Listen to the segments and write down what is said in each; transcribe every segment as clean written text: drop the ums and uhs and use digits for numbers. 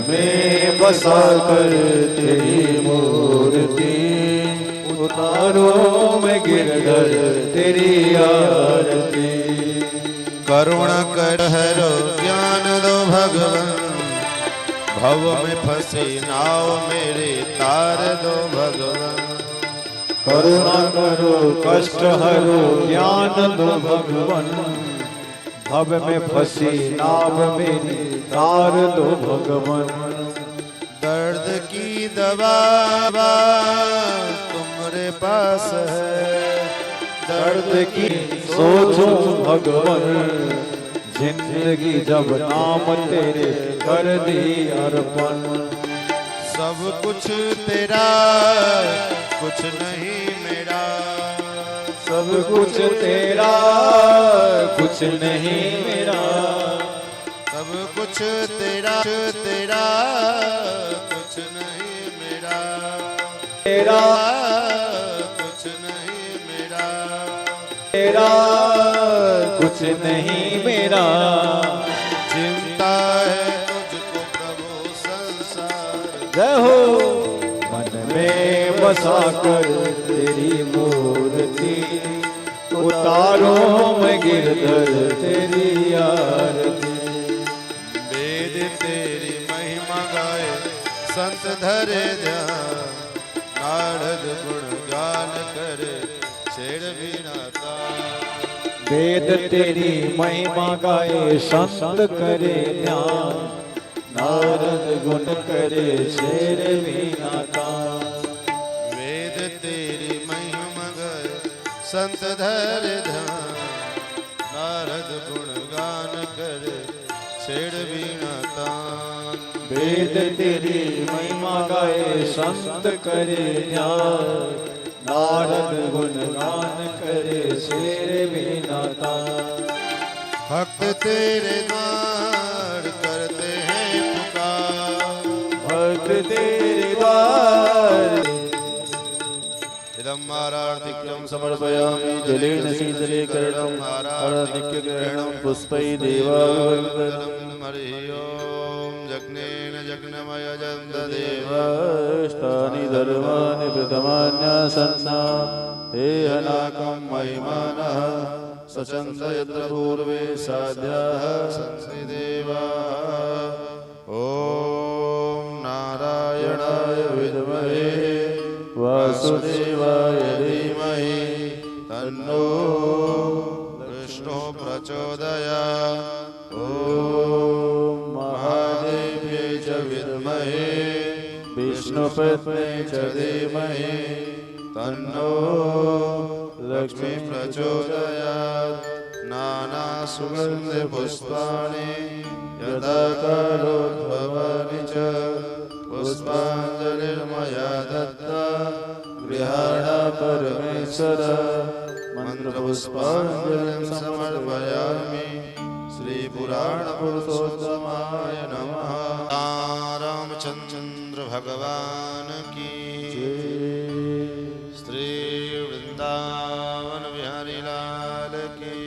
में बसा कर तेरी मूर्ति, उतारो मैं गिरधर तेरी आरती। करुणा कर हरो ज्ञान दो भगवान, भव में फंसी नाव मेरे तार दो भगवान। करुणा करो कष्ट हरो ज्ञान दो भगवान, भव में फंसी नाव मेरी तार दो भगवान। दर्द की दवा तुम्हारे पास है, दर्द की सोचो भगवान, जिंदगी जब नाम तेरे कर दी अर्पण। सब कुछ तेरा कुछ नहीं मेरा, सब कुछ तेरा कुछ नहीं मेरा। सब कुछ तेरा तेरा कुछ नहीं मेरा, तेरा कुछ नहीं मेरा, तेरा कुछ नहीं मेरा। चिंता है तुझको प्रभु संसार। जय हो। मन में बसा कर तेरी मूर्ति, उतारो मैं गिरधर तेरी आरती। वेद तेरी महिमा गाए संत धरे ध्यान, नारद गुण गान करे छेड़ बिनाता। वेद तेरी महिमा गाए संत करे ध्यान, नारद गुण करे शेर विनाता। वेद तेरी महिमा गाए संत धरे ध्यान, नारद गुण गान करे छेड़ बिनाता। वेद तेरी महिमा गाए संत करे ध्यान, नारद गुण गान करे शेर विनाता। भक्त तेरे द्वार करते हैं पुकार, भक्त तेरे द्वार। इदं आराधिक्यं समर्पयामि जलेन शीतले करणं, आराधिक्य ग्रहणं पुष्पै देवावन्दनं। हरि ओम। जग्नेन जग्नमय देवाष्टानि धर्माणि प्रथमान्यासन्ना, ते हनाकं महिमानः सचन्त यत्र पूर्वे साध्याः संसि देवाः। ओम नारायणाय विद्महे वासुदेवाय धीमहि तन्नो विष्णु प्रचोदयात्। ओम महादेव्यै च विद्महे विष्णुपत्न्यै च धीमहि तन्नो लक्ष्मी प्रचोदयात्। नाना सुगंध पुष्पाणि यदा कालोद्भवानि च, पुष्पाञ्जलिर्मया दत्ता गृहाण परमेश्वर। मंत्रपुष्पाञ्जलिं समर्पयामि। श्री पुराण पुरुषोत्तमाय नमः। रामचंद्र भगवान की, श्री वृंदावन बिहारी लाल की,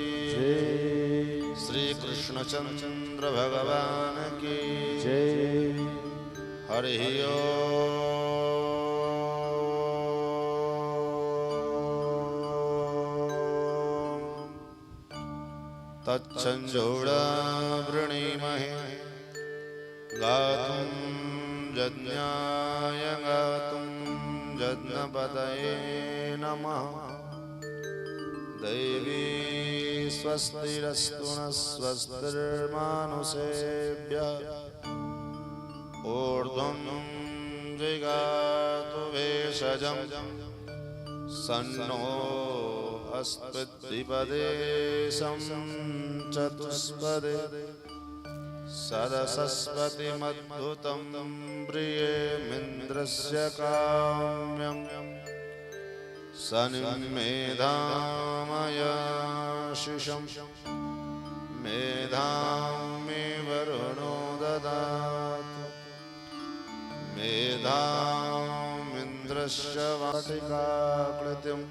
श्री कृष्णचंद्र भगवान की जय। हरि ओम। तच्चंजोड़ा वृणीमहे गातुं यज्ञाय गातुं यज्ञपतये नमः। दैवी स्वस्तिरस्तु नः स्वस्तिर्मानुषेभ्यः। ऊर्ध्वं जिगातु भेषजं सन्नो अस्पतिपदे चतुष्पदे। सरस्वतीमद्भुतं प्रियेमिन्द्रस्य काम्यं, सन्मेधामयाशिषं मेधां मे वरुणो ददातु। मेधामिन्द्रस्य वाटिकाकृतिम्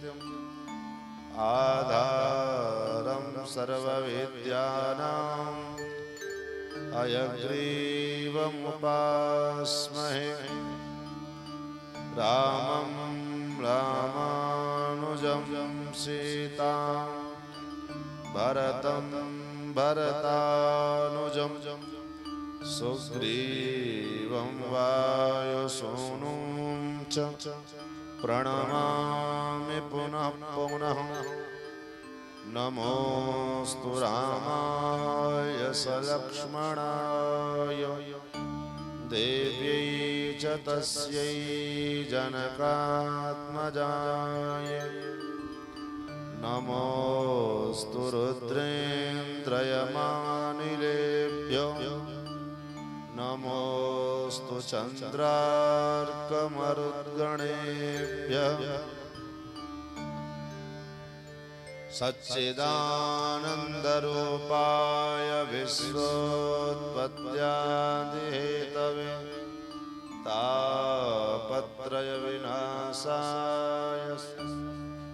आधारं सर्वविद्यानां हयग्रीवमुपास्महे रामं रामानुजं सीतां भरतं भरतानुजं सुग्रीवं वायुसूनुं च प्रणमामि पुनः पुनः नमोऽस्तु रामाय सलक्ष्मणाय देव्यै च तस्यै जनकात्मजाय नमोऽस्तु रुद्रेन्द्रयमानिलेभ्यो नमोऽस्तु चन्द्रार्कमरुद्गणेभ्यः सच्चिदानन्दरूपाय विश्वोत्पत्त्यादिहेतवे तापत्रयविनाशाय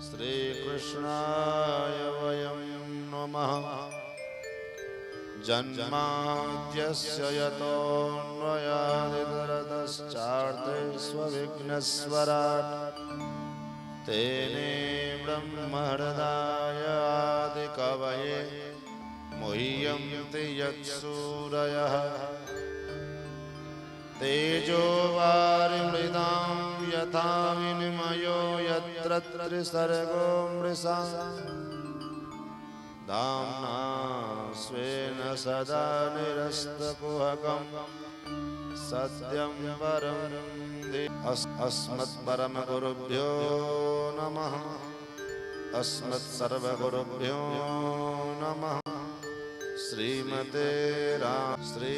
श्रीकृष्णाय वयं नमः जन्माद्यस्य यतोऽन्वयादितरतश्चार्थेष्वविघ्नस्वराट् तेने ब्रह्महृदाय आदिकवये मुह्यन्ति यत्सूरयः तेजो वारिमृदां यथा विनिमयो यत्र त्रिसर्गो मृषा धाम्ना स्वेन सदा निरस्तकुहकं सत्यं परं अस्मत्परमगुरुभ्यो नमः अस्मत्सर्वगुरुभ्यो नमः श्रीमते श्री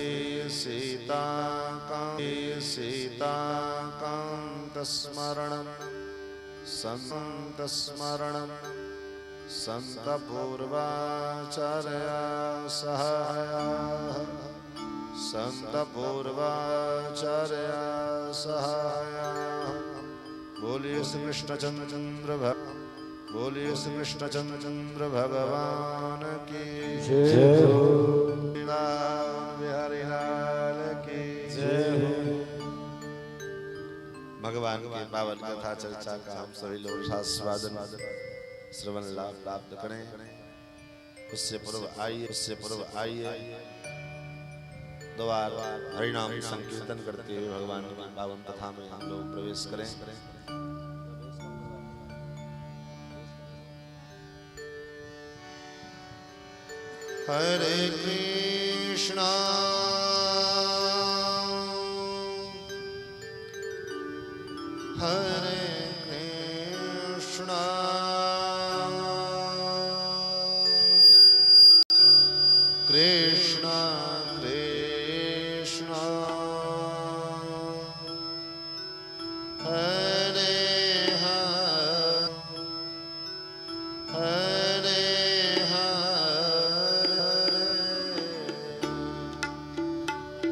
सीताकान्तस्मरणं सन्तस्मरणं सन्तपूर्वाचार्या सहायाः सन्तपूर्वाचार्या सहायाः बोलिए श्री कृष्णचंद्र बोलिए श्री कृष्णचंद्र भगवान की जय हो। बिहारी लाल की जय हो। भगवान की पावन कथा चर्चा का हम सभी लोग आस्वादन श्रवण लाभ प्राप्त करें। उससे पूर्व आइए द्वार हरिनाम संकीर्तन करते हुए भगवान की पावन कथा में हम लोग प्रवेश करें। हरे कृष्णा हरे कृष्णा कृष्णा कृष्णा हरे हरे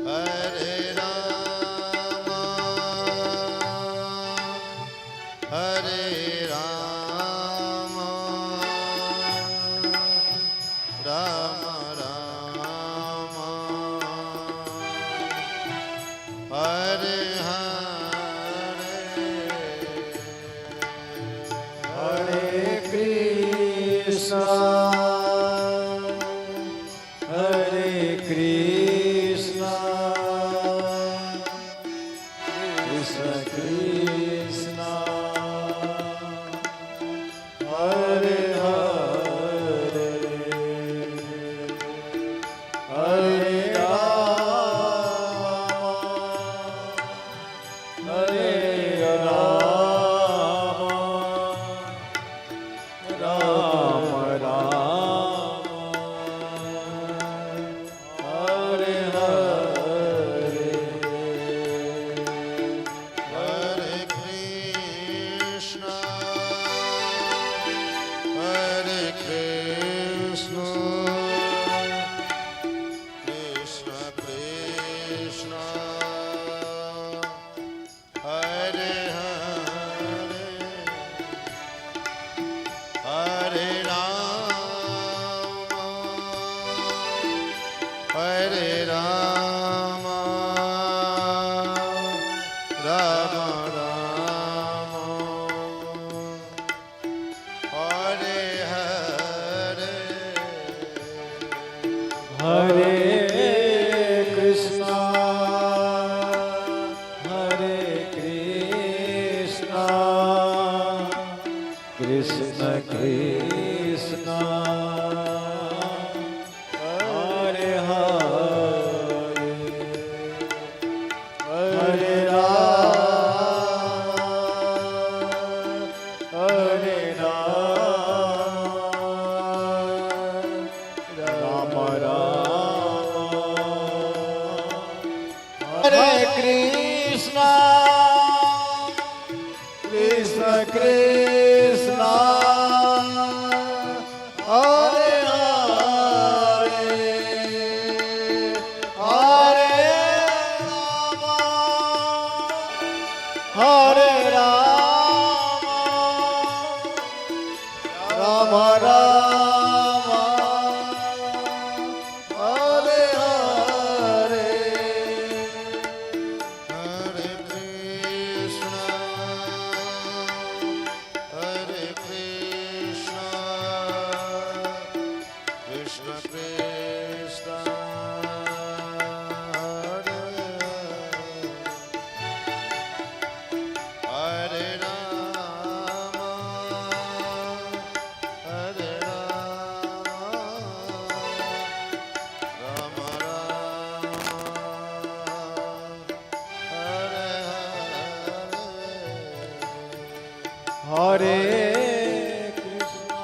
हरे राम हरे राम राम राम हरे हरे कृष्णा हरे कृष्णा कृष्ण कृष्णा हरे हरे हरे राम हरे राम राम राम हरे हरे हरे कृष्णा हरे कृष्णा कृष्ण कृष्णा हरे हरे हरे राम हरे Ram Hare Krishna, Krishna Krishna, Hare Hare, Hare Rama, Hare Rama, Rama Rama, Hare Hare. Hare Krishna, Hare Krishna, Krishna Krishna, Hare Rama, Hare Rama, Rama Rama, Hare Hare. Hare Krishna,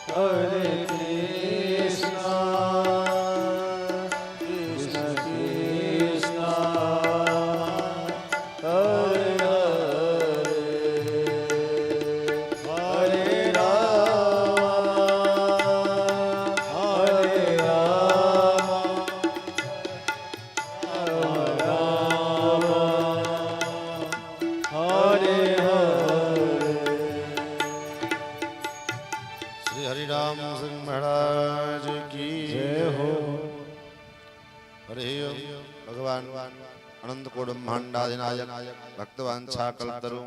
Hare Krishna, Krishna Krishna, Hare Hare, Hare Rama, Hare Rama, Hare Hare. Shri Hariram Singh महाराज की जय हो। हरि ओम। भगवान अनंत coat ब्रह्मांडाधिनायक भक्तवांछा कल्पतरु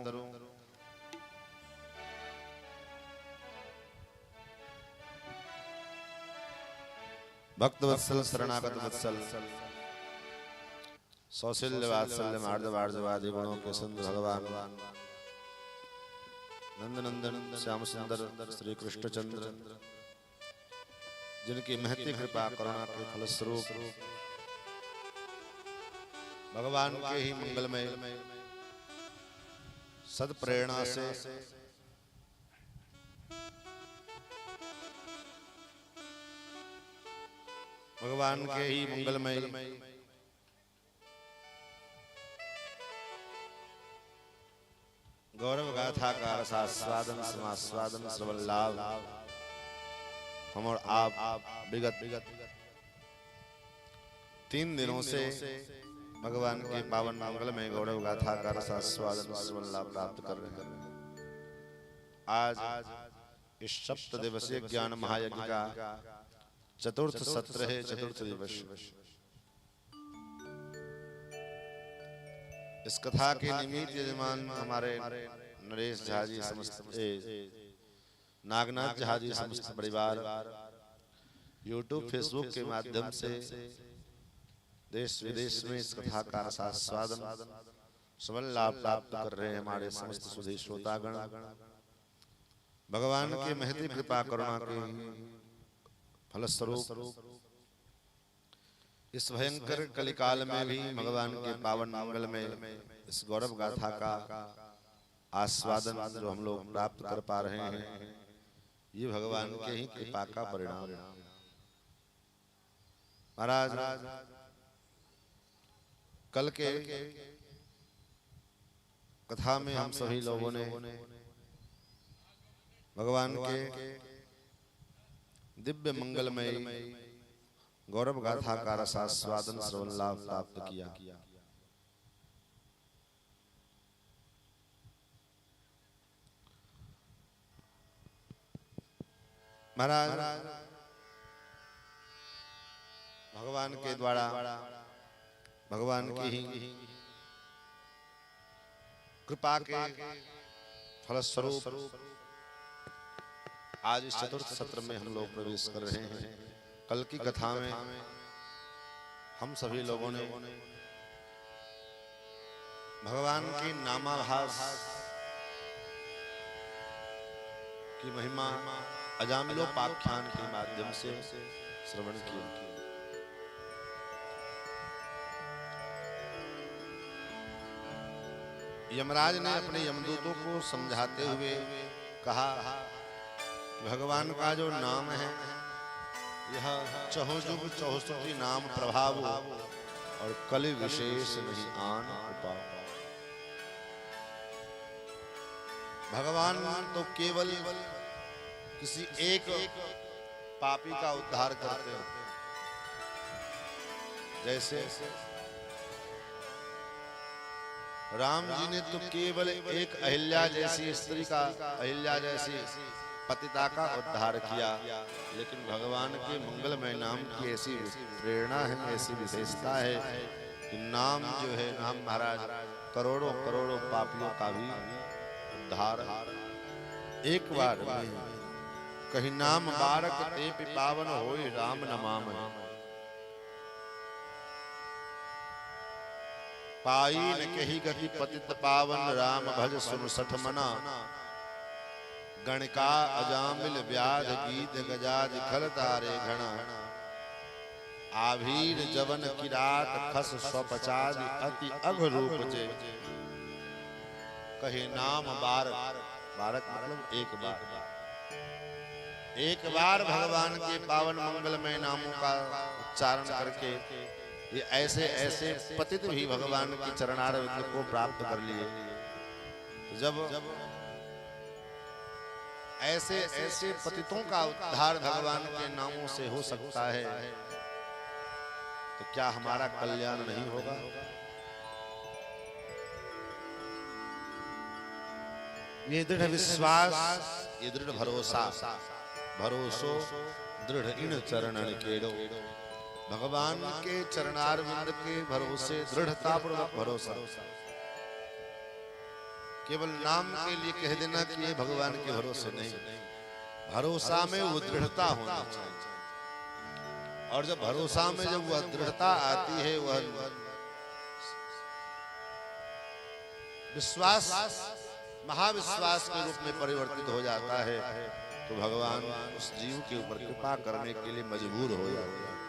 भक्तवत्सल शरणागत वत्सल सौशील्य वात्सल्य मार्दवार्दवादी गुणों के सुंदर भगवान नंदनंदन श्याम सुंदर श्री कृष्णचंद्र जिनकी महती कृपा करुणा के फलस्वरूप भगवान के ही मंगलमय सद प्रेरणा से भगवान के ही मंगलमय गौरव गाथा का रसास्वादन समास्वादन श्रवण लाभ हम और आप विगत 3 दिनों से भगवान के पावन मंगल में गौरव गाथा का रसास्वादन श्रवण लाभ प्राप्त कर रहे हैं। आज इस सप्त दिवसीय ज्ञान महायज्ञ का चतुर्थ सत्र है, चतुर्थ दिवस। इस कथा के निमित्त यजमान हमारे नरेश झा जी समस्त नागनाथ झा जी समस्त परिवार यूट्यूब फेसबुक के माध्यम से देश विदेश में इस कथा का रसास्वादन श्रवण लाभ प्राप्त कर रहे हैं। हमारे समस्त सुधी श्रोतागण भगवान की महती कृपा करुणा के फलस्वरूप इस भयंकर कलिकाल में भी भगवान के पावन मंगल में इस गौरव गाथा का आस्वादन जो हम लोग प्राप्त कर पा रहे हैं, ये भगवान के ही कृपा का परिणाम। महाराज कल के कथा में हम सभी लोगों ने भगवान के दिव्य मंगलमय गौरव गाथा का रसास्वादन श्रवण लाभ प्राप्त किया। महाराज भगवान के द्वारा भगवान की ही कृपा के फलस्वरूप आज इस चतुर्थ सत्र में हम लोग प्रवेश कर रहे हैं। कल की कथा में हम सभी लोगों ने भगवान की नामाभास की महिमा अजामिलोपाख्यान के माध्यम से श्रवण किया। यमराज ने अपने यमदूतों को समझाते हुए कहा, भगवान का जो नाम है यह चहुजुग चौसठी नाम प्रभाव और कलि विशेष नहीं आन उपाय। भगवान तो केवल किसी एक पापी का उद्धार करते हैं। जैसे राम जी ने तो केवल एक अहिल्या जैसी स्त्री का, अहिल्या जैसी पतिता का उद्धार किया, लेकिन भगवान के मंगलमय नाम की ऐसी प्रेरणा है, ऐसी विशेषता है कि नाम जो है, नाम महाराज करोड़ों करोड़ों पापियों का भी उद्धार एक बार में। कहीं नाम बारक ते पावन होय राम नमाम, पाई न कही गति पतित पावन राम भज सुन सठ मना। गणका अजामिल व्याध गीत गजाज खल तारे घना, आभीर जवन किरात खस स्वपचाद अति अघ रूप जे। कहे नाम बारक, बारक मतलब एक बार, एक बार भगवान के पावन मंगलमय नामों का उच्चारण करके ये ऐसे ऐसे पतित भी भगवान की चरणारविंद को प्राप्त कर लिए। तो जब ऐसे ऐसे पतितों का उद्धार भगवान के नामों से हो सकता है, तो क्या हमारा कल्याण नहीं होगा? ये दृढ़ विश्वास, ये दृढ़ भरोसा, भरोसो दृढ़ इन चरणन केड़ो। भगवान के चरणारविंद के भरोसे दृढ़ता पूर्वक भरोसा। केवल नाम के लिए कह देना कि ये भगवान के भरोसे नहीं, भरोसा में वो दृढ़ता होना चाहिए। और जब भरोसा में जब वह दृढ़ता आती है, वह विश्वास महाविश्वास के रूप में परिवर्तित हो जाता है, तो भगवान उस जीव के ऊपर कृपा करने के लिए मजबूर हो जाते हैं।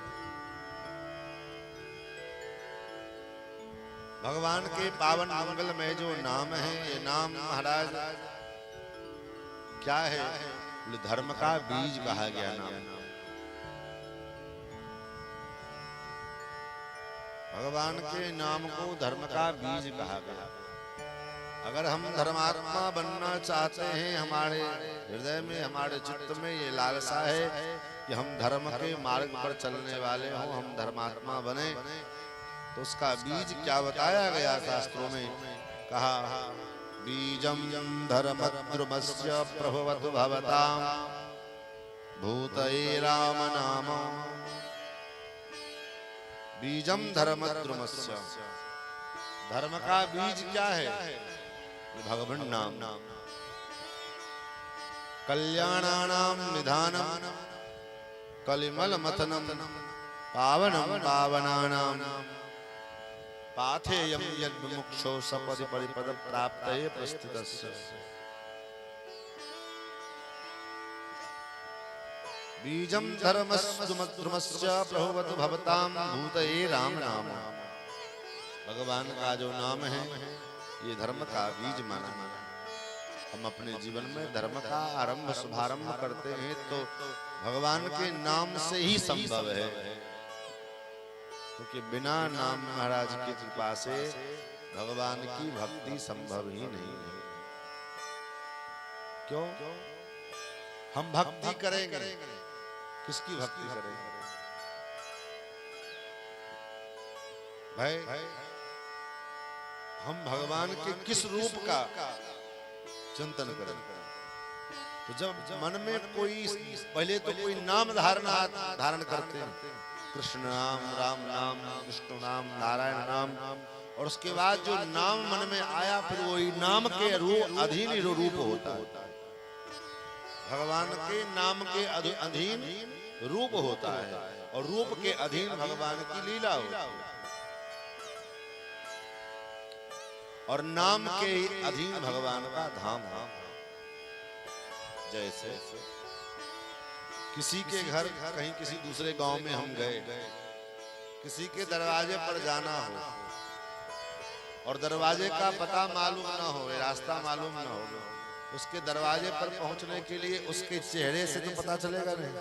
भगवान के पावन मंगल में जो नाम है, ये नाम महाराज क्या है? धर्म का बीज कहा गया नाम। भगवान के नाम को धर्म का बीज कहा गया। अगर हम धर्मात्मा बनना चाहते हैं, हमारे हृदय में, हमारे चित्त में ये लालसा है कि हम धर्म के मार्ग पर चलने वाले हों, हम धर्मात्मा बने, तो उसका बीज क्या बताया गया शास्त्रों में? कहा बीजम धर्मद्रुमस्य प्रभवतु भवतां भूतये राम नाम। बीजम धर्मद्रुमस्य, धर्म का बीज क्या है? भगवान नाम। कल्याणानां निधानम कलिमल मथनम पावनम पावनानां पाथेयम यद मुमुक्षो सपदि परिपद प्राप्तये प्रस्थितस्य। बीजम धर्मस्य प्रभवतु भवतां भूतये राम नाम। भगवान का जो नाम है, ये धर्म का बीज माना। हम अपने जीवन में धर्म का आरंभ शुभारंभ करते हैं तो भगवान के नाम से ही संभव है, क्योंकि बिना नाम महाराज की कृपा से भगवान की भक्ति संभव ही नहीं है। क्यों? हम भक्ति करेंगे, किसकी भक्ति करेंगे भाई? हम भगवान के किस रूप का चिंतन करें? तो जब मन में कोई, पहले तो कोई नाम धारण करते हैं, कृष्ण नाम, राम नाम, विष्णु नाम, नारायण नाम, और उसके बाद जो नाम मन में आया, फिर वही नाम के अधीन रूप होता है। भगवान के नाम के अधीन रूप होता है, और रूप के अधीन भगवान की लीला होती है, और नाम के अधीन भगवान का धाम है। जैसे किसी के घर, कहीं किसी दूसरे गांव में हम गए, किसी के दरवाजे पर जाना हो और दरवाजे का पता मालूम ना हो, रास्ता मालूम ना हो, उसके दरवाजे पर पहुंचने के लिए उसके चेहरे से तो पता चलेगा नहीं।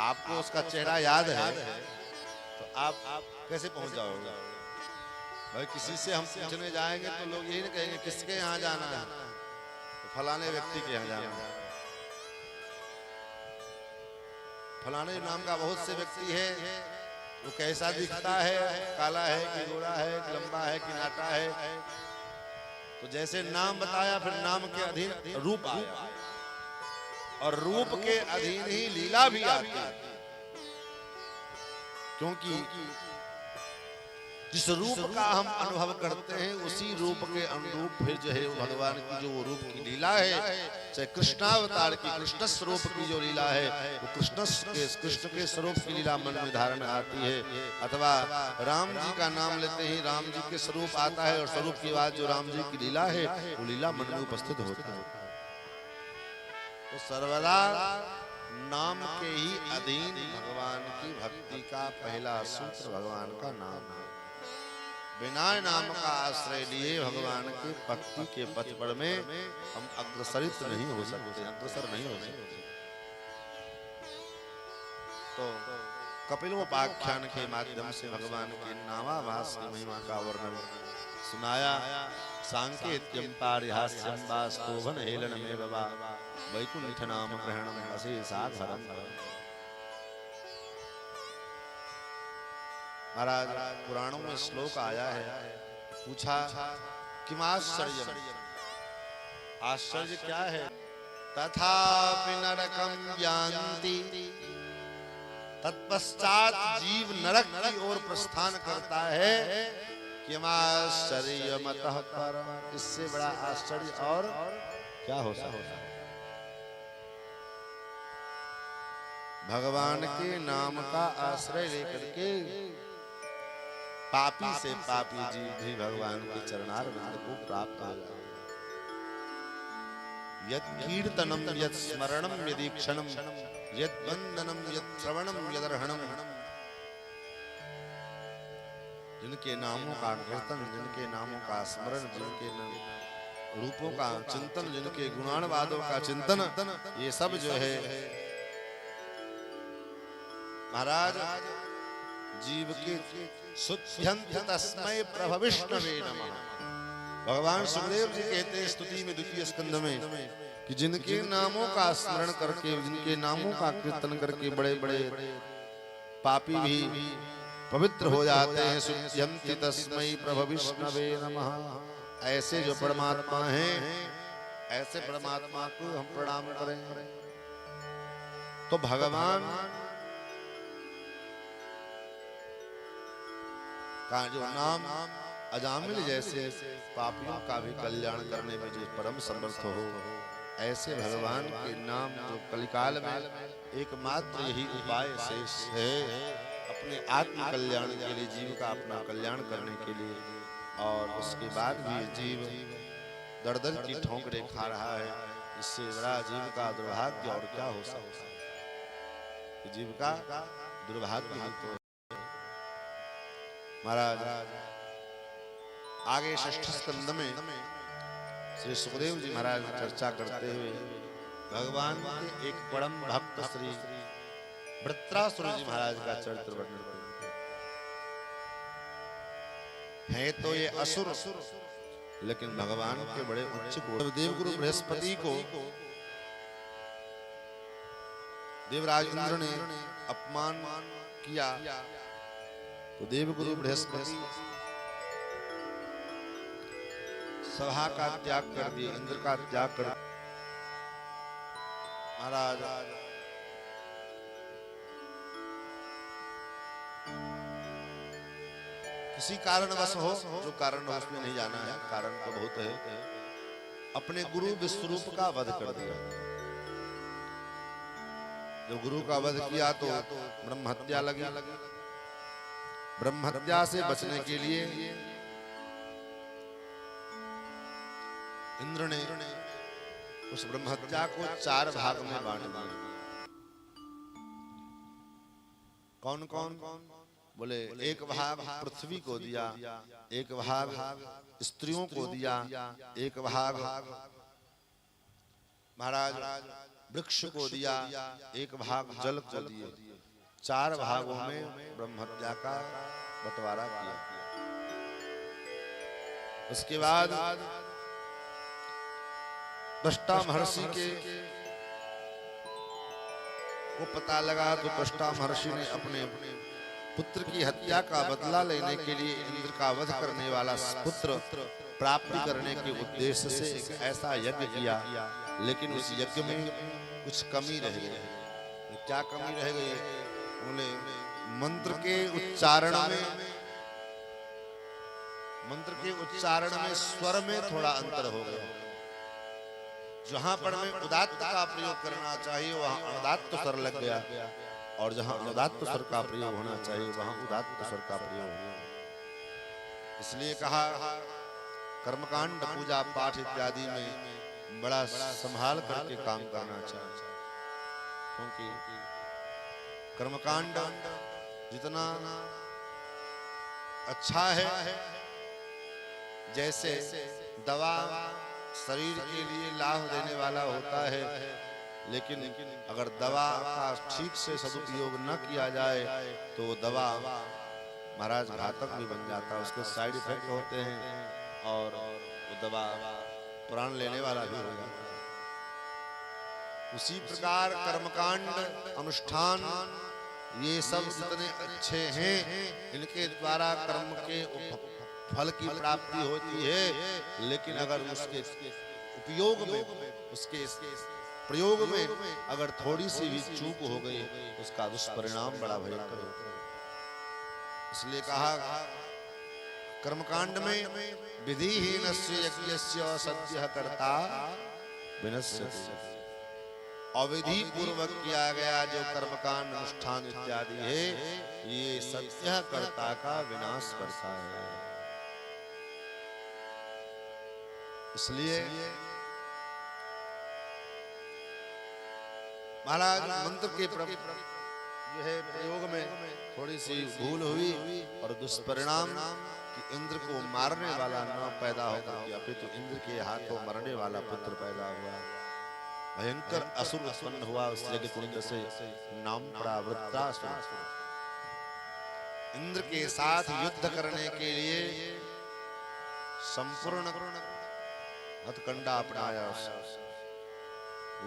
आपको उसका चेहरा याद है तो आप कैसे पहुंच जाओगे? भाई किसी से हम पूछने जाएंगे तो लोग यही नहीं कहेंगे किसके यहाँ जाना है, तो फलाने व्यक्ति के यहाँ जाना है। फलाने नाम का बहुत से व्यक्ति है, वो कैसा दिखता है, काला है कि गोरा है कि लंबा है कि नाटा है। तो जैसे नाम बताया फिर नाम के अधीन रूप आया और रूप के अधीन ही लीला भी आती है, क्योंकि जिस रूप का हम अनुभव करते हैं उसी रूप के अनुरूप फिर जो है भगवान की जो वो रूप की लीला है, चाहे कृष्णावतार की कृष्ण स्वरूप की जो लीला है वो कृष्ण के स्वरूप की लीला मन में धारण आती है, अथवा राम जी का नाम लेते ही राम जी के स्वरूप आता है और स्वरूप की बात जो राम जी की लीला है वो लीला मन में उपस्थित होती है। तो सर्वदा नाम के ही अधीन भगवान की भक्ति का पहला सूत्र भगवान का नाम है। बिना नाम का आश्रय लिए भगवान के भक्ति के पथ पर में हम अग्रसरित नहीं हो सकते, अग्रसर नहीं हो सकते। तो कपिलोपाख्यान के माध्यम से भगवान के नामाभास की महिमा का वर्णन सुनाया। सांकेत्यम पारिहास्यम वा स्तोभन हेलन में बाबा वैकुंठ नाम ग्रहणम अशेषात् हरम। महाराज पुराणों में श्लोक आया है, पूछा किमाश्चर्य, आश्चर्य क्या है? तथापि नरकं यान्ति, तत्पश्चात जीव नरक की ओर प्रस्थान करता है। किमाश्चर्यमतः परम, इससे बड़ा आश्चर्य और क्या हो सकता है? भगवान के नाम का आश्रय लेकर के पापी से पापी जीव भी भगवान के चरणारविंद को प्राप्त हो जाए। यत् कीर्तनम यत् स्मरणम यदीक्षणम यत् वंदनम यत् श्रवणम यदर्हणम, जिनके नामों का कीर्तन, जिनके नामों का स्मरण, जिनके रूपों का चिंतन, जिनके गुणानुवादों का चिंतन, ये सब जो है महाराज जीव के शुद्ध्यंत तस्मै प्रभ विष्णवे नमः। भगवान सुखदेव जी कहते हैं स्तुति में द्वितीय स्कंध में कि जिनके नामों का स्मरण करके, जिनके नामों का कीर्तन करके बड़े बड़े पापी भी पवित्र हो जाते हैं। शुद्ध्यंत तस्मै प्रभ विष्णवे नमः। ऐसे जो परमात्मा हैं, ऐसे परमात्मा को हम प्रणाम करें। तो भगवान का जो नाम अजामिल जैसे पापियों का भी कल्याण करने में जो परम समर्थ हो, ऐसे भगवान के नाम जो कलिकाल में एकमात्र यही उपाय शेष है अपने आत्म कल्याण के लिए, जीव का अपना कल्याण करने के लिए। और उसके बाद भी जीव दर दर की ठोकरें खा रहा है, इससे बड़ा जीव का दुर्भाग्य और क्या हो सकता है? जीव का दुर्भाग्य ही तो। महाराज आगे षष्ठ स्कंद में श्री सुखदेव जी महाराज चर्चा करते हुए भगवान के एक परम भक्त श्री वृत्रासुर जी महाराज का चरित्र वर्णन करते हैं। तो ये असुर, लेकिन भगवान के बड़े उच्च गुण। देवगुरु बृहस्पति को देवराज इंद्र ने अपमान किया, तो देवगुरु बृहस्पति सभा का त्याग कर दिए, इंद्र का त्याग कर। महाराज किसी कारणवश हो, जो कारण हो उसमें नहीं जाना है, कारण तो बहुत है, अपने गुरु विश्वरूप का वध कर दिया। जब गुरु का वध किया तो ब्रह्म हत्या लगी। ब्रह्म हत्या से बचने के लिए इंद्र ने उस ब्रह्म हत्या को 4 भाग में बांट दिया। कौन कौन? बोले एक भाग पृथ्वी को दिया, एक भाग स्त्रियों को दिया, एक भाग महाराज वृक्ष को दिया, एक भाग जल को दिए। 4 भागों में ब्रह्म हत्या का बंटवारा किया। उसके बाद त्वष्टा महर्षि के को पता लगा तो त्वष्टा महर्षि ने अपने पुत्र की हत्या का बदला लेने के लिए इंद्र का वध करने वाला पुत्र प्राप्ति करने के उद्देश्य से एक ऐसा यज्ञ किया, लेकिन उस यज्ञ में कुछ कमी रह गई। क्या कमी रह गई? बोले मंत्र के उच्चारण में स्वर में थोड़ा अंतर हो गया। जहां पर में उदात्त का प्रयोग करना चाहिए वहां अनुदात्त स्वर लग गया, और जहां अनुदात्त स्वर का प्रयोग होना चाहिए वहां उदात्त स्वर का प्रयोग हुआ। इसलिए कहा कर्मकांड पूजा पाठ इत्यादि में बड़ा संभाल करके काम करना चाहिए, क्योंकि कर्मकांड जितना अच्छा है, जैसे दवा शरीर के लिए लाभ देने वाला होता है, लेकिन अगर दवा का ठीक से सदुपयोग न किया जाए तो वो दवा महाराज घातक भी बन जाता है, उसके साइड इफेक्ट होते हैं और वो दवा प्राण लेने वाला भी हो जाता है। उसी प्रकार कर्मकांड अनुष्ठान ये सब जितने अच्छे हैं, इनके द्वारा कर्म के फल की प्राप्ति होती है, लेकिन अगर उसके उपयोग में, उसके प्रयोग में अगर थोड़ी सी भी चूक हो गई, उसका दुष्परिणाम बड़ा भयंकर होता है। इसलिए कहा कर्मकांड में विधिहीनस्य यज्ञस्य सद्यः कर्ता विनश्यति। अविधि पूर्वक किया गया जो कर्मकांड अनुष्ठान इत्यादि है, ये सद्यः कर्ता का विनाश करता है। इसलिए महाराज मंत्र के जो है प्रयोग में थोड़ी सी भूल हुई और दुष्परिणाम कि इंद्र को मारने वाला न पैदा होकर के अपितु इंद्र के हाथों मरने वाला पुत्र पैदा हुआ। भयंकर असुर उत्पन्न हुआ उस यज्ञ कुंड से, नाम पड़ा वृत्रासुर। इंद्र के साथ युद्ध करने के लिए संपूर्ण हथकंडा अपनाया,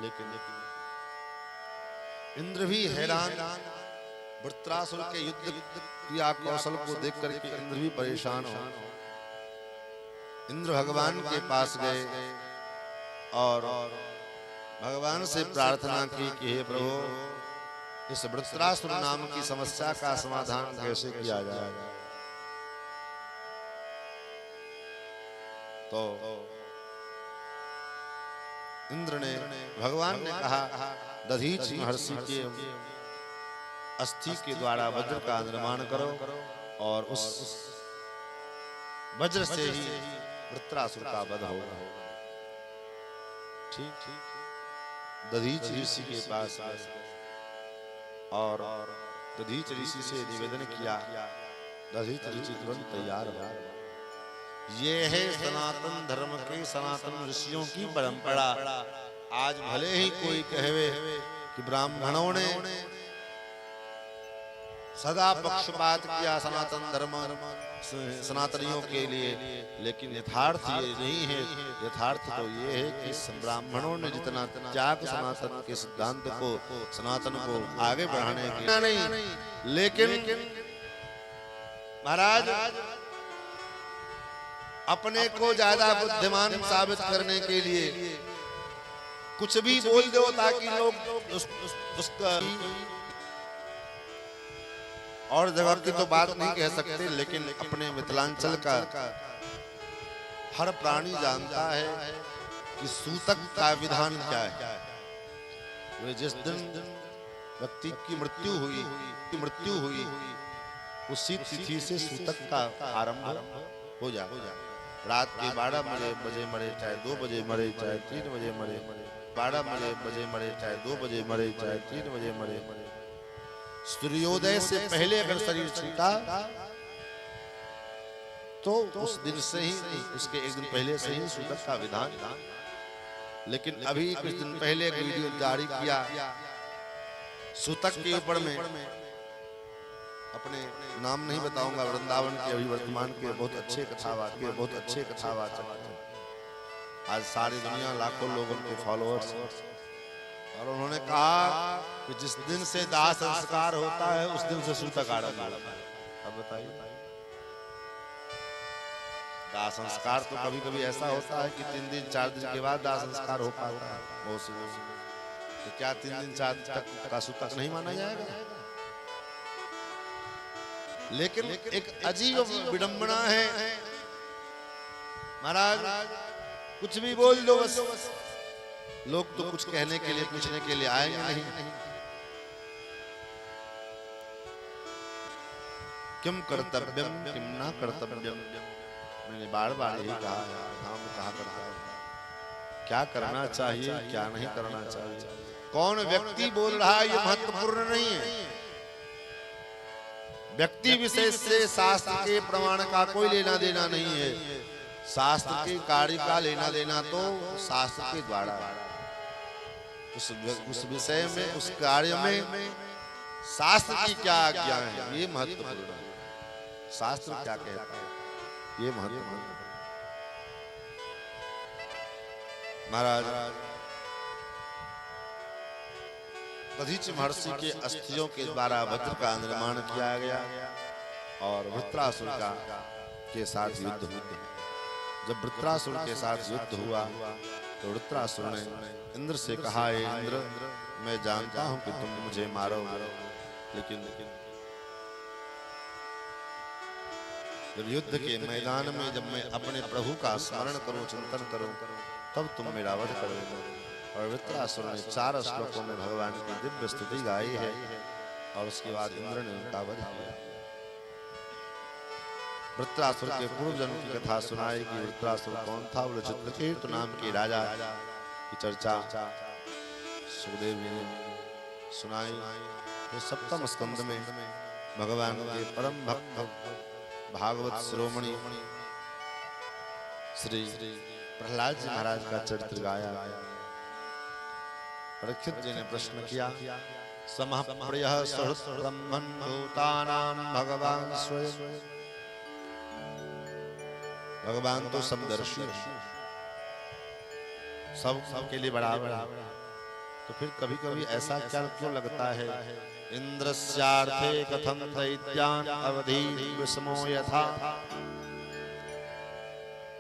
लेकिन इंद्र भी हैरान। वृत्रासुर के युद्ध क्रिया कौशल को देख करके इंद्र भी परेशान हो। इंद्र भगवान के पास गए और भगवान से प्रार्थना की कि हे प्रभु, इस वृत्रासुर नाम की समस्या का समाधान कैसे किया जाए। तो इंद्र ने, भगवान ने कहा दधीच महर्षि के अस्थि के द्वारा वज्र का निर्माण करो और उस वज्र से ही वृत्रासुर का वध होगा। ठीक दधीच ऋषि के पास और दधीच ऋषि से निवेदन किया। दधीच ऋषि तुरंत तैयार हो। ये है सनातन धर्म के सनातन ऋषियों की परंपरा। आज भले ही कोई कहे कि ब्राह्मणों ने सदा पक्षपात किया सनातन धर्म सनातनियों के लिए, लेकिन यथार्थ ये नहीं है। यथार्थ तो ये है कि ब्राह्मणों ने जितना त्याग सनातन के सिद्धांत को, सनातन को आगे बढ़ाने के नहीं, लेकिन महाराज अपने को ज्यादा बुद्धिमान साबित करने के लिए कुछ भी बोल दो ताकि लोग उसका और जगह की तो बात नहीं कह सकते, लेकिन अपने मिथिलांचल का हर प्राणी जानता है कि सूतक का विधान क्या है। जिस दिन व्यक्ति की मृत्यु हुई उसी तिथि से सूतक का आरंभ हो जाए। रात के 12 बजे मरे, चाहे 2 बजे मरे, चाहे 3 बजे मरे, 12 बजे मरे, चाहे 2 बजे मरे, चाहे 3 बजे मरे। सूर्योदय से पहले अगर शरीर छूटा तो उस दिन से ही, उसके एक दिन पहले से ही सूतक का विधान। लेकिन अभी कुछ दिन पहले एक वीडियो जारी किया सूतक के ऊपर में अपने नाम नहीं बताऊंगा, वृंदावन के अभी वर्तमान के बहुत अच्छे कथावाचक, बहुत अच्छे कथावाचक आज सारी दुनिया लाखों लोगों के फॉलोअर्स, और उन्होंने कहा कि जिस दिन से दाह संस्कार होता है उस दिन से सूतक आरंभ होता है। अब बताइए, दाह संस्कार तो कभी कभी ऐसा होता है कि 3 दिन 4 दिन के बाद दाह संस्कार हो पाता है, तो क्या 3 दिन 4 दिन तक का सूतक नहीं माना जाएगा? लेकिन एक अजीब विडंबना है महाराज, कुछ भी बोल दो बस, लोग तो कुछ कहने के लिए पूछने के लिए आएंगे नहीं। किम कर्तव्यम किम ना कर्तव्यम, मैंने बार बार यही कहा है, हम कहा करता हूं क्या करना चाहिए क्या नहीं करना चाहिए, कौन व्यक्ति बोल रहा है ये महत्वपूर्ण नहीं है। व्यक्ति विशेष से शास्त्र के प्रमाण का कोई लेना देना नहीं है, शास्त्र के कार्य का लेना देना तो शास्त्र के द्वारा उस विषय में, उस कार्य में शास्त्र की क्या आज्ञा है ये महत्वपूर्ण है, शास्त्र क्या कहता है ये महत्वपूर्ण है। महाराज दधीच महर्षि के अस्थियों के द्वारा वज्र का निर्माण किया गया और वृत्रासुर के साथ युद्ध हुआ। जब वृत्रासुर के साथ युद्ध हुआ तो वृत्रासुर ने इंद्र से कहा, इंद्र मैं जानता हूं कि तुम मुझे मारोगे, लेकिन जब युद्ध के मैदान में जब मैं अपने प्रभु का स्मरण करूं, चिंतन करूं, तब तुम मेरा वध करोगे। और वृत्रासुर ने 4 श्लोकों में भगवान की दिव्य स्तुति गाई है और उसके बाद इंद्र ने उनका वध किया। वृत्रासुर के पूर्व जन्म की कथा सुनाई कि वृत्रासुर कौन था। बोले चित्रकेतु नाम के राजा की चर्चा सुखदेव जी ने सुनाई। तो 7वें स्कंद में भगवान के परम भक्त भागवत शिरोमणि श्री प्रहलाद जी महाराज का चरित्र गाया। परीक्षित जी ने प्रश्न किया, समः प्रियः सुहृत् ब्रह्मन् भूतानां भगवान स्वयं। भगवान तो समदर्शी है, सब के लिए बराबर है। तो फिर कभी कभी ऐसा क्या क्यों लगता है, इंद्रस्यार्थे कथम दैत्यान् अवधि विषमो यथा।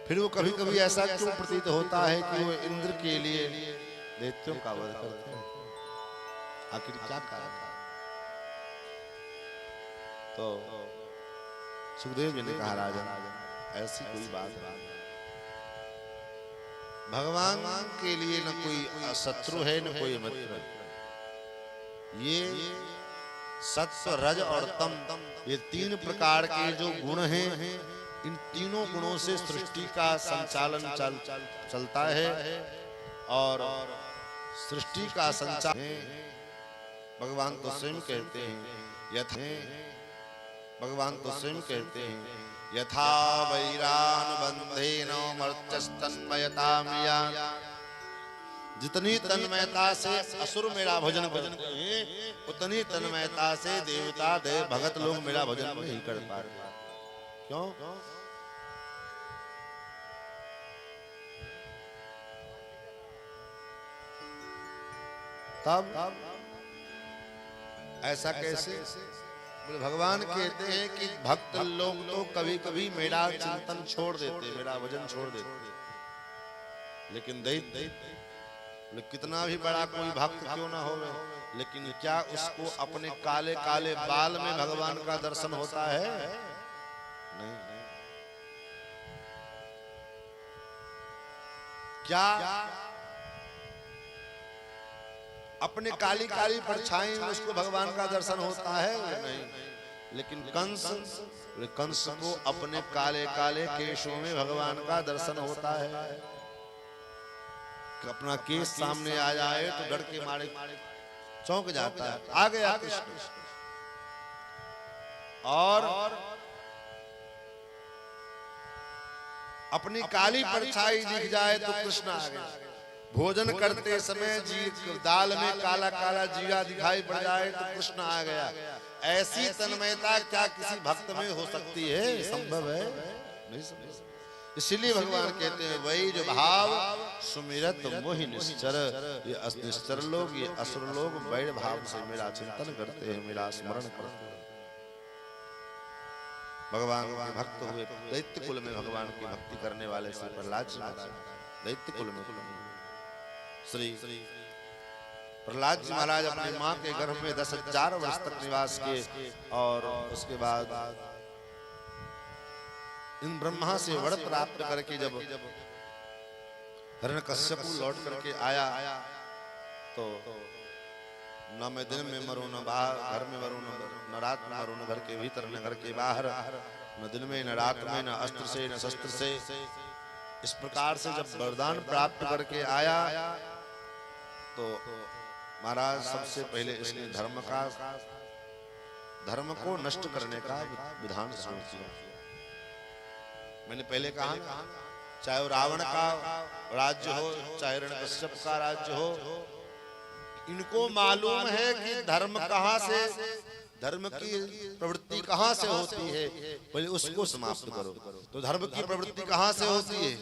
फिर वो कभी कभी ऐसा क्यों प्रतीत होता है कि वो इंद्र के लिए दैत्यों का वध करते हैं, आखिर क्या कारण है? तो सुखदेव जी ने कहा, राजा ऐसी कोई बात नहीं, भगवान के लिए न कोई शत्रु है न कोई मित्र। ये सत्व रज और तम, ये 3 प्रकार के जो गुण हैं, इन तीनों गुणों से सृष्टि का संचालन चलता है और सृष्टि का संचालन भगवान तो स्वयं कहते हैं। भगवान तो स्वयं कहते हैं, यथा वैरान बंधेन मर्त्यस्तन्मयतामिया। जितनी तन्मयता से असुर मेरा भजन करते हैं, उतनी तन्मयता से देवता देव भगत लोग मेरा भजन नहीं कर पाते। क्यों? तब ऐसा कैसे? बोले भगवान कहते हैं कि भक्त लोग तो कभी कभी मेरा चिंतन छोड़ देते, मेरा भजन छोड़ देते, लेकिन दैत्य कितना भी बड़ा कोई भक्त क्यों ना हो, लेकिन क्या उसको अपने काले काले बाल में भगवान का दर्शन होता है? नहीं। क्या अपने काली काली परछाई में उसको भगवान का दर्शन होता है? नहीं। लेकिन कंस को अपने काले काले केशों में भगवान का दर्शन होता है। अपना केस सामने आ जाए तो डर के मारे चौंक जाता है, आ गया कृष्ण। और अपनी काली परछाई दिख जाए तो कृष्ण आ गया। भोजन करते समय दाल में काला काला जीरा दिखाई पड़ जाए तो कृष्ण आ गया। ऐसी तन्मयता क्या किसी भक्त में हो सकती है? संभव है? नहीं संभव। इसलिए भगवान कहते हैं वही जो भाव सुमिरत मोहि निश्चर, ये निश्चर लोग, ये असुर लोग वैर भाव से मेरा चिंतन करते हैं, मेरा स्मरण करते हैं। भगवान के भक्त हुए दैत्य कुल में भगवान की भक्ति करने वाले श्री प्रहलाद जी महाराज दैत्य कुल में श्री प्रहलाद जी महाराज अपनी मां के गर्भ में 10,000 वर्ष तक निवास किए और उसके बाद इन ब्रह्मा से वर प्राप्त करके जब हिरण्यकश्यपु लौट करके आया तो न मैं दिन में मरूं न बाहर घर में मरूं न रात में मरूं न घर के भीतर न घर के बाहर, न दिन में न रात में न अस्त्र से न शस्त्र से। इस प्रकार से जब वरदान प्राप्त करके आया तो महाराज सबसे पहले इसने धर्म को नष्ट करने का विधान शुरू किया। मैंने पहले कहा चाहे वो रावण का राज्य हो चाहे हिरण्यकश्यप का राज्य हो, इनको मालूम है कि धर्म कहां से, धर्म की प्रवृत्ति कहां से होती है, पहले उसको समाप्त करो। तो धर्म की प्रवृत्ति कहां से होती है?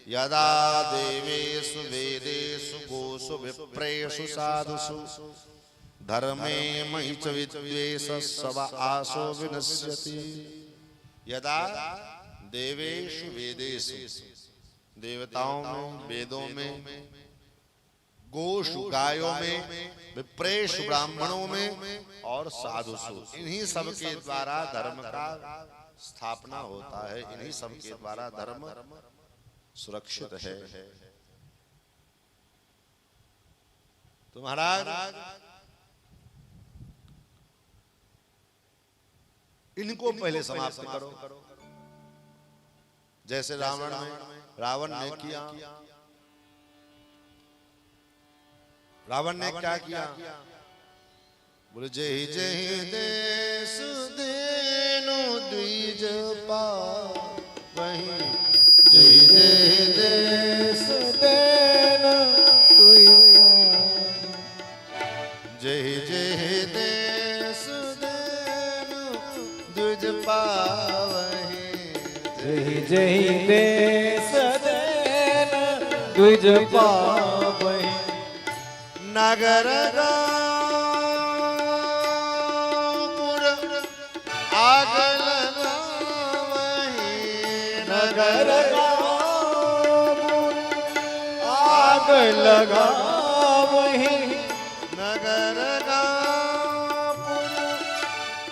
यदा देवेषु वेदेषु गोषु विप्रेषु साधुषु धर्मे मयि च विद्वेषः सब आसो विनश्यति। यदा देवेषु वेदेषु, देवताओं में वेदों में, गोषु गायों में, विप्रेषु ब्राह्मणों में और साधुषु, इन्हीं सब के द्वारा धर्म का स्थापना होता है, इन्हीं सब के द्वारा धर्म सुरक्षित है। तो महाराज इनको पहले समाप्त करो, जैसे रावण ने किया। रावण ने क्या किया? बोले जय जय देश देनु द्विज पावहि, जय जय देश देनु द्विज, जय जय देश देनु द्विज पावहि, जय जय देश देनु द्विज पावहि। नगर आग लगावहि, नगर आग लगावहि, नगर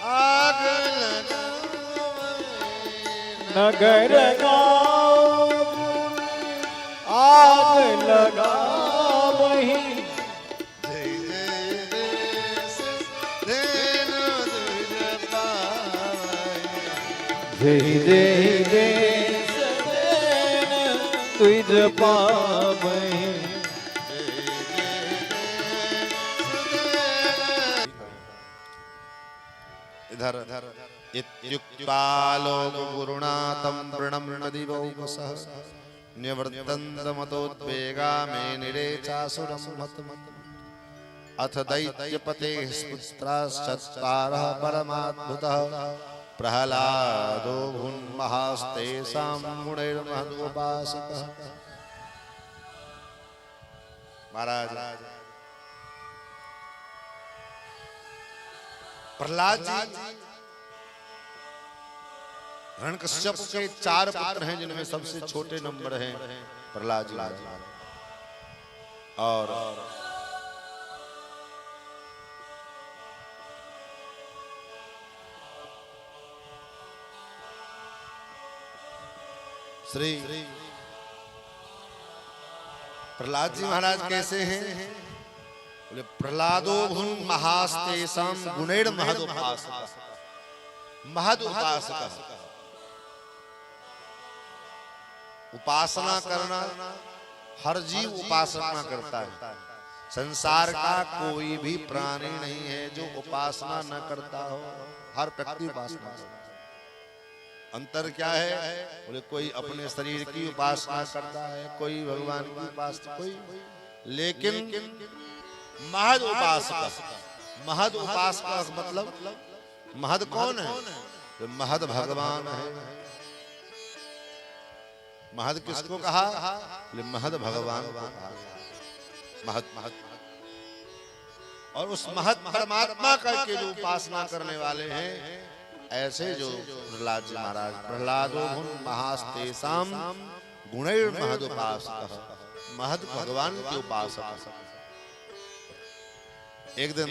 आग लगावहि, नगर आग लगावहि। जय जय देश देनु द्विज पावहि। इधर इत्युक्त्वा लोकगुरुणा तं प्रणम्य दिवौकसः न्यवर्तन्तमतोद्वेगा मे निरेचासुरं मतम्। अथ दैत्यपतेः पुत्राश्चत्वारः परमाद्भुतः प्रहलादो भून्महास्तेषां गुणैर्महदुपासकः। महाराज प्रहलाद जी हिरण्यकश्यप के 4 पुत्र हैं, जिनमें सबसे छोटे नंबर हैं प्रहलाद जी। और श्री प्रहलाद जी महाराज कैसे हैं? बोले प्रहलादो भून महास्तेषां गुणैर महदुपासकः। महदुपासकः, उपासना करना, हर जीव उपासना करता है। संसार का कोई भी प्राणी नहीं है जो उपासना न करता हो, हर व्यक्ति उपासना करता है। अंतर क्या है? बोले कोई अपने शरीर की उपासना करता है, कोई भगवान की उपासना, कोई लेकिन महद उपासक, महद उपासक मतलब महद कौन है? तो महद भगवान है। महद किसको कहा? महद भगवान को कहा। महद महद और उस महद परमात्मा का के जो उपासना करने वाले हैं, ऐसे जो प्रहलाद जी महाराज, प्रहलादो भुन महास्तेसाम गुणैर महद उपासक, महद भगवान के उपासक। एक दिन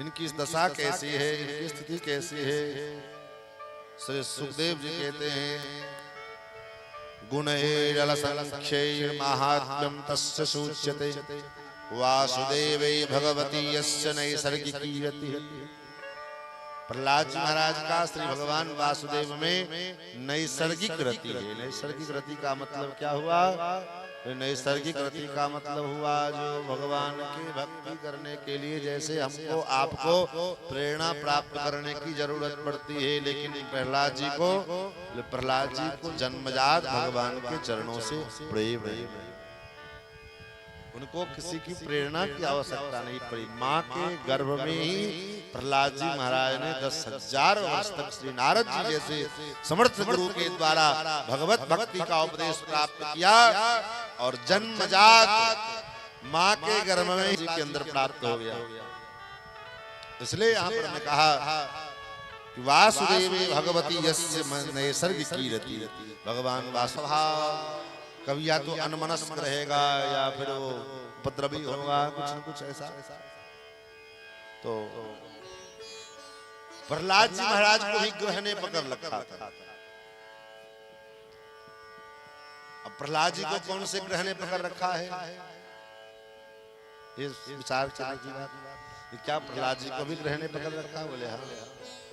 इनकी दशा कैसी है, इनकी स्थिति कैसी है? श्री सुखदेव जी कहते हैं, गुणैरलसंख्यैर् महात्म्यं तस्य सूच्यते वासुदेवे भगवती यस्य नैसर्गिकी रतिः। प्रहलाद जी महाराज का श्री भगवान वासुदेव में नैसर्गिक रति है। नैसर्गिक रति का मतलब क्या हुआ? नैसर्गिक रति का मतलब हुआ जो भगवान की भक्ति करने के लिए जैसे हमको आपको प्रेरणा प्राप्त करने की जरूरत पड़ती है, लेकिन प्रहलाद जी को जन्मजात भगवान के चरणों से प्रेम है। उनको किसी की प्रेरणा की आवश्यकता नहीं पड़ी। माँ के गर्भ में ही प्रहलाद जी महाराज ने 10,000 वर्ष तक श्री नारद जी जैसे समर्थ गुरु के द्वारा भगवत भक्ति का उपदेश प्राप्त किया और जन्मजात माँ के गर्भ में जी के अंदर प्राप्त हो गया। इसलिए यहाँ पर हमने कहा कि वासुदेवे भगवती यस्य नैसर्गिकी रति। भगवान वासुदेव कभी या तो अनमनस्क रहेगा या फिर वो उपद्रवी होगा, कुछ न कुछ ऐसा। तो प्रहलाद जी महाराज को भी ग्रह ने पकड़ रखा था। अब प्रहलाद जी को कौन से ग्रह ने पकड़ रखा है, ये विचार करने की बात। क्या प्रहलाद जी को भी ग्रह ने पकड़ रखा? बोले हाँ।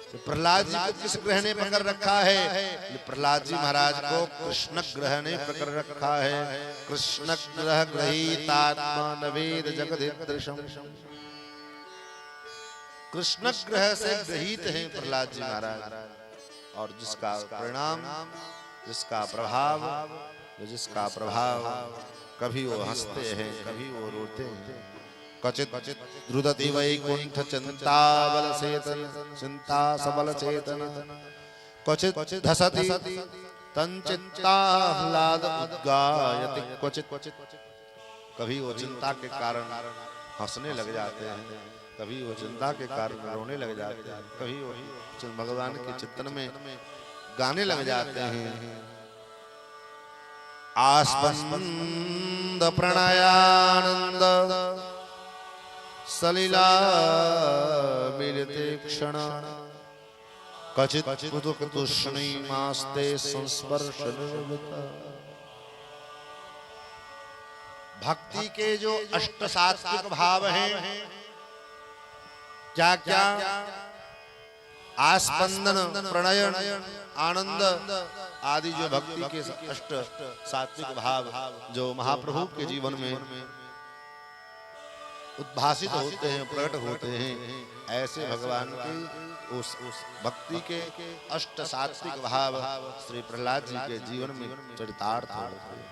तो प्रहलाद जी को किस ग्रह ने पकड़ रखा है? प्रहलाद जी महाराज को कृष्ण ग्रह ने पकड़ रखा है। कृष्ण ग्रह ग्रहीतात्मा नवेद जगदीदृशम। कृष्ण ग्रह से ग्रहित हैं प्रहलाद जी महाराज, और जिसका परिणाम, जिसका प्रभाव कभी वो हंसते हैं, कभी वो रोते हैं। क्वचित द्रुदति वैकुंठ चिंता बल चेतन, चिंता सबल चेतन। क्वचित धसति तंचित्ताह्लाद उद्गायति। क्वचित कभी वो चिंता के कारण हंसने लग जाते हैं, कभी वो चिंता के कारण रोने लग जाते हैं, कभी वो भगवान के चिंतन में गाने लग जाते हैं। आस्पंद प्रणयानंद सलिला मिलते क्षण, क्वचित कुतुक तुष्णीमास्ते संस्पर्श निर्वृता। भक्ति के जो अष्ट सात्विक भाव हैं, क्या क्या? आस्पंदन, प्रणयन, आनंद आदि जो भक्ति के अष्ट सात्विक भाव जो महाप्रभु के जीवन में उद्भासित होते हैं, प्रकट होते हैं, ऐसे भगवान के उस भक्ति के अष्ट सात्विक भाव श्री प्रहलाद जी के जीवन में चरितार्थ होते हैं।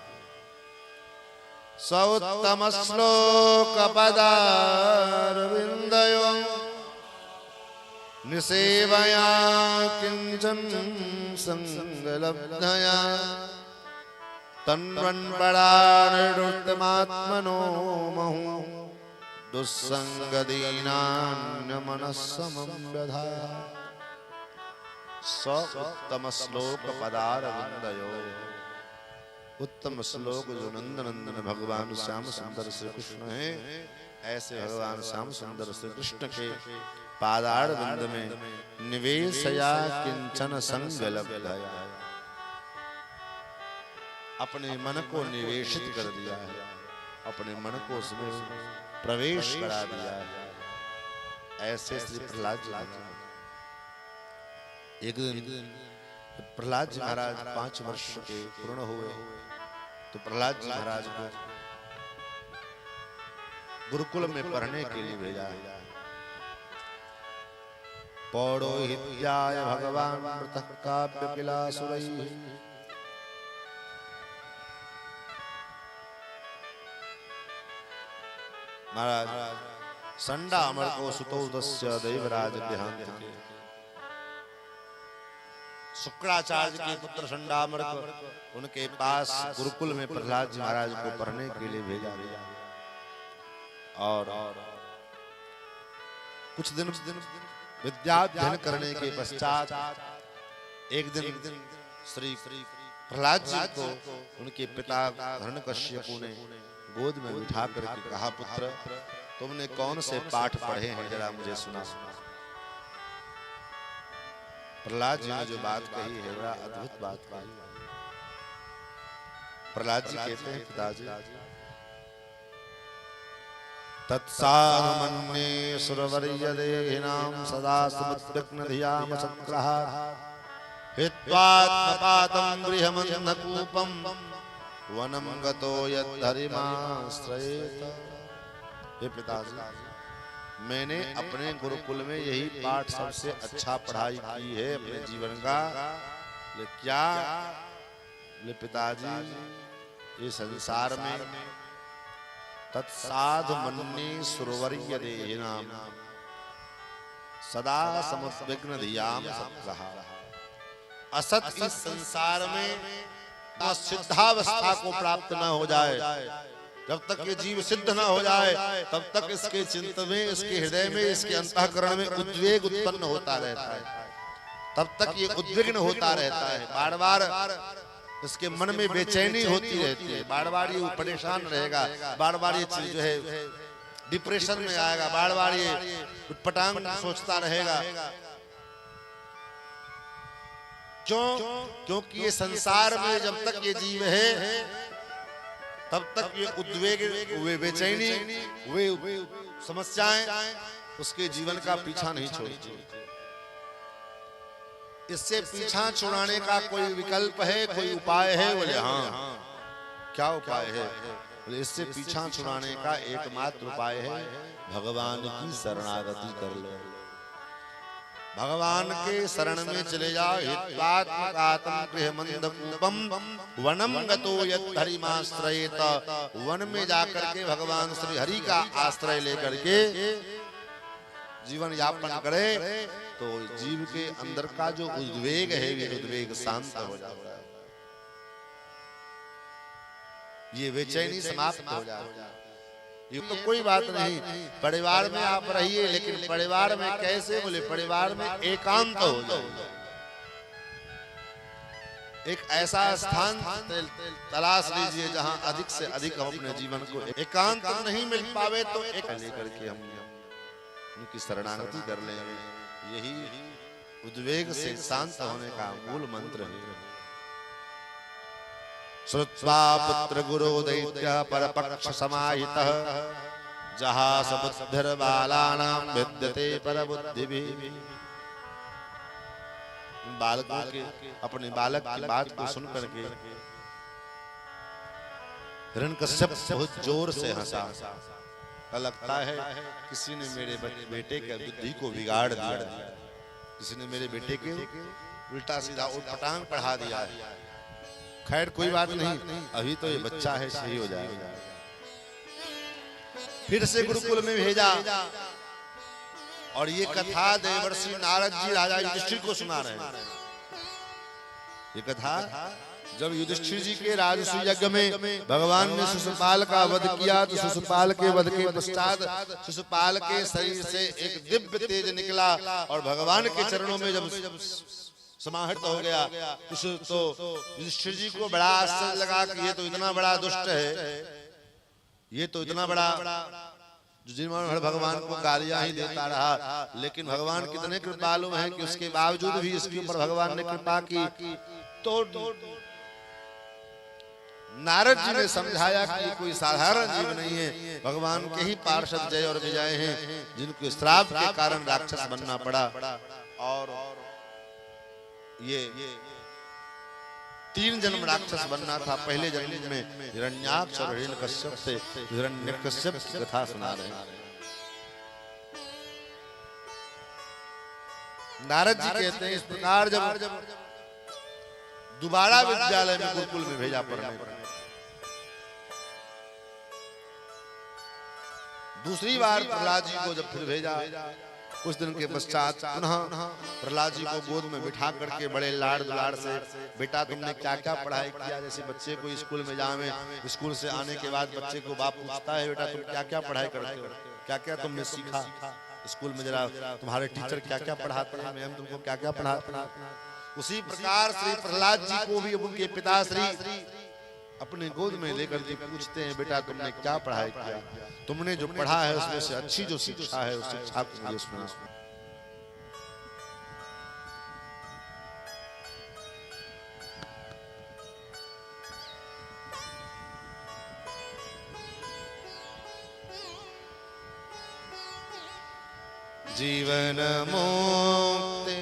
सौत्तम श्लोक पदारविंदयो निसेवया किंचन संगलब्धया तन्वन्परानुत्तमात्मनो महु दुस्संगदीनान्य मनस्समं व्यधा। उत्तम श्लोक पदारविंदयो। उत्तम श्लोक जो नंदनंदन भगवान श्याम सुंदर श्री कृष्ण हैं, ऐसे भगवान श्याम सुंदर श्री कृष्ण के पादारविंद में निवेशया किंचन संगलब्धया। अपने मन को निवेशित कर दिया है, अपने मन को उसमें प्रवेश करा दिया है। ऐसे श्री प्रहलाद जी महाराज। एक दिन प्रहलाद जी महाराज 5 वर्ष के पूर्ण हुए तो प्रहलाद जी महाराज को गुरुकुल में पढ़ने के लिए भेजा है। पौरोहित्याय भगवान मृतः काव्य किलासुरैः महाराज संडा अमर को सुतोदस्य देवराज देहांत के शुक्राचार्य के पुत्र संडामर को उनके पास गुरुकुल में प्रहलाद जी महाराज को पढ़ने के लिए भेजा गया। और कुछ दिन विद्याध्ययन करने के पश्चात एक दिन श्री प्रहलाद जी को उनके पिता हिरण्यकश्यपु ने गोद में बिठा करके कहा, पुत्र तुमने कौन से पाठ पढ़े हैं जरा मुझे सुना। प्रहलाद जी ने जो बात कही है बड़ा अद्भुत बात कही। प्रहलाद जी कहते हैं, पिताजी तत्सामन्ये सुरवर्य देहिनां सदा समुद्विग्न धियाम सत्रः हित्वात्मपातं गृहमन्धकूपं वनं गतो यद्धरिमाश्रयेत। हे पिताजी, मैंने अपने गुरुकुल में यही पाठ सबसे अच्छा पढ़ाई की है अपने जीवन का। क्या पिताजी, ये संसार में तत्साध मन्ये सुरवर्य देहिनां सदा समुद्विग्न धियाम सत्रः। असत इस संसार में सिद्धावस्था को प्राप्त न हो जाए, जब तक ये जीव सिद्ध न हो जाए तब तक इसके चिंत में, इसके हृदय में, इसके अंतःकरण में उद्वेग उत्पन्न होता रहता है। तब तक ये उद्विग्न होता रहता है, बार बार इसके मन में बेचैनी होती रहती है, बार बार ये परेशान रहेगा, बार बार ये जो है डिप्रेशन में आएगा, बार बार ये उटपटांग सोचता रहेगा। क्यों? क्योंकि ये संसार में जब तक ये जीव है तब तक ये उद्वेग, वे बेचैनी, वे समस्याएं उसके जीवन का पीछा नहीं छोड़ती। इससे पीछा छुड़ाने का कोई विकल्प है, कोई उपाय है? बोले हाँ। क्या उपाय है? बोले इससे पीछा छुड़ाने का एकमात्र उपाय है भगवान की शरणागति कर लो, भगवान के शरण में चले जाओ। हित्वात्मकातं गृहमन्धकूपं वनं गतो यद्धरिमाश्रयेत। वन में जाकर के भगवान श्री हरि का आश्रय लेकर के जीवन यापन करे तो जीव के अंदर का जो उद्वेग है ये उद्वेग शांत हो जाता है, ये बेचैनी समाप्त हो जाती है। ये तो कोई बात नहीं, परिवार में आप रहिए, लेकिन परिवार में कैसे? बोले परिवार में एकांत हो जाए, एक ऐसा स्थान तलाश लीजिए जहां अधिक से अधिक हम अपने जीवन को एकांत नहीं मिल पावे तो एक लेकर के हम उनकी शरणागति कर लेंगे। यही उद्वेग से शांत होने का मूल मंत्र है। श्रुत्वा पुत्र गुरु दैत्य परपक्ष समाहितः जहास बुद्धिर्बालानां विद्यते परबुद्धिभिः। बालकों के, अपने बालक की बात को सुन करके हिरण्यकश्यप बहुत जोर से हंसा। लगता है किसी ने मेरे बेटे के बुद्धि को बिगाड़ दिया, किसी ने मेरे बेटे के उल्टा सीधा उटपटांग पढ़ा दिया है। खैर कोई बात नहीं, अभी तो ये बच्चा है, सही हो जाएगा। फिर से गुरुकुल में भेजा और ये कथा देवर्षि नारद जी राजा युधिष्ठिर को सुना रहे हैं। ये कथा जब युधिष्ठिर जी के राजसूय यज्ञ में भगवान ने शिशुपाल का वध किया तो शिशुपाल के वध के पश्चात शिशुपाल के शरीर से एक दिव्य तेज निकला और भगवान के चरणों में जब समाहित हो गया तो युधिष्ठिर जी को बड़ा आश्चर्य लगा कि ये तो इतना बड़ा दुष्ट है, ये तो इतना बड़ा जिन्होंने भगवान को गालियां ही देता रहा, लेकिन भगवान कितने कृपालु हैं कि उसके बावजूद भी इसके ऊपर भगवान ने कृपा की। तो नारद जी ने समझाया कि कोई साधारण जीव नहीं है, भगवान के ही पार्षद जय और विजय हैं जिनको श्राप के कारण राक्षस बनना पड़ा। और ये 3 जन्म राक्षस बनना था। पहले जन्म में हिरण्याक्ष और हिरण्यकश्यप से हिरण्यकश्यप की कथा सुना रहे हैं। नारद जी कहते हैं इस प्रकार जब दोबारा विद्यालय में गुरुकुल में भेजा पढ़ने, दूसरी बार प्रहलाद जी को जब फिर भेजा, कुछ दिन के पश्चात पुनः प्रहलाद जी को गोद में बिठा करके बड़े लाड़ दुलाड़ से, बेटा तुमने क्या क्या पढ़ाई किया। जैसे बच्चे को स्कूल में जावे, स्कूल से आने के बाद बच्चे को बाप पूछता है, बेटा तुम क्या क्या पढ़ाई करते हो, क्या क्या तुमने सीखा स्कूल में, जरा तुम्हारे टीचर क्या क्या पढ़ाते हैं, मैम तुमको क्या क्या पढ़ाते हैं। उसी प्रकार श्री प्रहलाद जी को भी उनके पिताश्री अपने गोद में लेकर के पूछते हैं, बेटा तुमने क्या पढ़ाई किया, तुमने जो पढ़ा है उसमें से अच्छी जो शिक्षा है उस शिक्षा को मुझे सुना। जीवन मुक्ति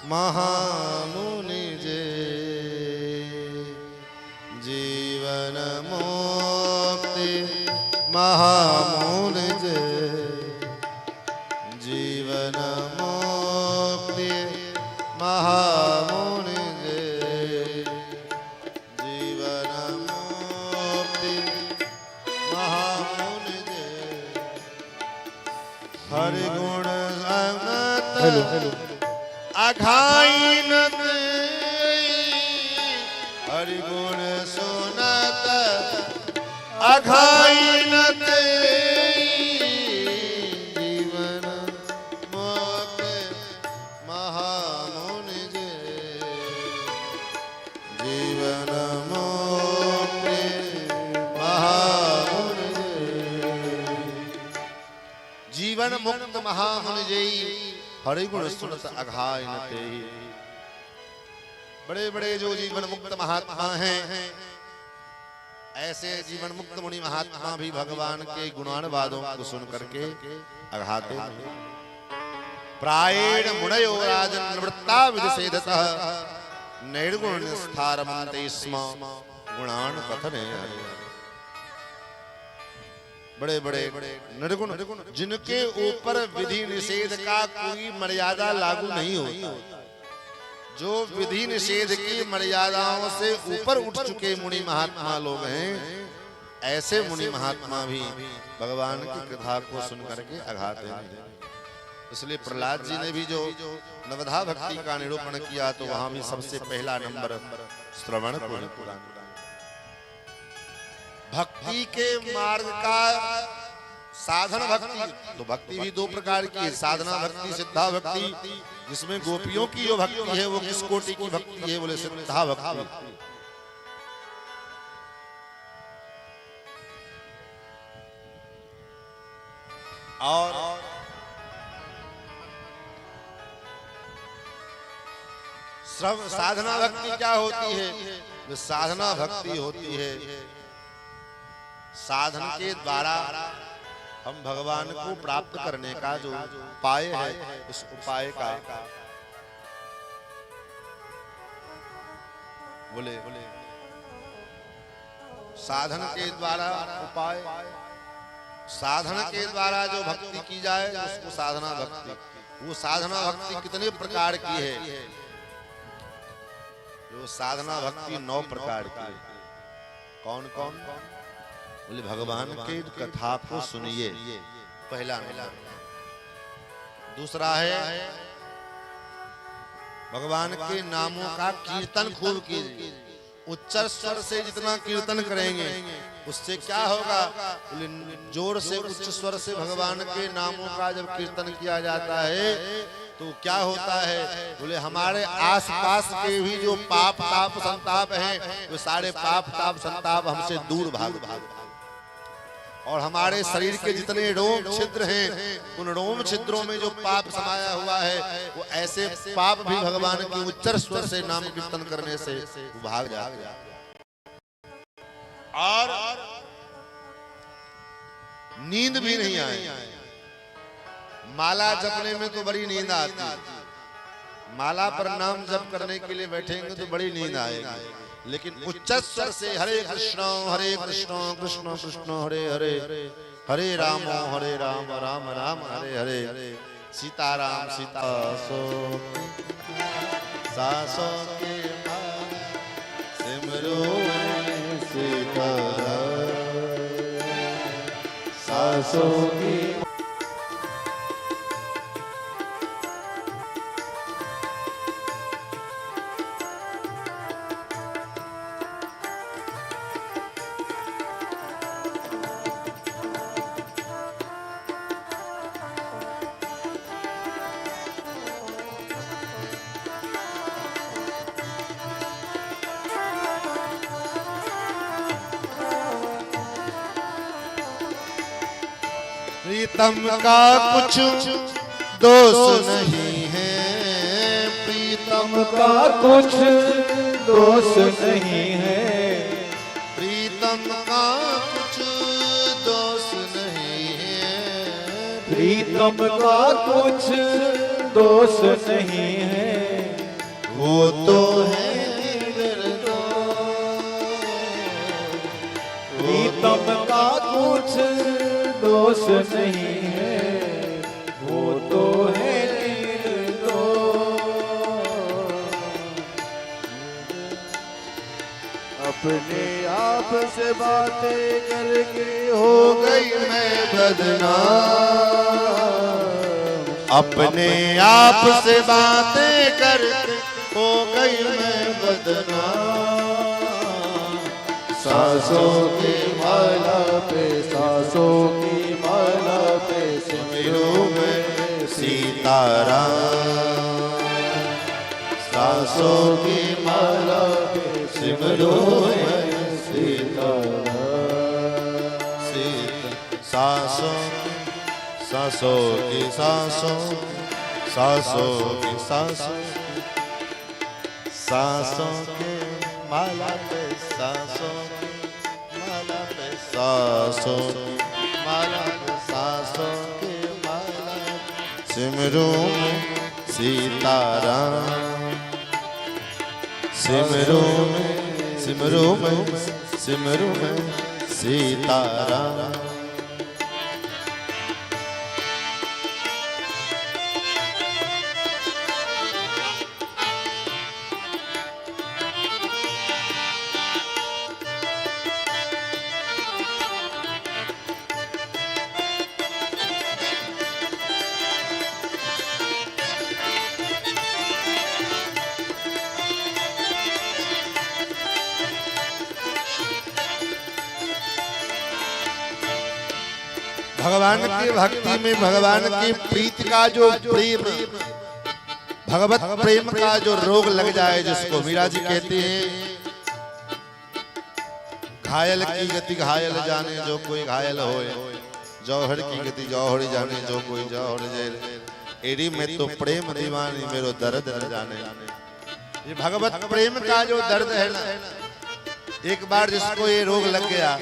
महामुनि जे, जीवन मुक्ति महामुनि जे, जीवन मुक्ति महामुनि जे, जीवन मुक्ति महामुनि जे। हरि गुण समत अघाइन हरि गुण सुनत अघाइन जीवन मुक्ति महामुनि जे, जीवन मुक्ति महामुनि जे, जीवन मुक्त महामुनि जे। हरि गुण सुनत अघाइन तेहि। बड़े बड़े जो जीवन मुक्त महात्मा हैं, ऐसे जीवन मुक्त मुनि महात्मा भी भगवान के गुणानुवादों को सुन करके अघाते हैं। प्रायेण मुनयो राजन् निवृत्ता विदसेदतः नैर्गुण निस्तारमन्ते स्म गुणान् कथने। बड़े बड़े निर्गुण जिनके ऊपर विधि निषेध का कोई मर्यादा लागू नहीं होती, जो विधि निषेध की मर्यादाओं से ऊपर उठ चुके मुनि महात्मा लोग हैं, ऐसे मुनि महात्मा भी भगवान की कथा को सुन करके अघाते हैं। इसलिए प्रहलाद जी ने भी जो नवधा भक्ति का निरूपण किया, तो वहां भी सबसे पहला नंबर श्रवण को। भक्ति के मार्ग का साधन भक्ति, तो भक्ति भी दो प्रकार की है, साधना भक्ति, सिद्धा भक्ति। जिसमें गोपियों की जो भक्ति है वो किस कोटि की भक्ति है, बोले सिद्धा भक्ति। और साधना भक्ति क्या होती है? जो साधना भक्ति होती है, साधन के द्वारा हम भगवान को प्राप्त करने का जो उपाय है, इस उपाय का बोले साधन के द्वारा उपाय, साधन के द्वारा जो भक्ति की जाए उसको साधना भक्ति। वो साधना भक्ति कितने प्रकार की है? जो साधना भक्ति 9 प्रकार की। कौन कौन? बोले भगवान के कथा को सुनिए, पहला नंबर। दूसरा है भगवान के नामों का कीर्तन खूब कीजिए। उच्च स्वर से जितना कीर्तन करेंगे उससे क्या होगा? बोले जोर से उच्च स्वर से भगवान के नामों का जब कीर्तन किया जाता है तो क्या होता है? बोले हमारे आसपास के भी जो पाप ताप संताप हैं, वो सारे पाप ताप संताप हमसे दूर भाग भाग। और हमारे शरीर के जितने रोम छिद्र हैं, उन रोम छिद्रों में जो पाप समाया हुआ है, वो ऐसे पाप भी भगवान के उच्च स्वर से नाम कीर्तन करने से भाग जाते हैं। और नींद भी नहीं आए। माला जपने में तो बड़ी नींद आती है, माला पर नाम जप करने के लिए बैठेंगे तो बड़ी नींद आएगी, लेकिन उच्च स्वर से हरे कृष्ण कृष्ण कृष्ण हरे हरे, हरे राम राम राम हरे हरे, सीताराम सीता सासों के सिमरो सीता। सासों की प्रीतम का कुछ दोष नहीं है, प्रीतम का कुछ दोष नहीं है, प्रीतम का कुछ दोष नहीं है, प्रीतम का कुछ दोष नहीं है, वो तो है निर्दोष, प्रीतम का कुछ दोष नहीं है, वो तो है निर्दोष। अपने आप से बातें करके हो गई मैं बदनाम, अपने आप से बातें कर हो गई मैं बदनाम। सांसों की माला पे, सांसों की माला पे सिमरू में सीताराम, सांसों की माला पे सिमरू में सीताराम। सांसों सांसों की सांसों, सांसों की सांसों, सांसों के माला पे, सांसों की माला पे, सांसों की माला पे, सांसों की माला पे, सिमरू में सीताराम, सिमरू में, सिमरू में, सिमरू में सीताराम। भगवान की भक्ति में, भगवान की प्रीति का जो प्रेम, भगवत प्रेम का जो रोग लग जाए, जिसको मीरा जी कहते हैं घायल की गति घायल जाने जो कोई घायल होए, जौहर की गति जौहर जाने जो कोई जौहर जाए, एड़ी में तो प्रेम दीवानी मेरो दर्द न जाने। ये भगवत प्रेम का जो दर्द है ना, एक बार जिसको ये रोग लग गया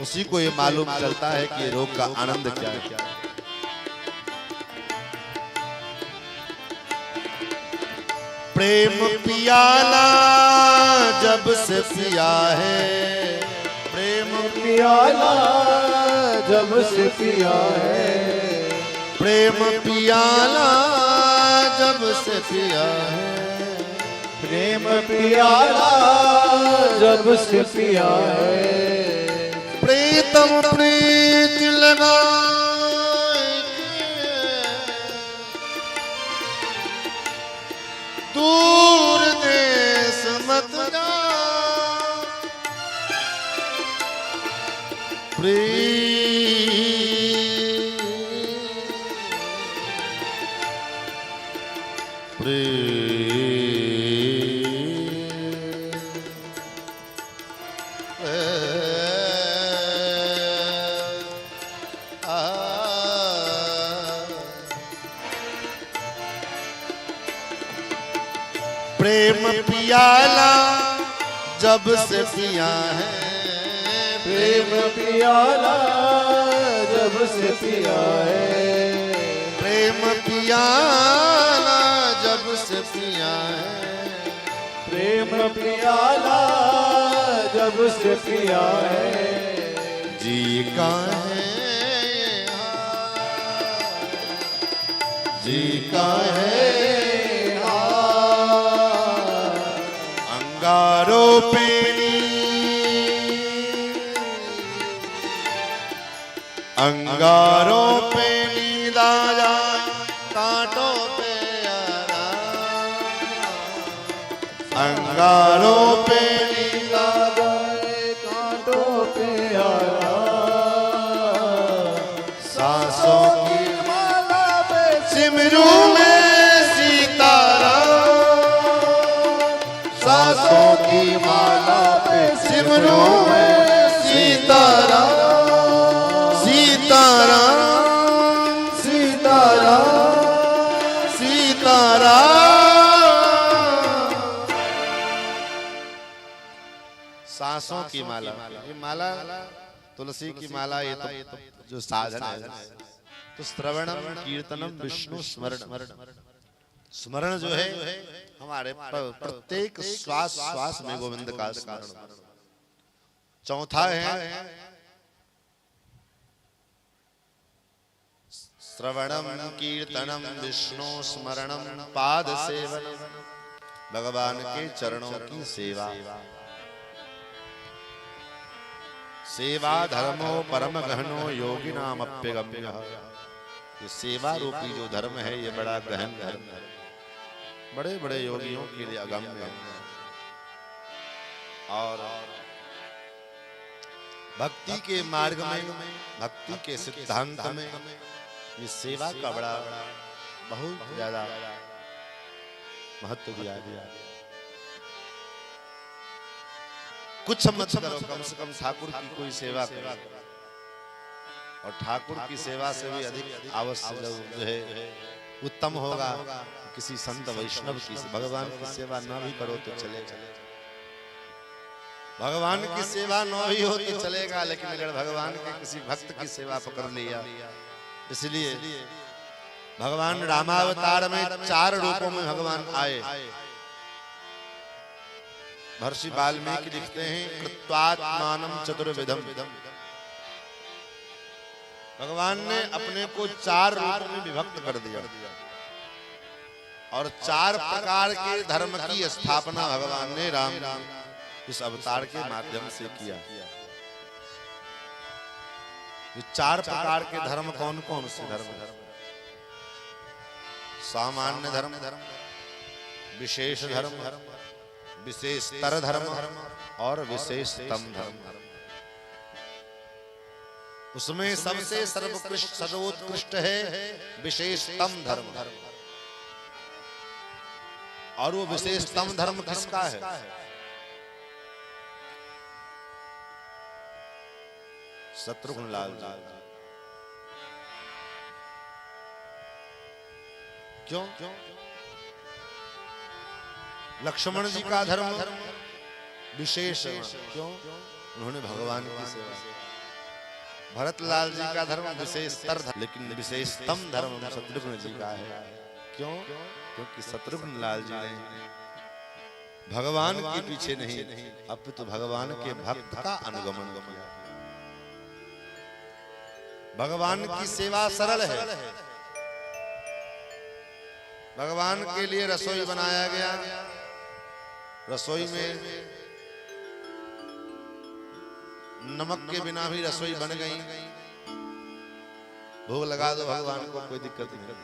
उसी को ये मालूम चलता है कि ये रोग का आनंद क्या है। प्रेम पियाला जब से पिया है, प्रेम पियाला जब से पिया है, प्रेम पियाला जब से पिया है, प्रेम पियाला जब से पिया है, प्रीतम प्रीत लगा दूर देश मत जा, प्रेम पियाला जब से पिया है, प्रेम पियाला जब से पिया है, प्रेम पियाला जब से पिया है, प्रेम पियाला जब से पिया है, जी का है जी का है अंगारो पेनी अंगारो अंगारों पे नींद आ जाए, कांटों पे आराम। अंगारों पे नींद आ जाए, कांटों पे आराम। सांसों की माला पे सिमरू में सीताराम। सांसों की माला पे सिमरू में सीताराम। सीताराम सीताराम सीताराम। सांसों की माला, ये माला तुलसी की माला, ये तो जो साधन है, तो श्रवणम कीर्तनम विष्णु स्मरण। स्मरण जो है हमारे प्रत्येक श्वास श्वास में गोविंद का स्मरण। चौथा है श्रवणम कीर्तनम विष्णु स्मरणम पाद सेवनम, भगवान के चरणों की सेवा। सेवा धर्मो परम गहनो योगिनाम अप्यगम्य। ये सेवा रूपी जो धर्म है ये बड़ा गहन धर्म है, बड़े बड़े योगियों के लिए अगम्य है। और भक्ति के मार्ग में, भक्ति के सिद्धांत में ये सेवा का बड़ा बहुत ज्यादा महत्व दिया गया। कुछ मत करो, कम से कम ठाकुर की कोई सेवा करो। और ठाकुर की सेवा से भी अधिक आवश्यक जो है उत्तम होगा किसी संत वैष्णव की। भगवान की सेवा न भी करो तो चलेगा, भगवान की सेवा न भी हो तो चलेगा, लेकिन अगर भगवान के किसी भक्त की सेवा पकड़ लिया। इसलिए भगवान रामावतार में 4 रूपों में भगवान आए। महर्षि वाल्मीकि लिखते हैं कृत्वात्मानं चतुर्विधम्। भगवान ने अपने को 4 रूपों में विभक्त कर दिया और 4 प्रकार के धर्म की स्थापना भगवान ने राम इस अवतार के माध्यम से किया। ये 4 प्रकार के धर्म कौन कौन से धर्म? सामान्य धर्म, विशेष धर्म, विशेषतर धर्म और विशेषतम धर्म। उसमें सबसे सर्वोत्कृष्ट सर्वोत्कृष्ट है विशेषतम धर्म। और वो विशेषतम धर्म किसका है? शत्रुघ्न लाल जी। क्यों? लक्ष्मण जी का धर्म विशेष, क्यों? उन्होंने भगवान की सेवा। भरत लाल जी का धर्म विशेषतर धर्म, लेकिन विशेषतम धर्म शत्रुघ्न जी का है। क्यों? क्योंकि शत्रुघ्न लाल जी ने भगवान के पीछे नहीं, अब तो भगवान के भक्त का अनुगमन किया। भगवान की सेवा सरल है। भगवान के लिए रसोई बनाया गया, रसोई में नमक के बिना भी रसोई बन गई। भोग लगा दो भगवान को, कोई दिक्कत नहीं।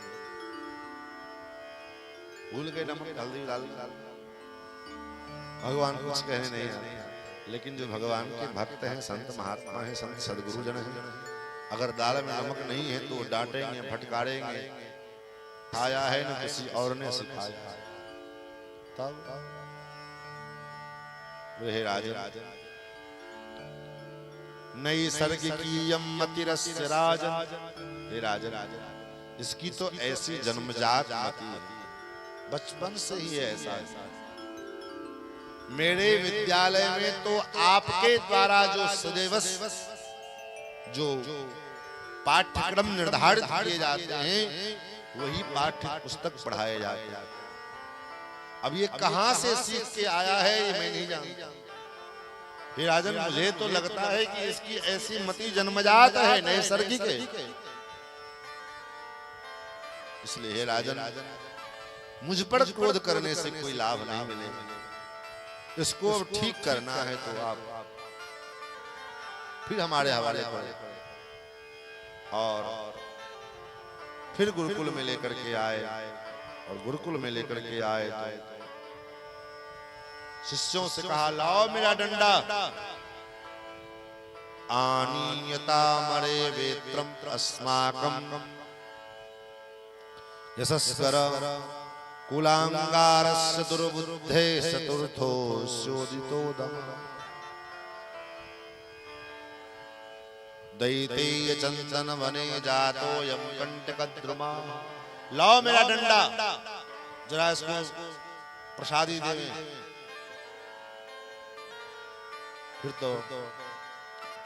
भूल गए नमक हल्दी डाल, भगवान कुछ कहने नहीं आते। लेकिन जो भगवान के भक्त हैं, संत महात्मा हैं, संत सदगुरु जन हैं, अगर दाल में नमक नहीं है तो डांटेंगे, फटकारेंगे। आया है न किसी और ने सिखाया। तब वे राजन नई सर्ग की मतिरस्य राजन। हे राजन, इसकी तो ऐसी जन्मजात मति है, बचपन से ही ऐसा है। मेरे विद्यालय में तो आपके द्वारा जो सदैवस जो पाठ्यक्रम निर्धारित किए जाते हैं वही पाठ्य पुस्तक पढ़ाए जाते हैं। अब ये कहां से सीख के आया है ये मैं नहीं जानता। हे राजन, मुझे तो लगता है कि इसकी ऐसी मति जन्मजात है, नैसर्गिक है। इसलिए हे राजन, मुझ पर क्रोध करने से कोई लाभ नहीं मिलेगा। इसको अब ठीक करना है तो आप फिर हमारे हवाले करें। और फिर गुरुकुल में लेकर के आए और गुरुकुल में लेकर के आए तो शिष्यों से कहा, लाओ मेरा डंडा। आनीयता मरे वेत्रम अस्माकं यशस्कर कुलांगारस्य दुर्बुद्धे चतुर्थो स्योदितो दम दैतेय चंदन वने जातो यम कंटकद्रुमा। लाओ मेरा डंडा, जरा इसको प्रसादी देवे। फिर तो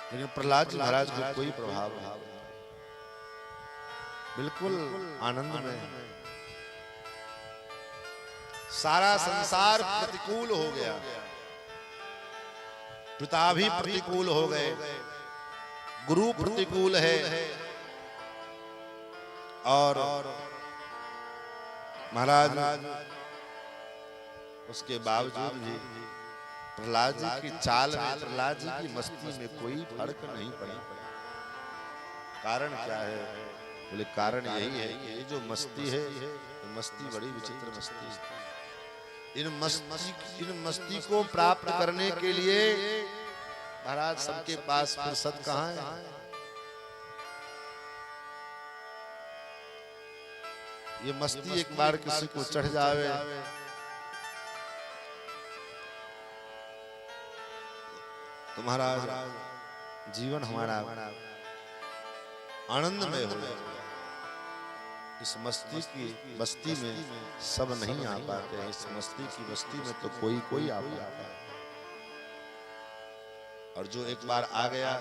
लेकिन प्रहलाद जी महाराज को कोई प्रभाव नहीं, बिल्कुल आनंद में। सारा संसार प्रतिकूल हो गया, पिता भी प्रतिकूल हो गए, गुरु प्रतिकूल है, और महाराज उसके बावजूद भी प्रहलाद जी की चाल में, प्रहलाद जी की मस्ती में कोई फर्क नहीं पड़ा। कारण क्या है? बोले कारण यही है कि ये जो मस्ती है, ये मस्ती बड़ी विचित्र मस्ती है। इन मस्ती को प्राप्त करने के लिए महाराज सबके पास फुर्सत कहाँ है? ये मस्ती एक बार किसी को चढ़ जावे तो महाराज जीवन हमारा आनंदमय हो जाए। इस मस्ती की बस्ती में सब नहीं आ पाते हैं, इस मस्ती की बस्ती में तो कोई कोई आ पाता है। और जो एक बार आ गया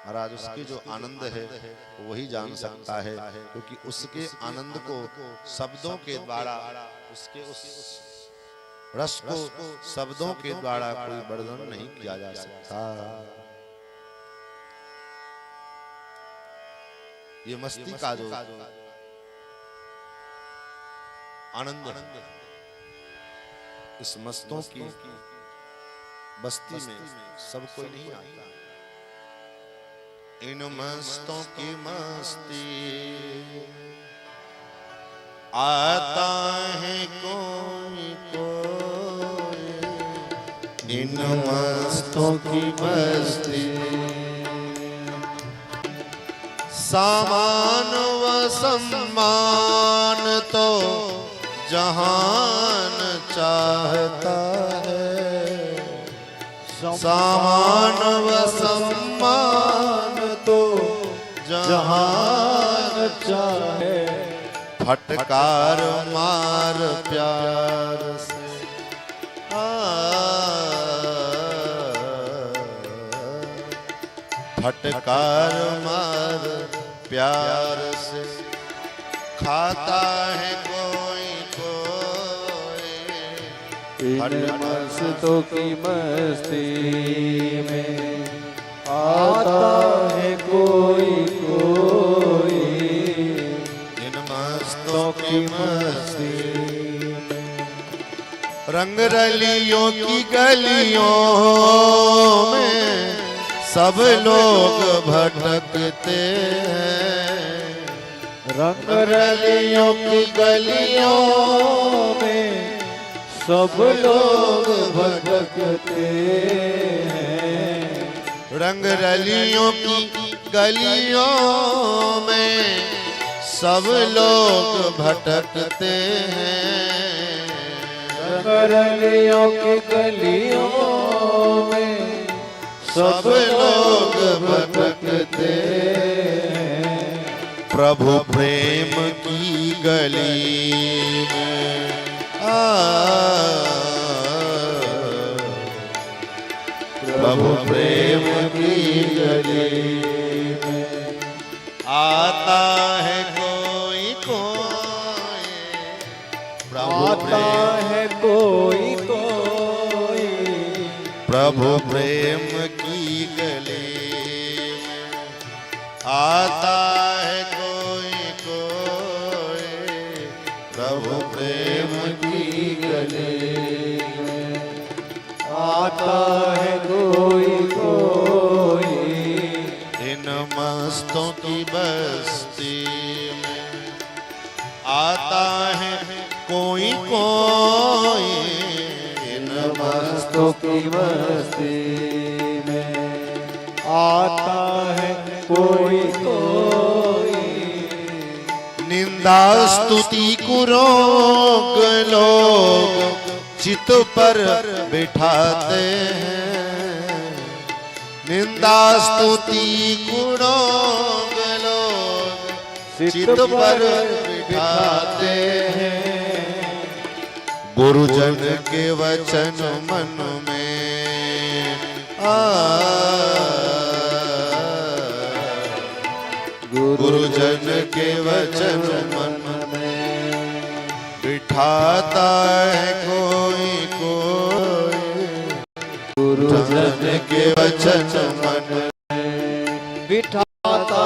महाराज, उसकी जो आनंद है वो वही जान सकता है, क्योंकि उसके आनंद को शब्दों के द्वारा, उसके उस रस को शब्दों के द्वारा कोई वर्णन नहीं किया जा सकता। ये मस्ती का जो आनंद है, इस मस्तों की बस्ती में सब कोई नहीं आता। इन मस्तों की मस्ती आता है कोई कोई, इन मस्तों की मस्ती सामान व सम्मान तो जहान चाहता है, सामान व सम्मान तो जहान चाहे, फटकार मार प्यार से फटकार मार प्यार से, खाता है कोई कोई इन मस्तों की मस्ती में, आता है कोई कोई इन मस्तों की मस्ती में। रंग रलियों की गलियों में सब लोग भटकते हैं, रंग रलियों की गलियों में सब लोग भटकते हैं, रंग रलियों की गलियों में सब लोग भटकते हैं, रंग रलियों की गलियों में सब लोग भटकते हैं। प्रभु प्रेम की गली में प्रभु प्रेम की गली में आता है कोई कोई, आता है कोई कोई प्रभु प्रेम की गली में आता है कोई कोई, प्रभु प्रेम की गली में आता है कोई कोई इन मस्तों कोई इन मस्तों की मस्ती में आता है कोई कोई। निंदा स्तुति कुरोग लोग चित पर बिठाते हैं। निंदा स्तुति कुरोग लोग चित पर बिठाते हैं। गुरुजन के वचन मन में गुरुजन के वचन मन में बिठाता है कोई कोई। गुरुजन के वचन मन में बिठाता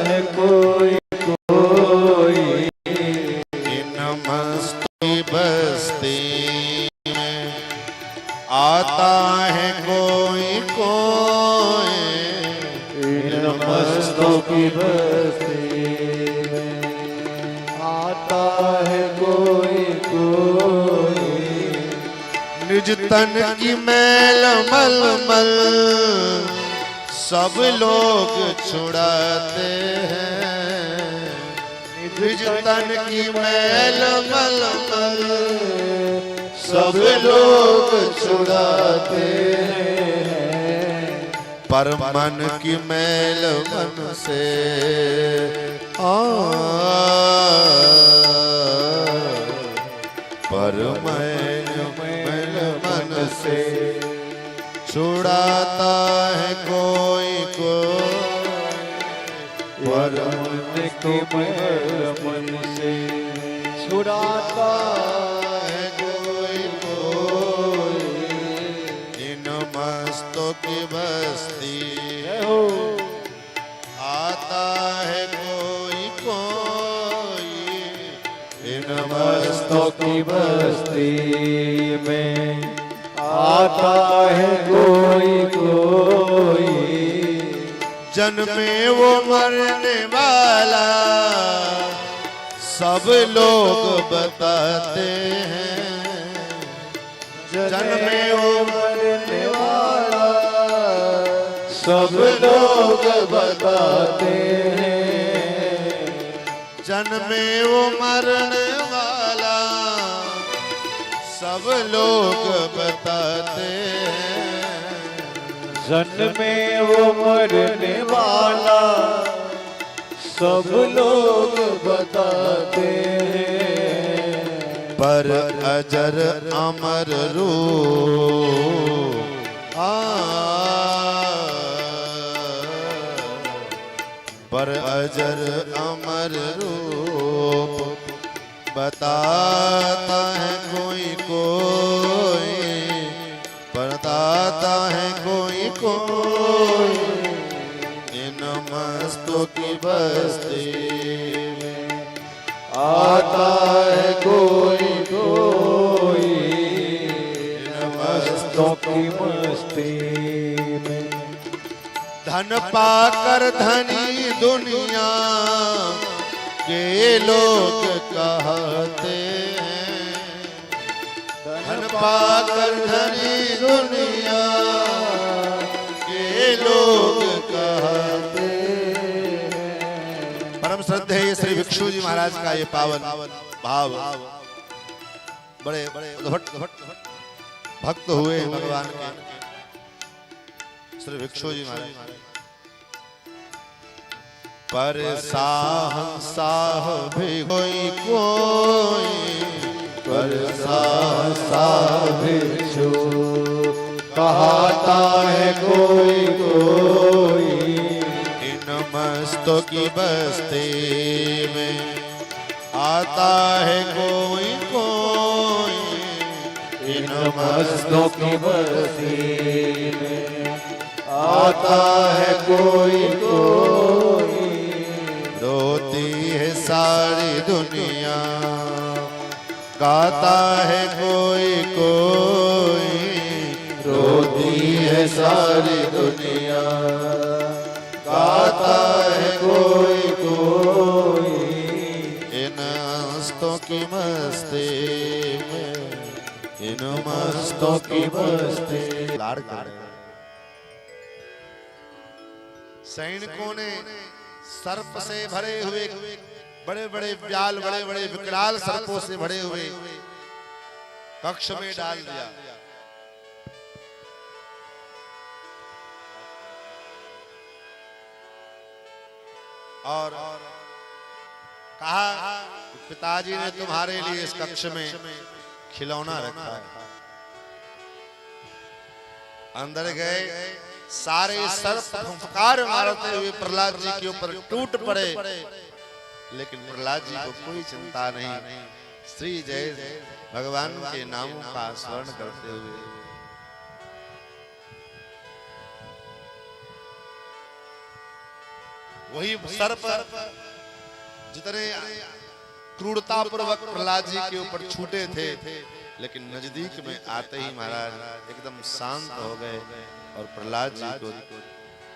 है कोई कोई। इन मस्ती बस्ती में आता है कोई कोई। इन मस्तों की बस्ती में आता है कोई कोई। निज तन की मैल मलमल सब लोग छुड़ाते हैं। निज तन की मैल मलमल सब लोग छुड़ाते हैं। पर मन की मैल मन से पर मैल मन से छुड़ाता है कोई कोई। पर मन की मैल मन से छुड़ाता है कोई कोई। इन मस्तों की बस्ती आता है कोई कोई। इन मस्तों की बस्ती में आता है कोई कोई। जन्मे वो मरने वाला सब लोग बताते हैं। जन्मे वो मरने वाला सब लोग बताते हैं। जन्मे वो मरने वाला सब लोग बताते हैं। जन्मे वो मरने वाला सब लोग बताते हैं। पर अजर अमर रूप पर अजर अमर रूप बताता है कोई कोई। बताता है कोई कोई। इन मस्तों की बस्ती में आता है कोई कोई। इन मस्तों की मस्ती में धन पाकर धनी दुनिया के लोग कहते हैं। धन पाकर धनी दुनिया के लोग कहते हैं। परम श्रद्धेय श्री भिक्षु जी महाराज का ये पावन भाव बड़े भक्त हुए भगवान के श्री भिक्षु जी महाराज। पर साह भी कोई पर साह भिक्षु कहता है कोई कोई। इन मस्तों की बस्ती में आता है कोई कोई। इन मस्तों की बस्ती में आता है कोई कोई। रोती है सारी दुनिया गाता है कोई कोई। रोती है सारी दुनिया गाता है कोई कोई। इन मस्तों की मस्ती इन मस्तों की बस्ती लाड़ कर रहे हैं। सैनिकों ने सर्प से भरे हुए बड़े बड़े व्याल, बड़े बड़े विकराल सर्पों से भरे हुए कक्ष में डाल दिया। और कहा पिताजी ने तुम्हारे लिए इस कक्ष में खिलौना रखा है। अंदर गए, सारे सर्प फुफकार मारते हुए प्रहलाद जी के ऊपर टूट पड़े, लेकिन प्रहलाद जी को कोई चिंता नहीं। श्री जय भगवान के नामों का स्मरण करते हुए वही सर्प जितने क्रूरता पूर्वक प्रहलाद जी के ऊपर छूटे थे, लेकिन नजदीक में आते ही महाराज एकदम शांत हो गए और प्रहलाद जी को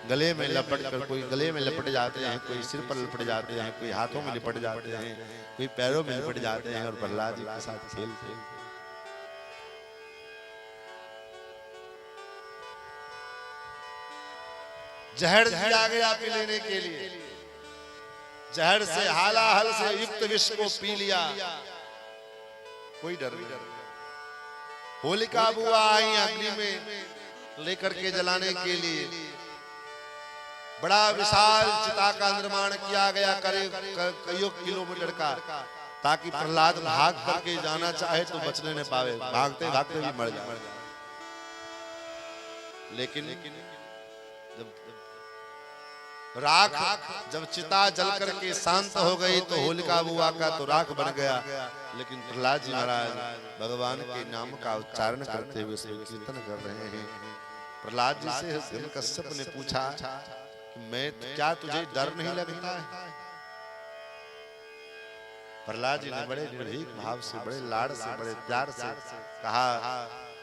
गले में लपट कर, कोई गले में लपट जाते हैं, कोई सिर पर लपट जाते हैं, कोई हाथों में लिपट जाते हैं, कोई पैरों में लिपट जाते हैं और प्रहलाद जी के साथ खेलते हैं। जहर दिया गया पी लेने के लिए, जहर से हालाहल से युक्त विष को पी लिया, कोई डर नहीं। होलिका बुआ आई अग्नि में लेकर के जलाने के लिए, बड़ा विशाल चिता का निर्माण किया गया करीब कई किलोमीटर का, ताकि प्रहलाद भाग करके जाना चाहे तो बचने न पावे, भागते भागते भी मर जाए। लेकिन जब राख, जब चिता जल करके शांत हो गई तो होलिका बुआ का तो राख बन गया, लेकिन प्रहलाद जी महाराज भगवान के नाम का उच्चारण करते हुए कीर्तन कर रहे हैं। प्रहलाद जी से हिरण्यकश्यप ने पूछा कि मैं क्या तुझे डर नहीं लगता है? प्रहलाद जी ने बड़े निर्भीक भाव से, बड़े लाड़ से, बड़े प्यार से कहा,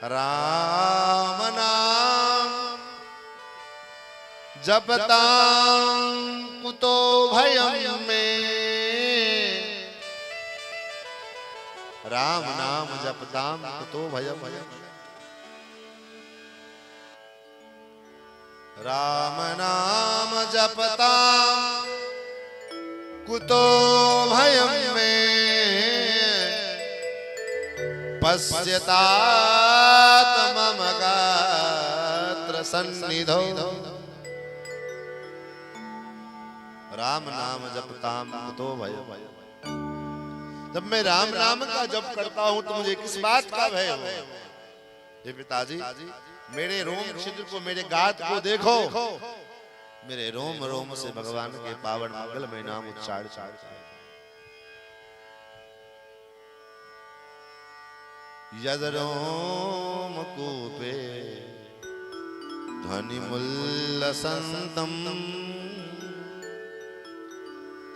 राम नाम जपतां कुतो भयं में, राम नाम जपतां कुतो भयं, राम नाम जपतां कुतो भयं में, पश्यतात मम गात्र सन्निधौ, राम नाम जपताम कुतो भयं। जब मैं राम नाम का जप करता हूं तो मुझे किस बात का भय हो? ये पिताजी, मेरे रोम छिद्र को, मेरे गात को देखो, मेरे रोम रोम से भगवान के पावन मंगलमय नाम उच्चारण चाहते हैं। यद रोम कूपे ध्वनि मुल्लसंतम,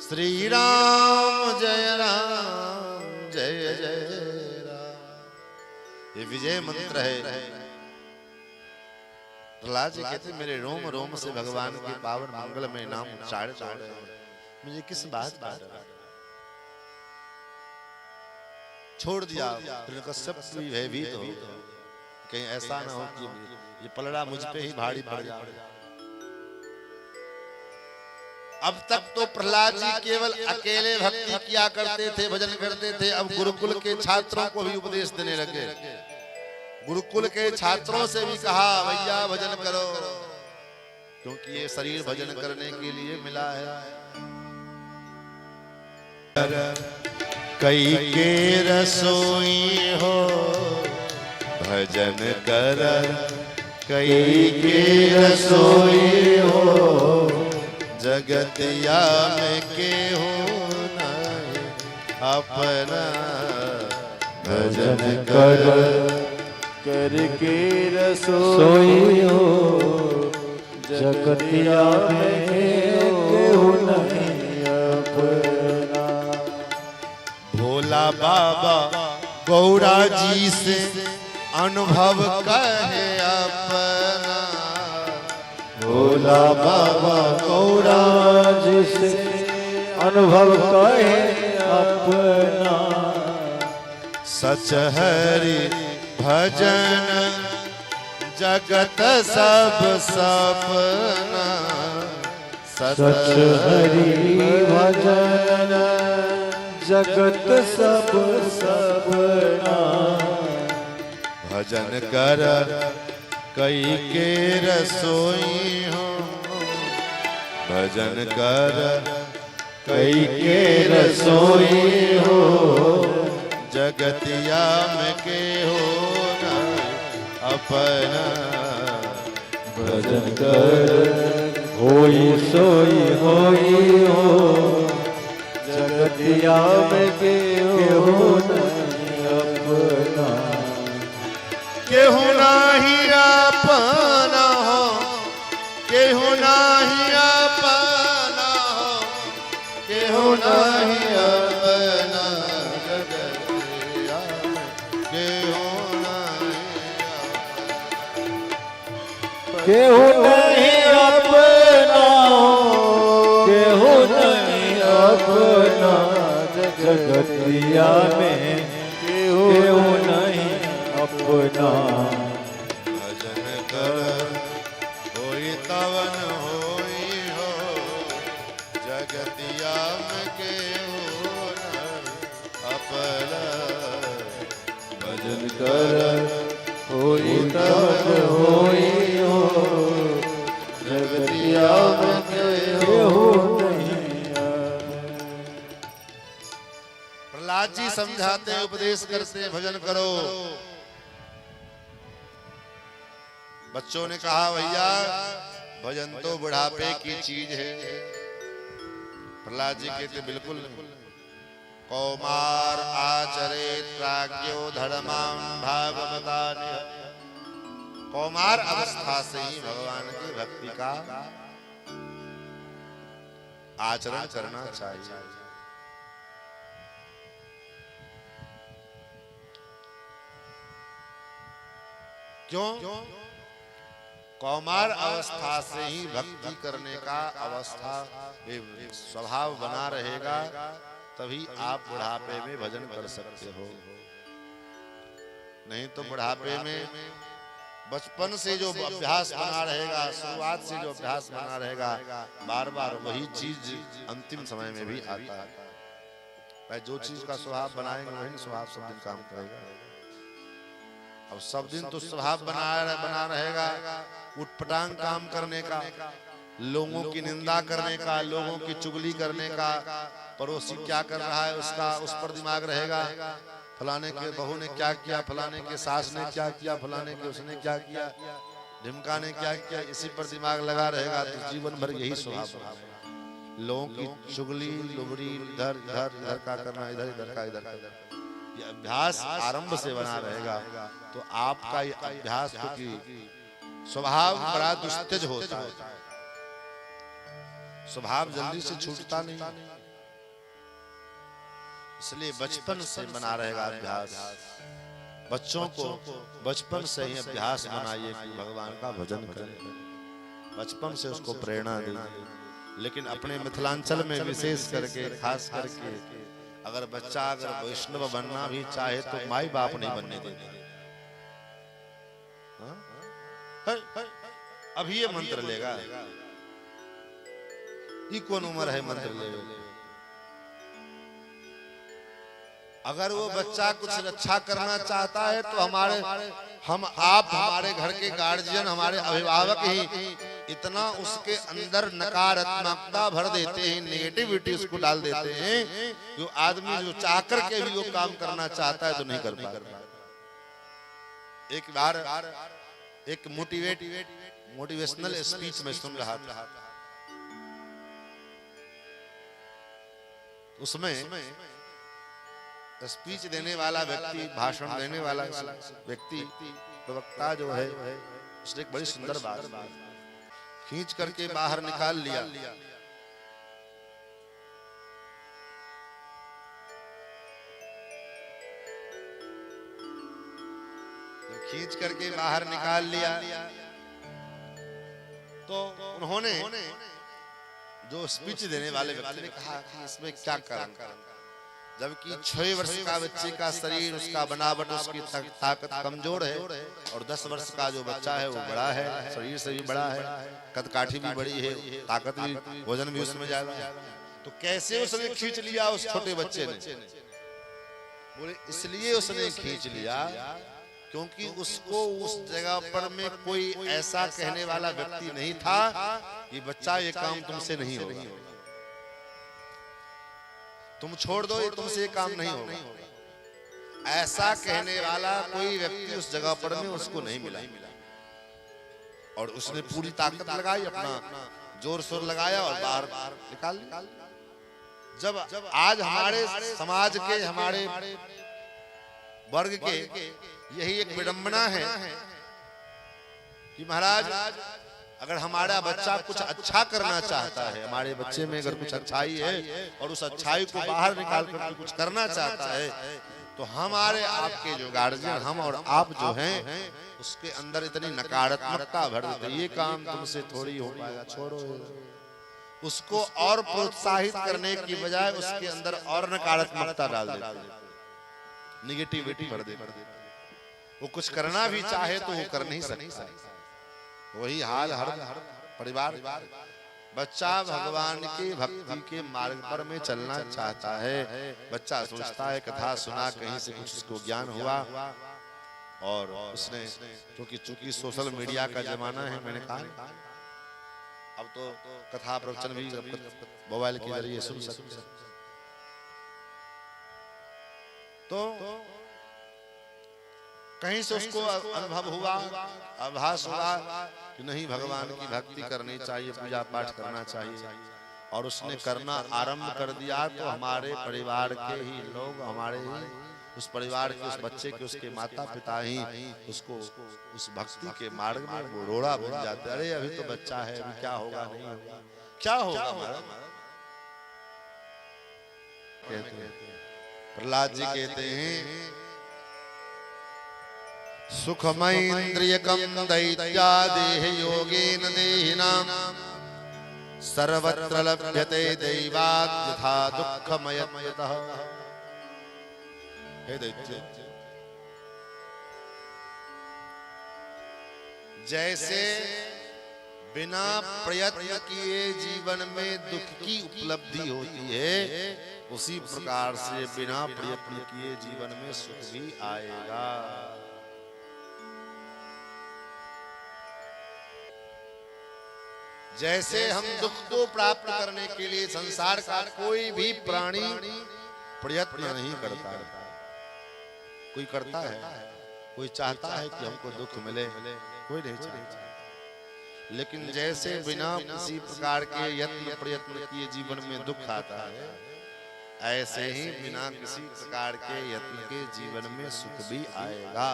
श्री राम जय जय राम। ये विजय मंत्र है। प्रहलाद जी कहते मेरे रोम रोम से भगवान के पावन मंगलमय नाम उच्चारण हो रहे हैं, मुझे किस बात का डर? छोड़ दिया। हिरण्यकश्यप भी भयभीत हो, कहीं ऐसा ना हो कि ये पलड़ा मुझ पे ही भारी पड़ जाए। अब तक तो प्रहलाद जी केवल अकेले भक्ति किया करते थे, भजन करते थे। अब गुरुकुल के छात्रों को भी उपदेश देने लगे। गुरुकुल के छात्रों से भी कहा भैया भजन करो, क्योंकि ये शरीर भजन करने के लिए मिला है। कई के रसोई हो भजन कर, कई के रसोई हो जगतिया में के हो नहीं अपना भजन कर, करके रसोई हो जगतिया में केहू नहीं अपना। भोला बाबा गौरा जी से अनुभव कहे अपना, भोला बाबा गौरा जी से अनुभव कहे अपना। सच हरि भजन जगत सब सपना। सच हरि भजन जगत सब सपना। भजन कर कई के रसोई हो, भजन कर कई के रसोई हो। जगतिया में के हो न अपना। भजन कर होई सोई होई हो। जगतिया में के हो नहीं अपना। केहू नाही अपना हो, केहू नाही अपना हो, केहू नाही अपना। जगतिया में केहू नाही केहू नहीं अपना हो, केहू नहीं अपना। जगतिया में केहू नहीं अपना। भजन कर होई तवन होई हो। जगतिया में केहू नहीं अपना। भजन कर होई तब होई हो। जगतिया में केहू नहीं अपना। प्रहलाद जी समझाते हैं, उपदेश करते हैं, भजन करो। बच्चों ने कहा भैया भजन तो बुढ़ापे की चीज है। प्रहलाद जी कहते बिल्कुल नहीं। कौमार आचरेत प्राज्ञो धर्मां भागवतानि। कौमार अवस्था से ही भगवान की भक्ति का आचरण करना चाहिए। क्यों? कौमार अवस्था से ही भक्ति करने का अवस्था स्वभाव बना रहेगा, तभी आप बुढ़ापे में भजन कर सकते हो। नहीं तो बुढ़ापे में बचपन से जो अभ्यास बना रहेगा, शुरुआत से जो अभ्यास बना रहेगा, बार बार वही चीज अंतिम समय में भी आता है। जो चीज का स्वभाव बनाएंगे वही स्वभाव सब दिन काम करेगा। अब सब दिन तो स्वभाव बना रहेगा उटपटांग काम करने का, लोगों की निंदा करने का, लोगों की चुगली करने का, पड़ोसी क्या कर रहा है उसका उस पर दिमाग रहेगा। फलाने के बहू ने क्या किया, फलाने के सास ने क्या किया, फलाने के उसने क्या किया, ढिमका ने क्या किया, इसी पर दिमाग लगा रहेगा तो जीवन भर यही स्वभाव। लोगों की चुगली लुबड़ी इधर इधर इधर का करना, इधर इधर का इधर का, ये अभ्यास आरंभ से बना रहेगा तो आपका ये अभ्यास क्योंकि स्वभाव बड़ा दुस्तेज होता है, स्वभाव जल्दी से छूटता नहीं, इसलिए बचपन से बना रहेगा अभ्यास। बच्चों को बचपन से ही अभ्यास बनाइए कि भगवान का भजन करें, बचपन से उसको प्रेरणा दीजिए। लेकिन अपने मिथिलांचल में विशेष करके खास करके अगर बच्चा अगर वैष्णव बनना भी चाहे तो माई बाप नहीं बनने देते। अभी ये मंत्र लेगा, ये कौन उम्र है मंत्र लेगा? अगर वो बच्चा कुछ रक्षा करना चाहता है तो हमारे घर के गार्जियन, हमारे अभिभावक ही इतना उसके अंदर नकारात्मकता भर देते हैं, नेगेटिविटी उसको डाल देते हैं, जो आदमी जो चाह करके भी वो काम करना चाहता है तो नहीं कर पाता। एक बार एक मोटिवेशनल स्पीच में सुन रहा था, उसमें स्पीच देने वाला व्यक्ति, भाषण देने वाला व्यक्ति, प्रवक्ता जो है, उसने एक बड़ी सुंदर बात खींच करके बाहर निकाल लिया। खींच करके बाहर निकाल लिया तो उन्होंने जो स्पीच देने वाले व्यक्ति ने कहा कि इसमें क्या कारण, जबकि 6 वर्ष का बच्चे का शरीर, उसका बनावट, उसकी ताकत कमजोर है, और 10 वर्ष का जो बच्चा है वो बड़ा है, शरीर से भी बड़ा है, कद काठी भी बड़ी है, ताकत भी, वजन भी उसमें ज्यादा है। तो कैसे उसने खींच लिया उस छोटे बच्चे ने? बोले इसलिए उसने खींच लिया क्योंकि उसको उस जगह पर में कोई ऐसा कहने वाला व्यक्ति नहीं था कि बच्चा ये काम तुमसे नहीं होगा, तुम छोड़ दो, ये तुमसे ये काम नहीं होगा। ऐसा कहने वाला कोई व्यक्ति उस जगह पर में उसको नहीं मिला, और उसने पूरी ताकत लगाई, अपना जोर शोर लगाया और बाहर निकाल लिया। जब आज हमारे समाज के, हमारे वर्ग के यही एक विडंबना है कि महाराज अगर हमारा बच्चा कुछ अच्छा करना चाहता है, हमारे बच्चे में अगर कुछ अच्छाई है और उस अच्छाई को बाहर निकाल कर कुछ करना चाहता है, तो हमारे आपके जो गार्जियन, हम और आप जो हैं, उसके अंदर इतनी नकारात्मकता भर देते, ये काम तुमसे थोड़ी हो पाएगा, छोड़ो। उसको और प्रोत्साहित करने की बजाय उसके अंदर और नकारात्मकता डाल देते, निगेटिविटी भर देते। वो कुछ करना भी चाहे तो वो कर नहीं सकता। वही हाल हर परिवार। बच्चा भगवान की भक्ति के मार्ग पर में चलना चाहता है, बच्चा सोचता है कथा सुना, कहीं से कुछ उसको ज्ञान हुआ, और उसने चूंकि सोशल मीडिया का जमाना है, मैंने कहा अब तो कथा प्रवचन भी मोबाइल के जरिए सुन सकते हैं। तो कहीं से उसको अनुभव हुआ, आभास हुआ कि नहीं, भगवान की भक्ति करनी चाहिए, पूजा पाठ करना चाहिए, और उसने करना आरंभ कर दिया। तो हमारे परिवार के ही लोग, हमारे ही उस परिवार के, उस बच्चे के, उसके माता पिता ही उसको उस भक्ति के मार्ग में वो रोड़ा बन जाते। अरे अभी तो बच्चा है, अभी क्या होगा, नहीं होगा, क्या होगा महाराज। कहते हैं प्रहलाद जी कहते हैं, सुखमैन्द्रियकं दैत्या देह योगेन देहिनां सर्वत्र लभ्यते दैवात् यथा दुःखमयतः। हे दैत्य, जैसे बिना प्रयत्न किए जीवन में दुख की उपलब्धि होती है, उसी प्रकार से बिना प्रयत्न किए जीवन में सुख भी आएगा। जैसे हम दुख को प्राप्त करने के लिए संसार का कोई भी प्राणी प्रयत्न नहीं करता, कोई करता है, कोई चाहता है कि हमको दुख मिले, कोई नहीं चाहता। लेकिन जैसे बिना किसी प्रकार के यत्न प्रयत्न किए जीवन में दुख आता है, ऐसे ही बिना किसी प्रकार के यत्न के जीवन में सुख भी आएगा।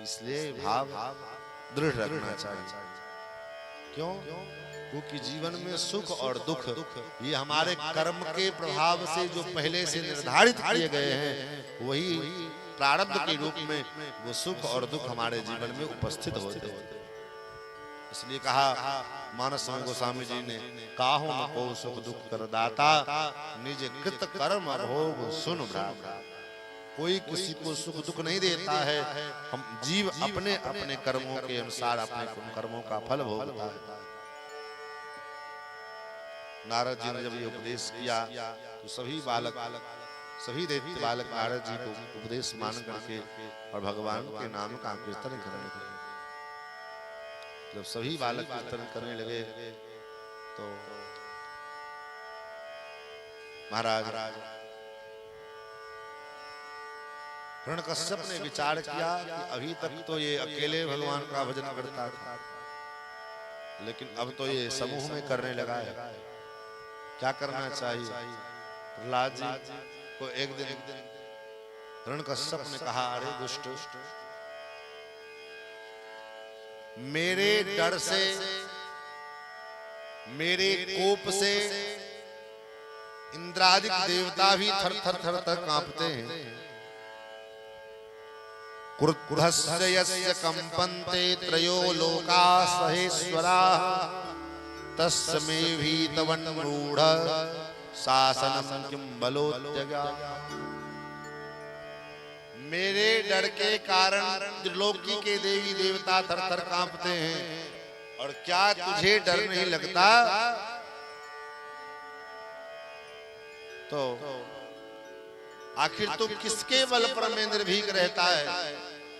इसलिए भाव दृढ़ रखना चाहिए। क्यों? क्योंकि जीवन में सुख और दुख ये हमारे कर्म के प्रभाव से जो पहले से निर्धारित किए गए हैं, वही प्रारब्ध के रूप में वो सुख और दुख हमारे जीवन में उपस्थित होते हैं। इसलिए कहा मानस में गोस्वामी जी ने, काहो न को सुख दुख कर दाता, निज कृत कर्म भोग सुन भ्राता। कोई किसी को सुख दुख नहीं देता है, हम जीव अपने अपने कर्मों के अनुसार अपने कर्मों का फल भोगता है। नारद जी ने जब ये उपदेश किया तो सभी दैत्य बालक नारद जी को उपदेश मान करके और भगवान के नाम का कीर्तन करने लगे। जब सभी बालक कीर्तन करने लगे तो महाराज हिरण्यकश्यप ने विचार किया कि अभी तक तो ये अकेले भगवान का भजन करता था, लेकिन अब तो ये समूह में करने लगा है, क्या करना चाहिए? प्रहलाद जी को एक दिन हिरण्यकश्यप ने कहा, अरे दुष्ट, मेरे डर से, मेरे कोप से इंद्रादिक देवता भी थर थर थर कांपते हैं। क्रुद्धस्य यस्य कंपन्ते त्रयो लोका सहेश्वरा, तस्मै भीतवन्मूढ़ शासनम किम बलोत्यगा। मेरे डर के कारण त्रिलोकी के देवी देवता थर थर कांपते हैं, और क्या तुझे डर नहीं लगता? तो आखिर तू किसके बल पर में निर्भीक रहता है?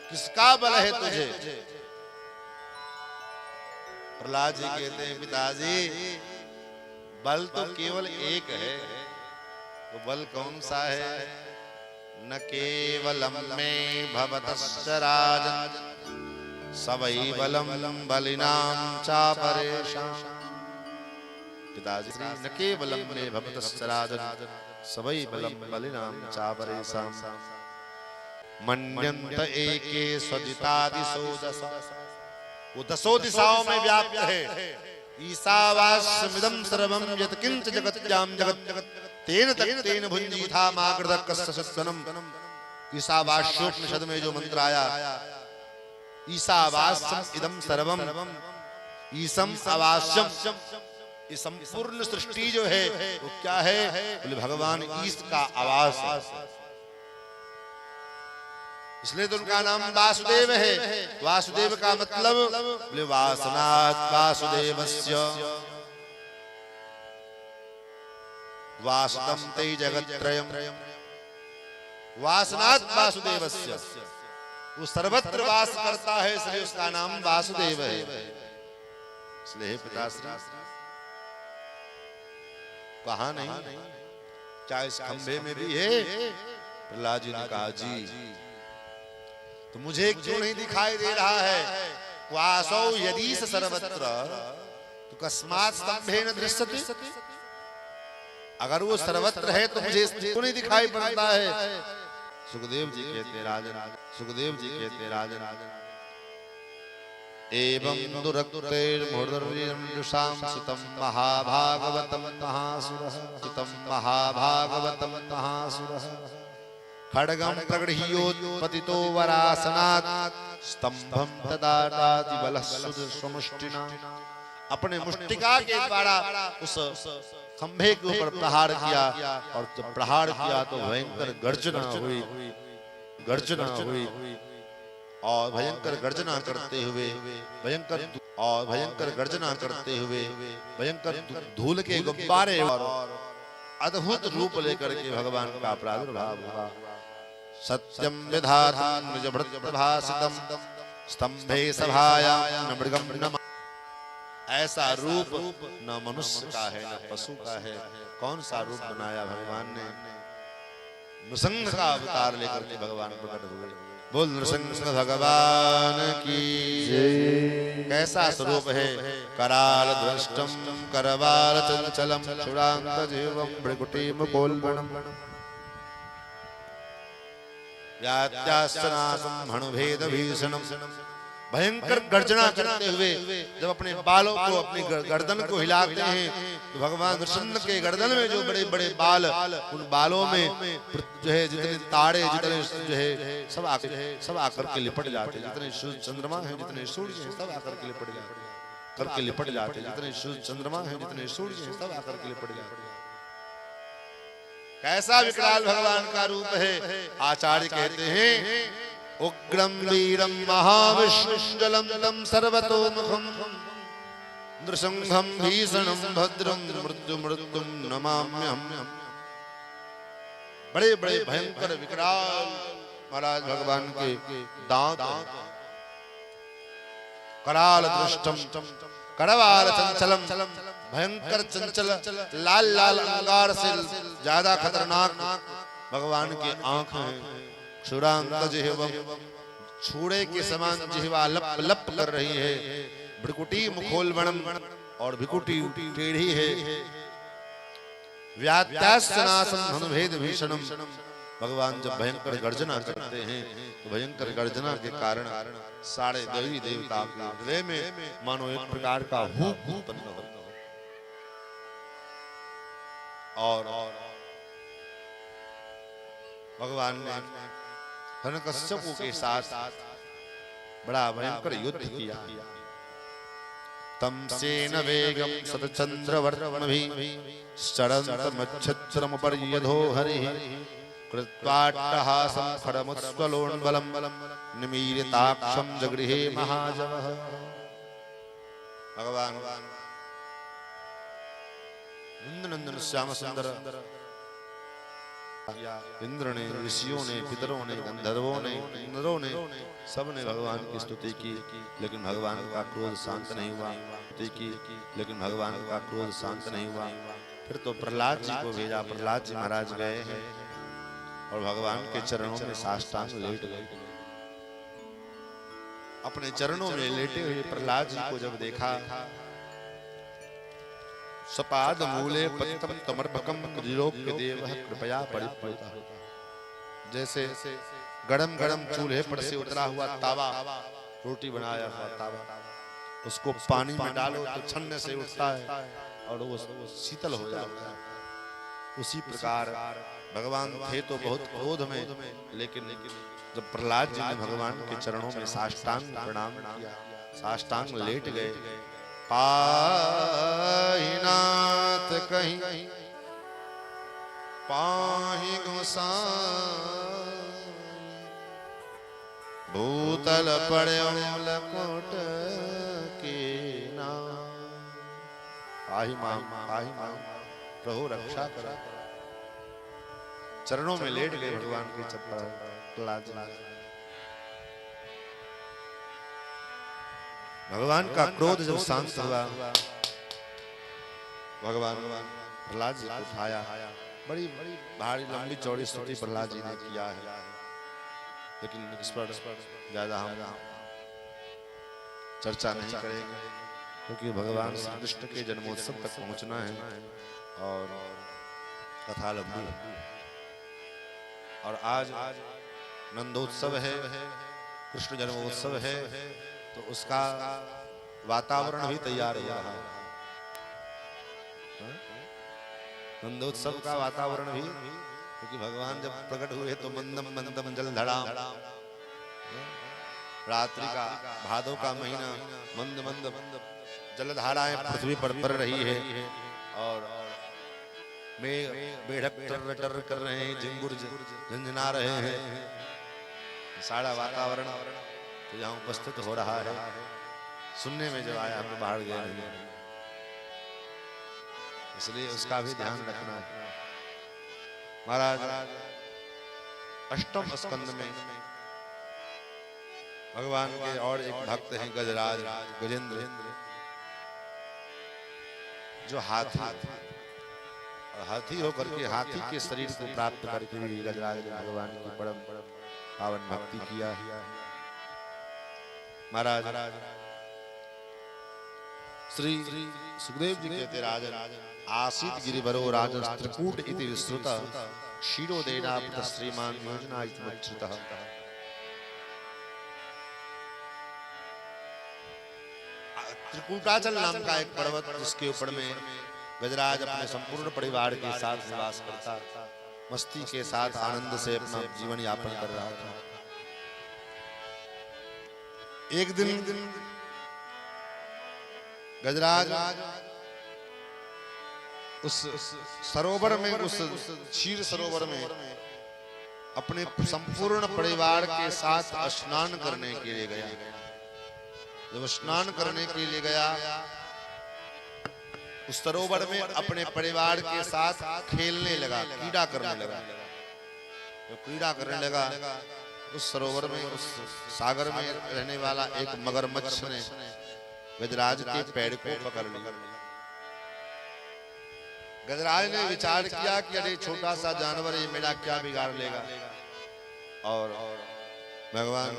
किसका बल है तुझे? प्रहलाद जी कहते हैं, पिताजी बल तो केवल एक है। वो बल कौन सा है? न केवलम में भवतश्च राजन् सवै बलम बलिनाम चापरेषां। पिताजी न केवलम में भवतश्च राजन् सवै बलम बलिनाम चापरेषां। मन्यन्त एके स्वदितादिशो दश। वो दसों दिशाओं में व्याप्त है। ईशावास्यमिदं सर्वं यत्किंच जगत्यां जगत् तेन तक्तेन भुञ्जीथा मागृधः कस्यसनम। ईशावास्योपनिषद में जो मंत्र आया, ईशावास्यम इदं सर्वम, ईशम अवास्यम, ये संपूर्ण सृष्टि जो है वो क्या है? बोले भगवान ईश का आवास है। इसलिए तो उनका नाम वासुदेव है। वासुदेव का मतलब बोले वासनात् वासुदेवस्य वासुदं ते जगत्त्रयम्। वासनात् वासुदेवस्य, वो सर्वत्र वास करता है, इसलिए उसका नाम वासुदेव है। इसलिए पिताश्री कहा नहीं, क्या इस खंभे में भी है? प्रहलाद जी ने कहा जी, तो मुझे क्यों नहीं दिखाई दे रहा है? वासौ यदि सर्वत्र तो कस्मात् स्तंभेन दृश्यते। अगर वो सर्वत्र है तो मुझे क्यों नहीं दिखाई पड़ता है? सुखदेव जी कहते राजन, सुखदेव जी कहते राजन, एवं दुरक्तैर्मुहुर्यजुषां सुतं महाभागवतं महासुरः, सुतं महाभागवतं महासुरः। खड्गं प्रगृह्योत्पतितो वरासनात् स्तंभं तदाटाति बलः सुमुष्टिना। अपने मुष्टिका के द्वारा उस खंभे के ऊपर प्रहार किया, और जब प्रहार किया तो भयंकर गर्जना हुई, गर्जना हुई। और भयंकर गर्जना करते हुए भयंकर गर्जना करते हुए भयंकर धूल के गुब्बारे और अद्भुत रूप लेकर के भगवान का प्रादुर्भाव हुआ। सत्यम विधातुं निजभृतभासितं स्तंभे सभायां न मृगं न। ऐसा रूप न मनुष्य का है न पशु का है। कौन सा रूप बनाया भगवान ने? नृसिंह का अवतार लेकर के भगवान प्रकट हुए। बोल नृसिंह भगवान की जय। कैसा स्वरूप है? कराल दृष्टम करवाल चंचलम क्षुरांत जीवम भृकुटी मुकोल्बणम व्यात्यास्नासम हणुभेद भीषणम। भयंकर गर्जना करते हुए जब अपने बालों को, अपनी गर्दन को हिलाते हैं, तो भगवान नृसिंह के गर्दन में जो बड़े बड़े बाल, उन बालों में जो है जितने तारे, जितने जो है सब आकर के लिपट जाते। जितने सूर्य चंद्रमा हैं, जितने सूर्य हैं, सब आकर के लिपट जाते। जितने सूर्य चंद्रमा हैं, जितने सूर्य हैं, सब आकर के लिपट जाते। कैसा विकराल भगवान का रूप है। आचार्य कहते हैं, उग्रम वीरम महाविष्णुं ज्वलन्तं सर्वतोमुखं नृसिंहं भीषणं भद्रं मृत्युं नमाम्यहम्। बड़े बड़े भयंकर विकराल महाराज भगवान के दांत। कराल दृष्टम करवाल चंचलम, भयंकर चंचल लाल लाल अंगार से ज्यादा खतरनाक भगवान की आंख है। क्षुरांत जिह्वम, छुड़े के समान जिह्वा लप लप कर रही है। भृकुटी मुखोल्बणम, और भृकुटी टेढ़ी है। व्यात्यास्नासम हनुभेद भीषणम, भगवान जब भयंकर गर्जना करते हैं तो भयंकर गर्जना के कारण सारे देवी देवता के हृदय में मानो एक प्रकार का हुक उत्पन्न होता है। और भगवान ने हिरण्यकश्यप के साथ बड़ा भयंकर युद्ध किया। तमसेन वेगं सतचन्द्रवर्त्मभिः षडन्तमच्छत्रमुपर्यधो हरिः कृत्वाट्टहासं खडमुत्स्वलोन्बलं निमीलिताक्षं जगृहे महाजवः। भगवान नंदनंदन श्याम सुंदर इंद्र ने, ऋषियों ने, पितरों ने, गंधर्वों ने, किन्नरों ने, सब ने भगवान की स्तुति की, लेकिन भगवान का क्रोध शांत नहीं हुआ। स्तुति की, लेकिन भगवान का क्रोध शांत नहीं हुआ। फिर तो प्रहलाद जी को भेजा। प्रहलाद जी महाराज गए हैं और भगवान के चरणों में साष्टांग लेट गए। अपने चरणों में लेटे हुए प्रहलाद जी को जब देखा, सपाद मूले पतितम तमर्पकम त्रिलोक्य देवः कृपया परिप्लुतः। जैसे गरम गरम चूल्हे पर से उतरा हुआ तावा, रोटी बनाया हुआ तावा, उसको पानी में डालो तो छन्ने से उठता है और वो शीतल हो जाता है। उसी प्रकार भगवान थे तो बहुत क्रोध में, लेकिन जब प्रहलाद जी ने भगवान के चरणों में साष्टांग प्रणाम किया, साष्टांग लेट गए। पाहि नाथ कहीं पाहि गोसाई, भूतल पड़ो लकोट के नाम। पाहि मां प्रभु रक्षा करो। चरणों में लेट गए भगवान के चप्पल। भगवान का क्रोध जब शांत हुआ, भगवान प्रहलाद जी को उठाया। बड़ी भारी लंबी चौड़ी स्तुति प्रहलाद जी ने किया है, लेकिन इस पर ज्यादा हम चर्चा नहीं करेंगे, क्योंकि भगवान श्री कृष्ण के जन्मोत्सव तक पहुंचना है और कथा लंबी है। और आज नंदोत्सव है, कृष्ण जन्मोत्सव है, तो उसका वातावरण भी तैयार हो रहा है। नंदोत्सव का वातावरण भी, क्योंकि भगवान जब प्रकट हुए तो मंदम मंदम जलधराम, रात्रि का भादों का महीना, मंद मंद जलधाराएं पृथ्वी पर पड़ रही है और बेढ़क टर कर रहे हैं, झिंगुर झंझना रहे हैं। सारा वातावरण तो यहाँ उपस्थित हो रहा है। सुनने में जब आया हम बाहर गए नहीं, इसलिए उसका भी ध्यान रखना है। महाराज अष्टम स्कंद में भगवान के और एक भक्त हैं गजराज, गजेंद्र, जो हाथी और हाथी होकर के हाथी के शरीर को प्राप्त करके भी गजराज ने भगवान की परम पावन भक्ति किया। महाराज श्री सुखदेव जी कहते, राजन आसीत गिरिवरो राजन त्रिकूट इति विश्रुत क्षीरोदेनाप्त श्रीमान योजना इति मच्छ्रितः। त्रिकूटाचल नाम का एक पर्वत, जिसके ऊपर में गजराज अपने संपूर्ण परिवार के साथ निवास करता, मस्ती के साथ आनंद से अपना जीवन यापन कर रहा था। एक दिन गजराज उस सरोवर में, उस क्षीर सरोवर में अपने संपूर्ण परिवार के साथ स्नान करने के लिए गया। जब स्नान करने के लिए गया, उस सरोवर में अपने परिवार के साथ खेलने लगा, क्रीड़ा करने लगा। जब क्रीड़ा करने लगा, उस सरोवर में, उस सागर में रहने वाला एक मगरमच्छ ने गजराज के पैर को पकड़ लिया। गजराज ने विचार किया कि अरे छोटा सा जानवर, ये मेरा क्या बिगाड़ लेगा। और भगवान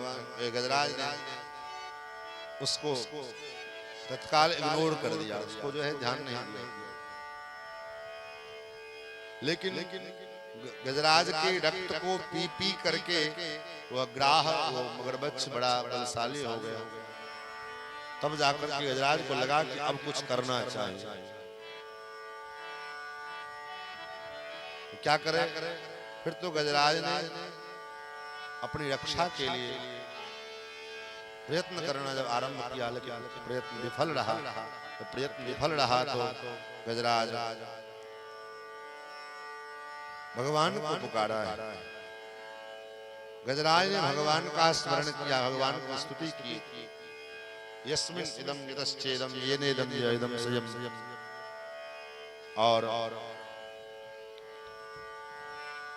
गजराज ने उसको तत्काल इग्नोर कर दिया, उसको जो है ध्यान नहीं दिया। लेकिन गजराज के रक्त को पी पी करके वह ग्राह, वो मगरमच्छ बड़ा बलशाली हो गया। तब जाकर के गजराज को लगा कि अब कुछ करना चाहिए। तो क्या करे? फिर तो गजराज ने अपनी रक्षा के लिए प्रयत्न करना जब आरंभ किया लेकिन प्रयत्न विफल रहा, तो प्रयत्न विफल रहा तो गजराज भगवान को पुकारा है। गजराज ने भगवान का स्मरण किया, भगवान की स्तुति की। यस्मिन् इदं यतश्चेदं येनेदं यदं सयं। और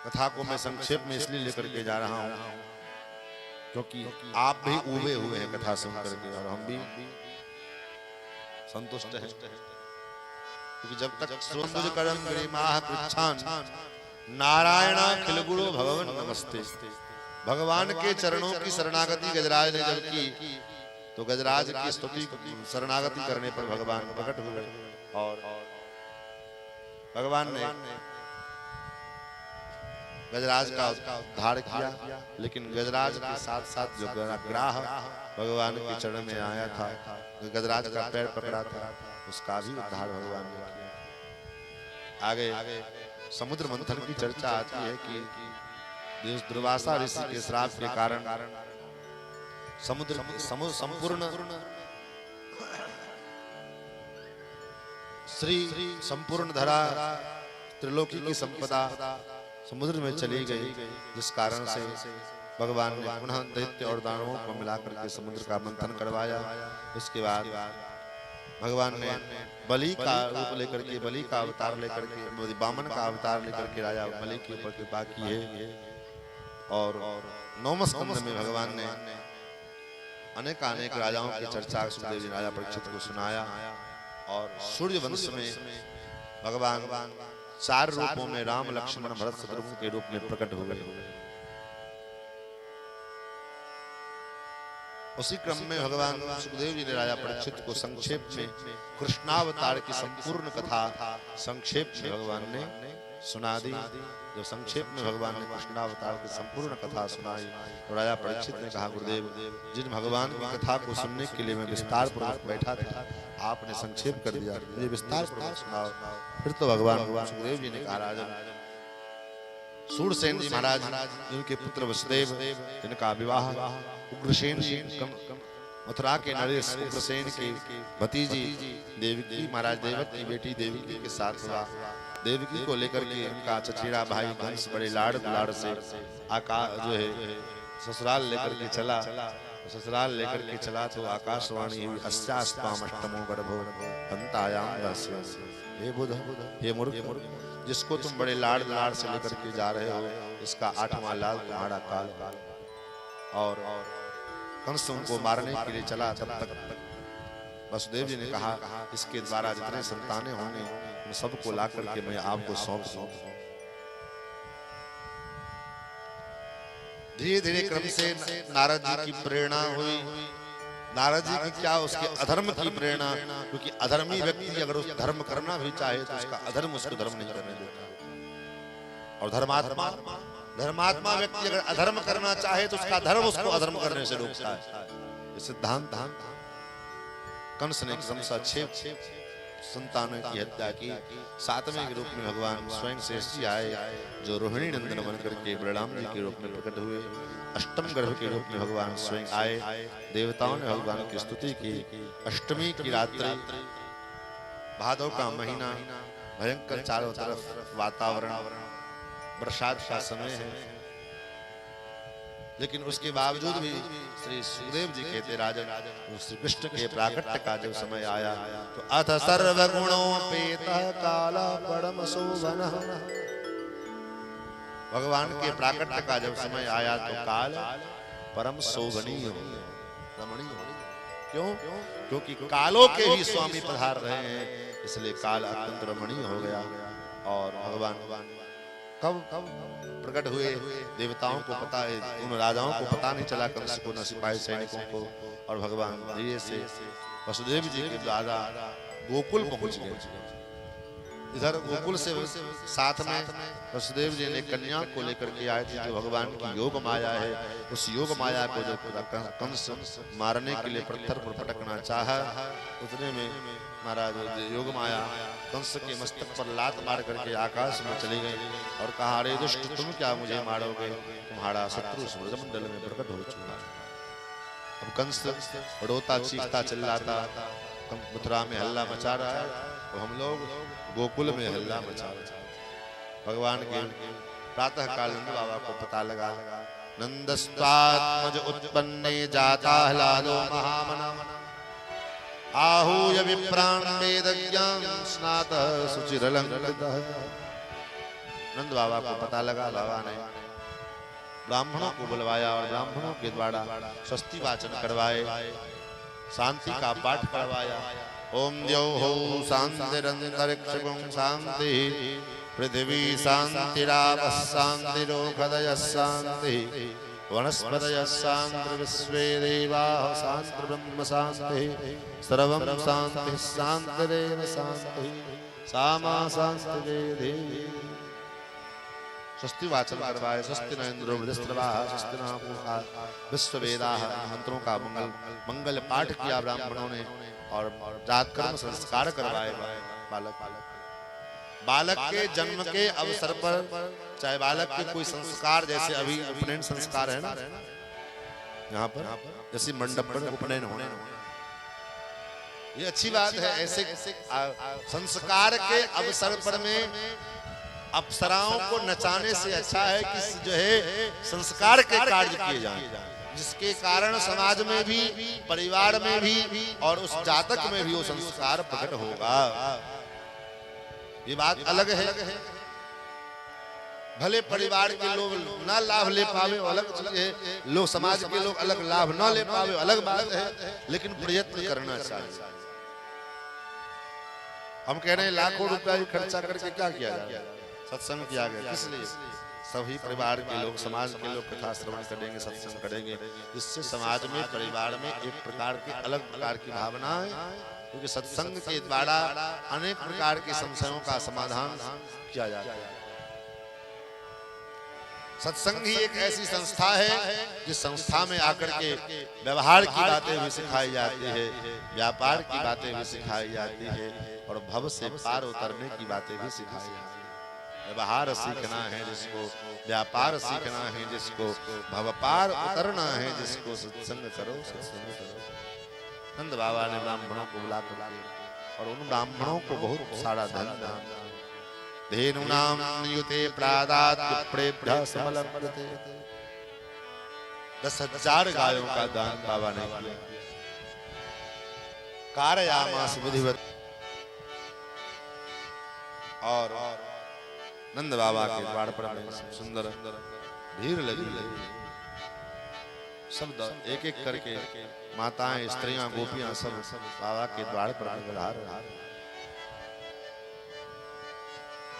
कथा को मैं संक्षेप में इसलिए लेकर के जा रहा हूं क्योंकि आप भी उबे हुए हैं कथा सुन करके और हम भी संतुष्ट हैं, क्योंकि जब तक सुंदर करम गरिमाह पृच्छान नारायण खिल गुरु भगवान नमस्ते, भगवान के चरणों की शरणागति गजराज ने जब की तो गजराज की स्तुति शरणागति करने पर भगवान प्रकट हुए और भगवान ने गजराज का उद्धार किया। लेकिन गजराज के साथ साथ जो ग्राह भगवान के चरण में आया था, गजराज का पैर पकड़ा था, उसका भी उद्धार भगवान ने किया। आगे समुद्र मंथन की चर्चा आती है कि दुर्वासा ऋषि के श्राप के कारण समुद्र संपूर्ण श्री संपूर्ण धरा त्रिलोकी की संपदा समुद्र में चली गई, जिस कारण से भगवान ने पुनः दैत्य और दानवों को मिलाकर के समुद्र का मंथन करवाया। उसके बाद भगवान ने बलि का रूप लेकर के, बलि का अवतार लेकर के, वामन का अवतार लेकर के राजा बलि के ऊपर कृपा की है। और नौम स्कंद में भगवान ने अनेक राजाओं की चर्चा सुखदेव जी राजा परीक्षित को सुनाया। और सूर्य वंश में भगवान 4 रूपों में राम लक्ष्मण भरत शत्रुघ्न के रूप में प्रकट हो गए। उसी क्रम में भगवान सुखदेव जी ने राजा परीक्षित को संक्षेप में कृष्णावतार की संपूर्ण कथा संक्षेप में भगवान ने सुना दी। जो संक्षेप में भगवान ने कृष्णावतार की संपूर्ण कथा सुनाई तो राजा परीक्षित ने कहा, गुरुदेव जिन भगवान की कथा को सुनने के लिए मैं विस्तार पूर्वक बैठा था, आपने संक्षेप कर दिया, मुझे विस्तार पूर्वक सुनाओ। फिर तो भगवान सुखदेव जी ने कहा, राजन सूरसेन जी महाराज जिनके पुत्र वसुदेव, जिनका विवाह उग्रसेन जी मथुरा के नरेश उग्रसेन की भतीजी देवकी महाराज देवक की बेटी देवकी के साथ हुआ। देवकी को लेकर के उनका चचेरा भाई कंस बड़े लाड़ दुलाड़ से जो है ससुराल लेकर के चला। ससुराल लेकर के चला तो आकाशवाणी हुई, अस्यास्ताम अष्टमो गर्भो अंतायाम दास्य। हे बुध, हे मूर्ख, जिसको तुम बड़े लाड़ दुलाड़ से लेकर के जा रहे हो, इसका 8वां लाल तुम्हारा काल। और कंस उनको मारने के लिए चला। तब तक वसुदेव जी ने कहा, इसके द्वारा जितने संतानें होंगे उन सबको ला करके मैं आपको सौंप दूं। धीरे धीरे क्रम से नारद जी की प्रेरणा हुई। नारद जी की क्या, उसके अधर्म की प्रेरणा, क्योंकि अधर्मी व्यक्ति अगर उस धर्म करना भी चाहे तो उसका अधर्म उसको धर्म नहीं करने देता। और धर्मात्मा व्यक्ति अगर अधर्म करना चाहे तो उसका धर्म उसको अधर्म करने से रोकता है। ये सिद्धांत कंस ने क्रमशः 6 संतानों की हत्या की। 7वें के रूप में भगवान स्वयं शेष जी आए, जो रोहिणी नंदन बनकर के बलराम जी के रूप में प्रकट हुए। 8म गर्भ के रूप में भगवान स्वयं आए। देवताओं ने भगवान की स्तुति की। अष्टमी की रात्रि, भादव का महीना, भयंकर चारों तरफ वातावरण, बरसात का समय है, लेकिन उसके बावजूद भी श्री सुखदेव जी कहते, राजन श्री कृष्ण के प्राकट्य का जब समय आया तो अथ सर्वगुणोपेत काल परम शोभनः। भगवान के प्राकट्य का जब समय आया तो काल परम शोभनीय, रमणीय। क्यों? क्योंकि कालों के ही स्वामी पधार रहे हैं, इसलिए काल अत्यंत रमणीय हो गया। और भगवान कब प्रकट हुए, देवताओं को पता है, उन राजाओं को पता नहीं चला, कंस को, न सिपाही सैनिकों को। और भगवान धीरे से वसुदेव जी के द्वारा गोकुल पहुंच गए। इधर गोकुल से साथ में वसुदेव जी ने कन्या को लेकर के आए थे, जो भगवान की योग माया है। उस योग माया को जब कंस मारने के लिए पत्थर पर पटकना चाहा, उतने में महाराज योग माया कंस के मस्तक पर लात मार करके आकाश में चली गई और कहा, अरे दुष्ट, तुम क्या मुझे मारोगे? तुम्हारा शत्रु ब्रजमंडल में प्रकट हो चुका है। अब कंस रोता चीखता चिल्लाता, मथुरा में हल्ला मचा रहा है, तो हम लोग गोकुल में हल्ला मचा रहे हैं। भगवान के प्रातः काल नंद बाबा को पता लगा, नंदस्त्वात्मज उत्पन्ने जाता ह्लादो महामना, आहूय विप्राण वेदज्ञान स्नातः सुचिरलंकृतः। नंद बाबा को पता लगा, बाबा ने ब्राह्मणों को बुलवाया और ब्राह्मणों के द्वारा स्वस्ति वाचन करवाए, शांति का पाठ करवाया। ओम द्यौः शान्तिरन्तरिक्षं शान्ति, पृथिवी शान्तिरापः शान्तिरोषधयः शान्तिः, वनस्पतयः शान्तिर्विश्वे देवाः शान्तिर्ब्रह्म शान्तिः, सर्वं शान्तिः शान्तिरेव शान्तिः, सा मा शान्तिरेधि। स्वस्ति वाचन करवाए, स्वस्ति न इंद्रो वृधस्रवाः, स्वस्ति न पूषा विश्ववेदाः। मंत्रों का मंगल पाठ किया ब्राह्मणों ने और जातकर्म संस्कार करवाए। बालक के जन्म के अवसर पर चाहे बालक के कोई संस्कार, जैसे अभी उपनयन संस्कार है ना यहाँ पर, जैसे मंडप पर उपनयन होने, ये अच्छी बात है। ऐसे संस्कार के अवसर पर में अप्सराओं को नचाने से अच्छा है कि जो है संस्कार के कार्य किए जाएं, जिसके कारण समाज में भी, परिवार में भी और उस जातक में भी वो संस्कार प्रकट होगा। ये बात अलग है। भले परिवार के लोग ना लाभ ले पावे अलग चीज है, लोग समाज के लोग अलग लाभ ना ले पावे अलग बात है, लेकिन प्रयत्न करना चाहिए। हम कह रहे हैं लाखों रुपया खर्चा करके क्या किया जाए, सत्संग किया गया, किस लिए? सभी परिवार के लोग, समाज के लोग कथा श्रवण करेंगे, सत्संग करेंगे, जिससे समाज में, परिवार में एक प्रकार की अलग प्रकार की भावना है, क्योंकि सत्संग के द्वारा अनेक प्रकार के संशयों का समाधान किया जाता है। सत्संग ही एक ऐसी संस्था है जिस संस्था में आकर के व्यवहार की बातें भी सिखाई जाती है, व्यापार की बातें भी सिखाई जाती है और भव से पार उतरने की बातें भी सिखाई जाती है। व्यवहार सीखना है जिसको, व्यापार सीखना है जिसको, भव पार उतरना है जिसको, सत्संग करो, सत्संग करो। नंद बाबा ने ब्राह्मणों को बुला कर और उन ब्राह्मणों को बहुत सारा धन दान, धेनुनाम नियुते प्रादात विप्रेभ्यः समलभ्यते, 10,000 गायों का दान बाबा ने किया। कारयामास विधिवत। और नंद बाबा के द्वार पर सुंदर भीड़ लगी, सब एक एक करके माताएं, स्त्रियां, गोपियां सब बाबा के द्वार पर पधार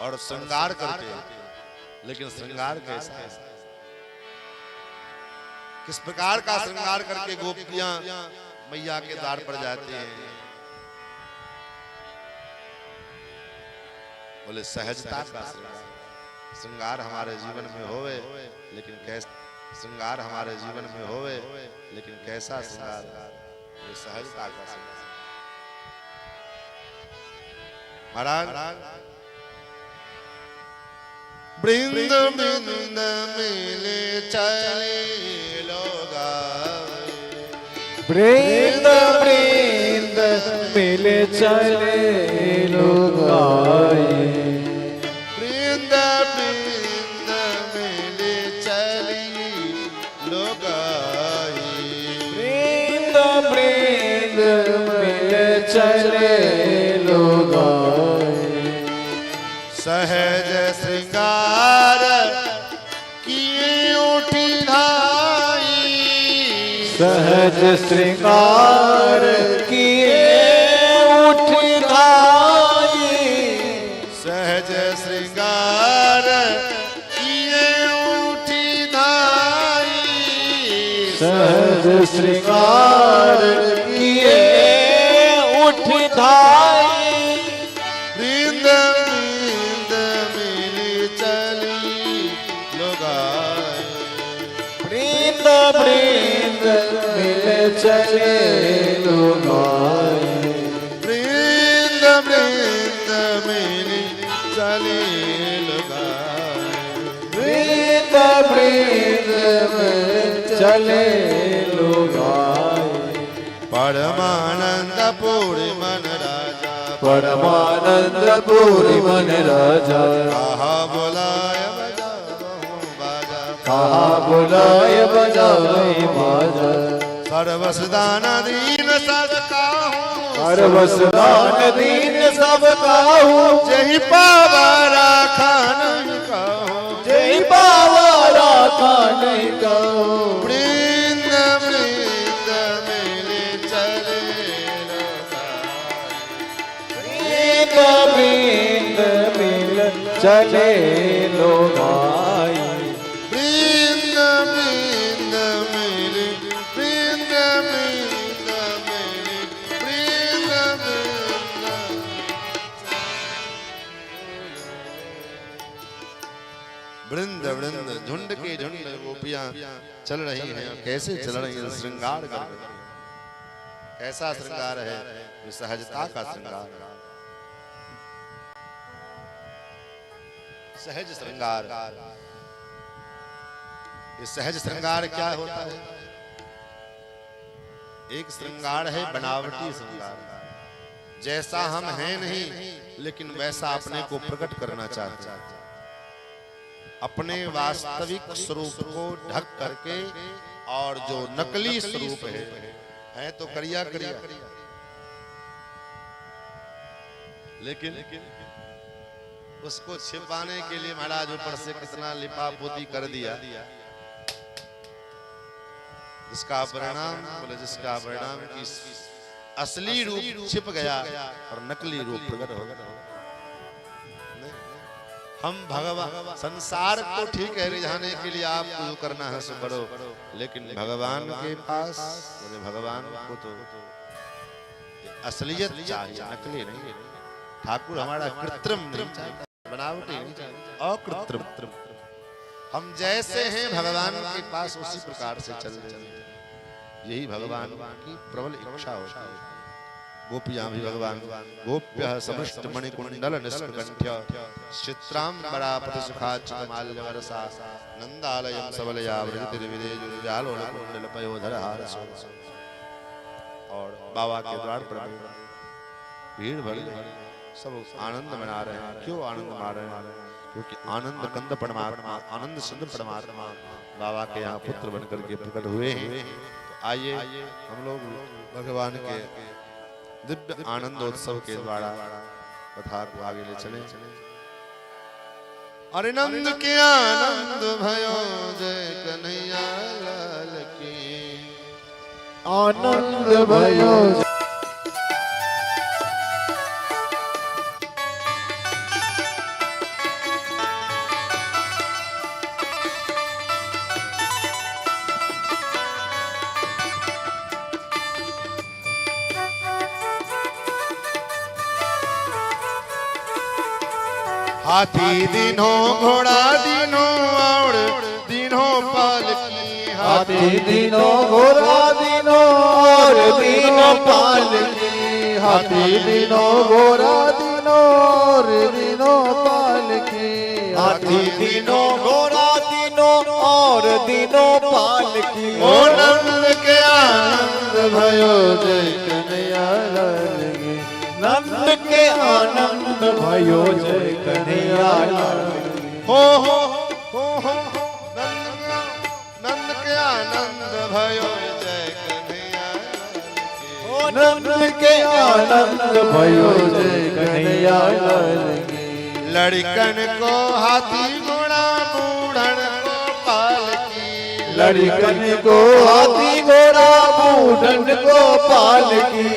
और श्रृंगार करते। लेकिन श्रृंगार कैसा है, किस प्रकार का श्रृंगार करके गोपियां मैया के द्वार पर जाती हैं? बोले सहजता का श्रृंगार हमारे जीवन में होवे, लेकिन कैसा श्रृंगार हमारे जीवन में होवे, लेकिन कैसा श्रृंगार? ये सहजता का श्रृंगार। महाराज वृंद वृंद मिले चले लोग, वृंद वृंद मिले चले लोग आए, वृंद वृंद मिले चली लोग आए, वृंद वृंद मिले चले लोग आए, सहज श्रृंगार किए उठी धाई, सहज श्रृंगार किए उठ धाई, सहज श्रृंगार किए उठी धाई, सहज श्रृंगार किए उठ धाई, वृंद वृंद मिली चली लोग आए, वृंद वृंद मिले चले लोग आए, वृंद वृंद मिली चली लोग आए, वृंद वृंद में चले लोग आए। परमानंद पूरी मन राजा कहा बुलाय बजाओ बाजा कहा बुलाय बजावे बाजा सर्वसदान दीन सबका सर्वसदान दीन सबका हूँ जय पावा राखन कहो जय बाबा राखा नहीं कहो वृंद वृंद मिले चले एक बिंद मिल चले लो भाई वृंद वृंद मिले वृंद वृंद मिले वृंद वृंद वृंद झुंड के झुंड गोपियां चल रही हैं। कैसे चल रही हैं? श्रृंगार कर कैसा श्रृंगार है? जो सहजता का श्रृंगार है, सहज श्रृंगार। ये सहज श्रृंगार क्या होता है? एक श्रृंगार है बनावटी श्रृंगार, जैसा हम हैं नहीं लेकिन वैसा अपने को प्रकट करना चाहते हैं, अपने वास्तविक स्वरूप को ढक करके। और जो नकली स्वरूप है तो करिया करिया, लेकिन उसको छिपाने के लिए महाराज ऊपर से कितना लिपा पोती कर दिया, जिसका परिणाम बोले जिसका परिणाम की असली रूप छिप गया और नकली रूप प्रकट हो गया। हम भगवान संसार को ठीक है रिझाने के लिए आप जो करना है सो करो, लेकिन भगवान के पास बोले भगवान को तो असलियत चाहिए, नकली नहीं। ठाकुर हमारा कृत्रिम नहीं चाहिए, बनावटी नहीं चाहिए, अकृत्रिम। हम जैसे हैं भगवान के पास उसी प्रकार से चल रहे हैं। यही भगवान की प्रबल इच्छा होती है। गोपियां भी भगवान गोप्य समृष्ट मणिकुंडल निष्कंठ्य चित्रांबरा प्रतिसुखाच्युत माल्यवरसा नंदालयं सबलया व्रजतिर्विदेजुर्व्यालोल कुंडल पयोधर हारसो। और बाबा के द्वार पर भीड़ भर गई, सब आनंद मना रहे हैं। क्यों आनंद मना रहे हैं? क्योंकि आनंद कंद परमात्मा, आनंद सुंदर परमात्मा बाबा के यहाँ पुत्र बनकर के प्रकट हुए हैं। तो आइए हम लोग भगवान के दिव्य आनंदोत्सव के द्वारा कथा को आगे ले चले। अरे नंद के आनंद भयो जय कन्हैया लाल की आनंद भयो हाथी दिनों घोड़ा दिनों और दिनों पालकी। हाथी दिनों घोड़ा दिनों और दिनों पालकी। हाथी दिनों घोड़ा दिनों और दिनों पालकी। हाथी दिनों घोड़ा दिनों और दिनों पालकी। ओ नंद के आनंद भयो जय कन्हैया लाल की। नंद के आनंद भयो जय कन्हैया लाल की। हो नंद के आनंद भयो जय कन्हैया ओ नंद के आनंद भयो जय कन्हैया लाल की। लड़कन को हाथी घोड़ा बूढ़न को पालकी। लड़कन को हाथी घोड़ा बूढ़न को पालकी।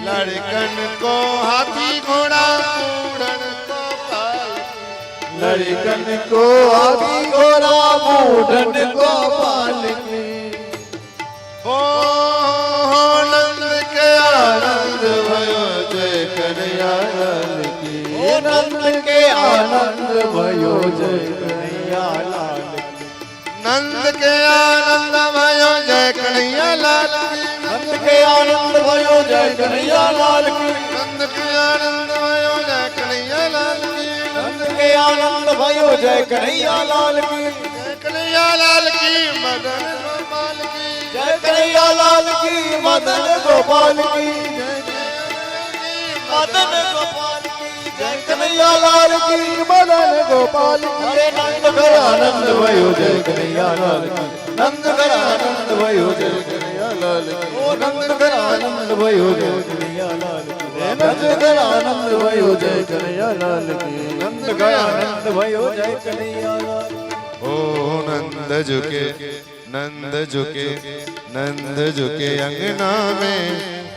लड़कन को हाथी घोड़ा बूढ़न को पालकी। लड़कन को हाथी घोड़ा बूढ़न को पालकी। हो नंद के आनंद भयो जय कन्हैया लाल की। ओ नंद के आनंद भयो जय कन्हैया लाल की। नंद के आनंद भयो जय कन्हैया लाल की। नंद के आनंद भयो जय कन्हैया लाल की। नंद के आनंद भयो जय कन्हैया लाल की। नंद के आनंद भयो जय कन्हैया लाल की। जय कन्हैया लाल की मदन गोपाल की। जय कन्हैया लाल की मदन गोपाल की। मदन गोपाल कन्हैया लाल की मदन गोपाल अरे नंद घर आनंद भयो जय कन्हैया लाल की नंद घर आनंद भयो जय कन्हैया लाल की ओ नंद घर आनंद भयो जय कन्हैया लाल की नंद घर आनंद भयो जय कन्हैया लाल की नंद घर आनंद भयो जय कन्हैया लाल ओ नंद झुके नंद झुके अंगना में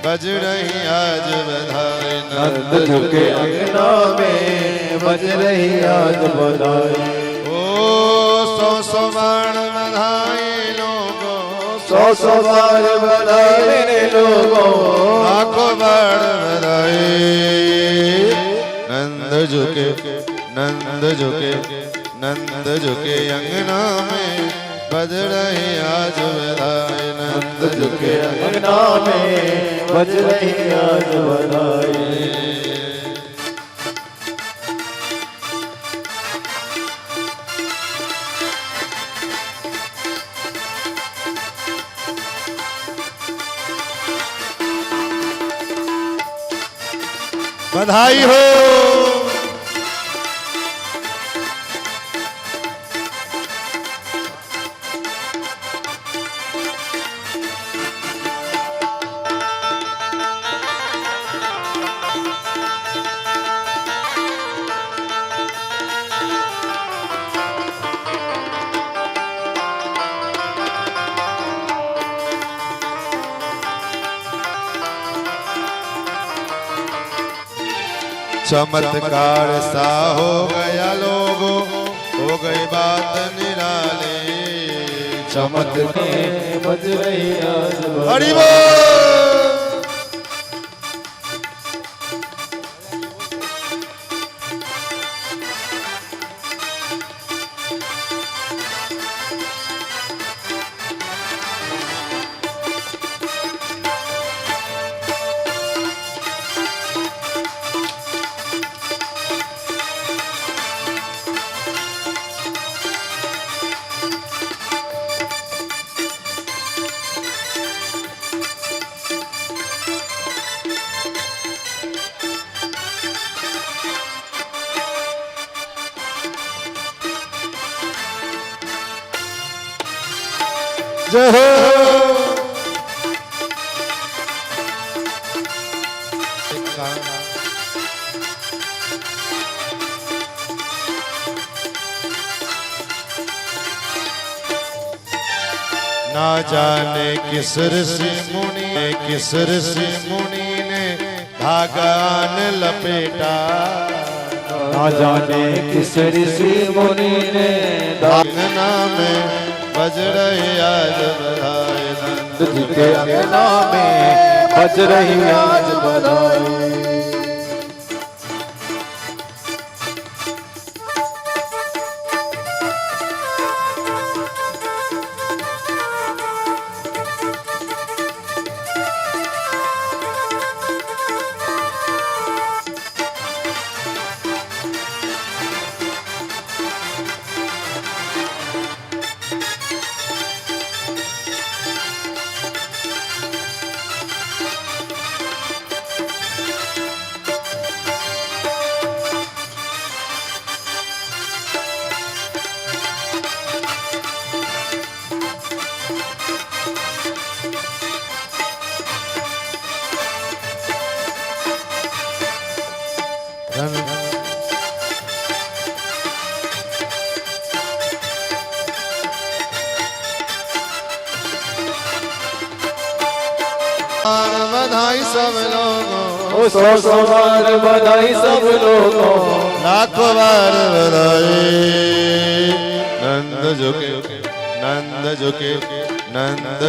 बज रही आज बधाई नंद झुके अंगना में बज रही आज बधाई ओ सौ बाण बधाई लोगों सौ बार बधाई लोगों लाखों बाण बधाई नंद झुके अंगना में बज रही आज बधाई नंद झुके अंगना में बज रही आज बधाई बधाई हो चमत्कार सा हो गया लोगों हो गई बात निराली चमत्कार बज रही आज हरि बधाई जय हो ना जाने किस ऋषि मुनि ने धागान लपेटा ना जाने किस ऋषि मुनि ने अंगना में बज रही आज बधाई नंद जी के अंगना में बज रही आज बधाई बधाई सब लोगों ओ सौ बार बधाई सब लोगों लाखों बार बधाई नंद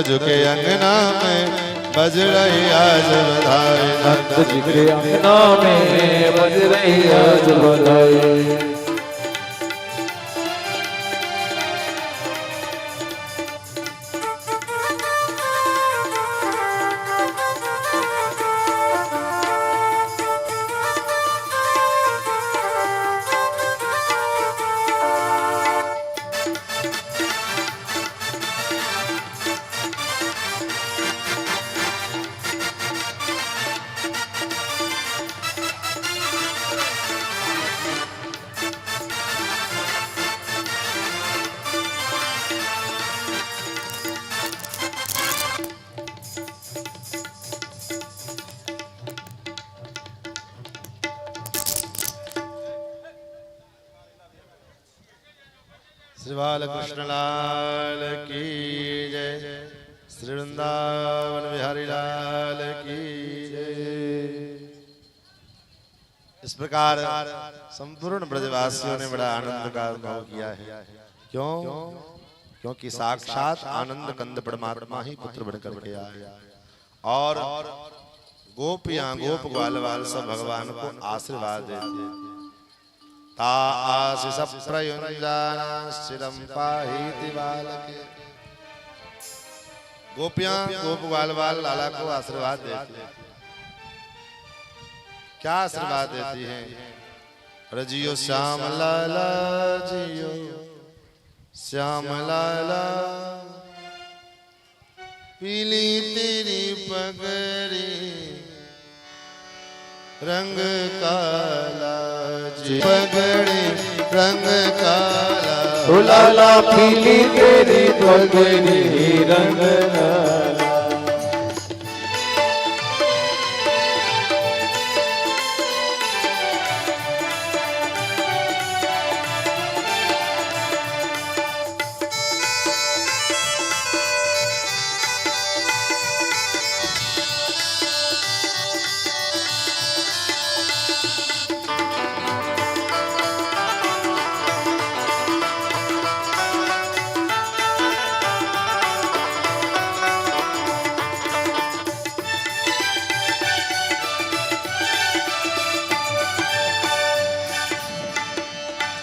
झुके अंगना में बज रही आज बधाई नंद जी के अंगना में बज रही आज बधाई श्री बाल कृष्ण लाल की जय, श्री वृंदावन बिहारी लाल की जय। इस प्रकार संपूर्ण ब्रजवासियों ने बड़ा आनंद का अनुभव किया है। क्यों? क्योंकि साक्षात आनंद कंद परमात्मा ही पुत्र बनकर के आए और गोपियां गोप ग्वाल वाल सब भगवान को आशीर्वाद देते। ता आशीष प्रयुंजाना शिरम पाहीति बालके। गोपियां गोप ग्वाल वाल लाला को आशीर्वाद देती। क्या आशीर्वाद देती हैं? रजियो श्याम लाला जियो श्याम लाला, पीली तेरी पगड़ी रंग काला जी, पगड़ी रंग काला। ओ लाला पीली तेरी पगड़ी रंग काला।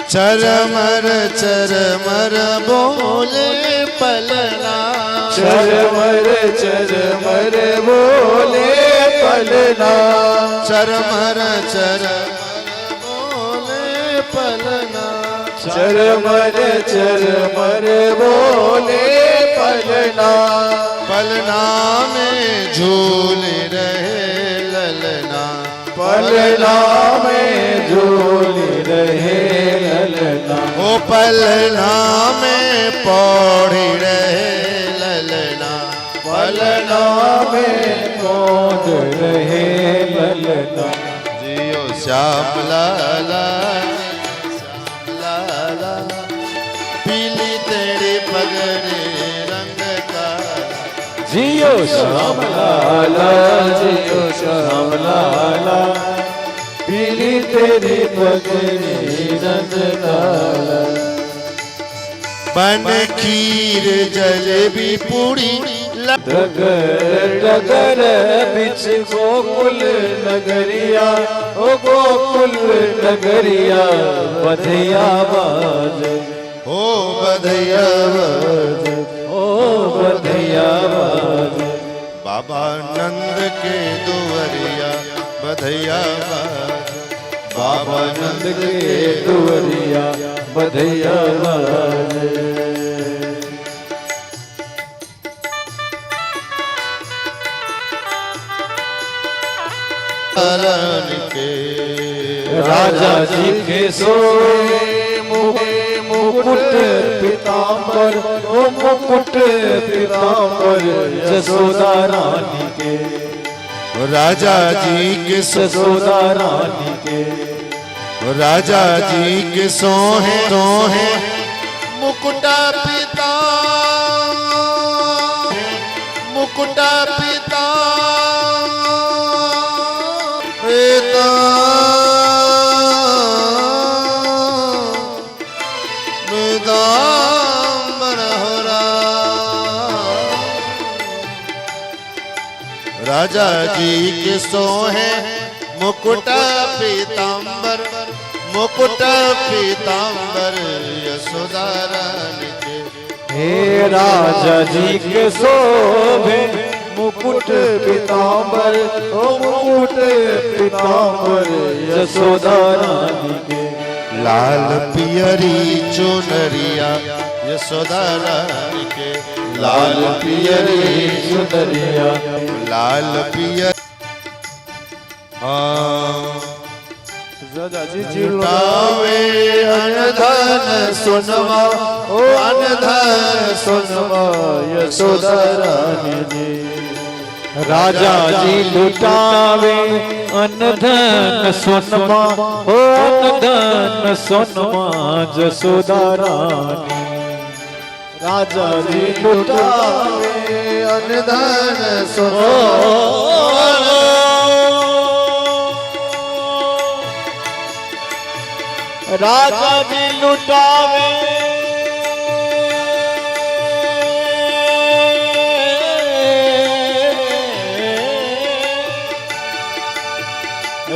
चरमर बोले पलना, चरमर बोले पलना। चरमर बोले पलना, चरमर बोले पलना। पलना में झूल रहे ललना, पलना में झूल रहे ललना। ओ पलना में पौड़ी रहे ललना, पलना में पौध रहे ललना। जियो श्याम लाला श्याम लाला, पीली तेरी पगड़ी रंग काला। जियो श्याम लाला जियो श्याम लाला, पीली तेरी पगड़ी रंग काला। बन खीर जलेबी पूरी डगर डगर बिच गोकुल नगरिया, ओ गोकुल नगरिया बधिया बाज, ओ बधैया बाज, ओ बधिया बाज। बाबा नंद के दुवरिया बधैया बाज, बाबा नंद के दुवरिया बधिया बाज। राजा जी के सोए मुकुट पीतांबर, ओ मुकुट पीतांबर जसोदा रानी के। राजा जी के जसोदा रानी के। राजा जी के सोहे सोहे मुकुटा पिता, मुकुटा पिता पिता पीतांबर हरा। राजा जी के सोहे मुकुट पीतांबर, मुकुट पीतांबर यशोदा रानी के। हे राजा जी के शोभे मुकुट पीतांबर, ओ मुकुट पीतांबर यशोदा रानी के। लाल पियरी चुनरिया यशोदा रानी के। लाल पियरी चुनरिया, लाल पियर लुटावे अनधन सुनवा, ओ अनधन सुनवा यशोदा रानी जी। राजा जी लुटावे अनधन सुनमा, ओ अनधन सुनमा यशोदा रानी। राजा जी लुटावे अन्न धन ओ सोना राजा जी लुटावे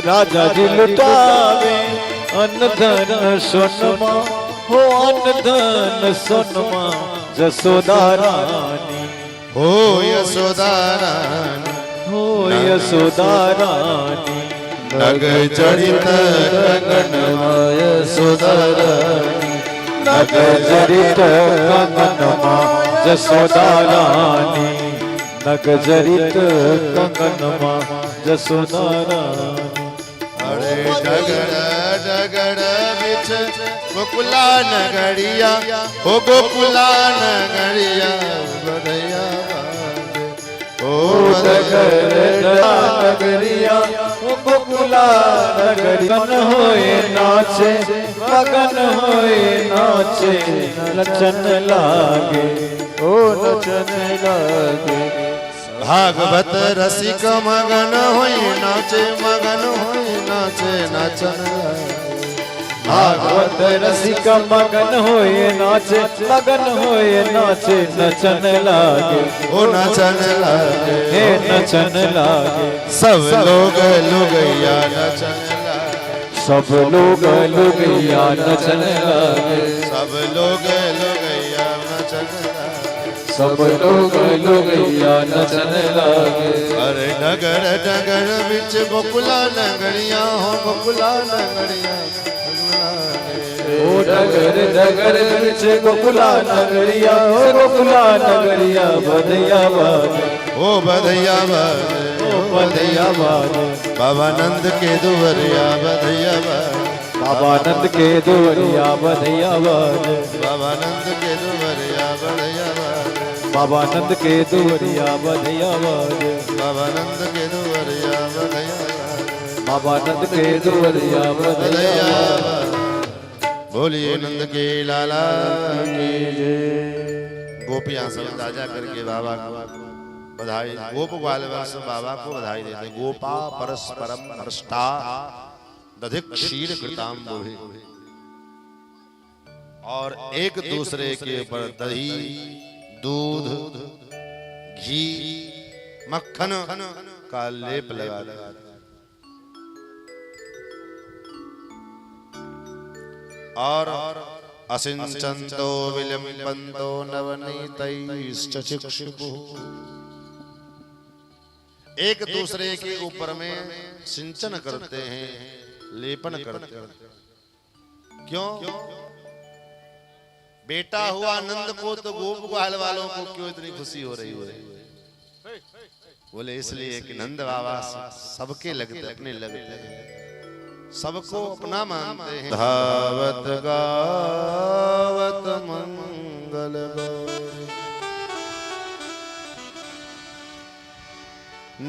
राजा जी लुटावे अन्न धन सोनमा हो अन्न धन सोनमा जसोदा रानी हो यशोदा रानी हो यशोदा रानी नग चरित गगनमय यशोदा रानी नग जरित कंगनमा जसोदा रानी नग जरित कंगनमा जसोदा रानी अरे डगड़ डगड़ बिच गोकुला नगरिया हो गोकुला नगरिया बधैया बाजे ओ डगरिया नगरिया गोकुला नगरी मगन होए नाचे मगन होए नाचे नचन लागे ओ नचन लागे भागवत रसिक मगन होई नाचे मगन होई नाचे नचन भागवत रसिक मगन होए नाचे मगन होए नाचे नचन लागे ओ नचन लागे हे नचन लागे सब लोग लुगैया नचन लागे सब लोग लुगैया नचन लागे सब लोग लुगैया नचन लागे सब लोग लुगैया नचन लागे अरे डगर डगर बिच गोकुला नगरिया हो गोकुला नगरिया ओ डगर डगर बिच गोकुला नगरिया ओ गोकुला नगरिया बधैया बाजे ओ बधैया बाजे ओ बधैया बाजे बाबा नंद के दुवरिया बधैया बाजे बाबा नंद के दुवरिया बधैया बाजे बाबा नंद के दुवरिया बधैया बाजे बाबा नंद के दुवरिया बधैया बाजे बाबा नंद के दुवरिया बधैया बाजे बाबा नंद के दुवरिया बधैया बाजे बोलिए नंद के लाला की जय। गोपियां सब ताजा करके बाबा को बधाई गोप ग्वाल वर्ष बाबा को बधाई देते गोपा परस्परम हर्षता दधिक क्षीर कृताम बोहे और एक दूसरे के ऊपर दही दूध घी मक्खन का लेप लगा दिया और असिंचन्तो विलंबन्तो नवनीतैश्च चिक्षुः एक दूसरे के ऊपर में सिंचन करते हैं लेपन करते हैं क्यों बेटा हुआ नंद को तो गोप ग्वाल वालों को क्यों इतनी खुशी हो रही है बोले इसलिए कि नंद बाबा सबके लगते अपने लगते हैं सबको अपना मानते हैं धावत गावत मंगल गौरी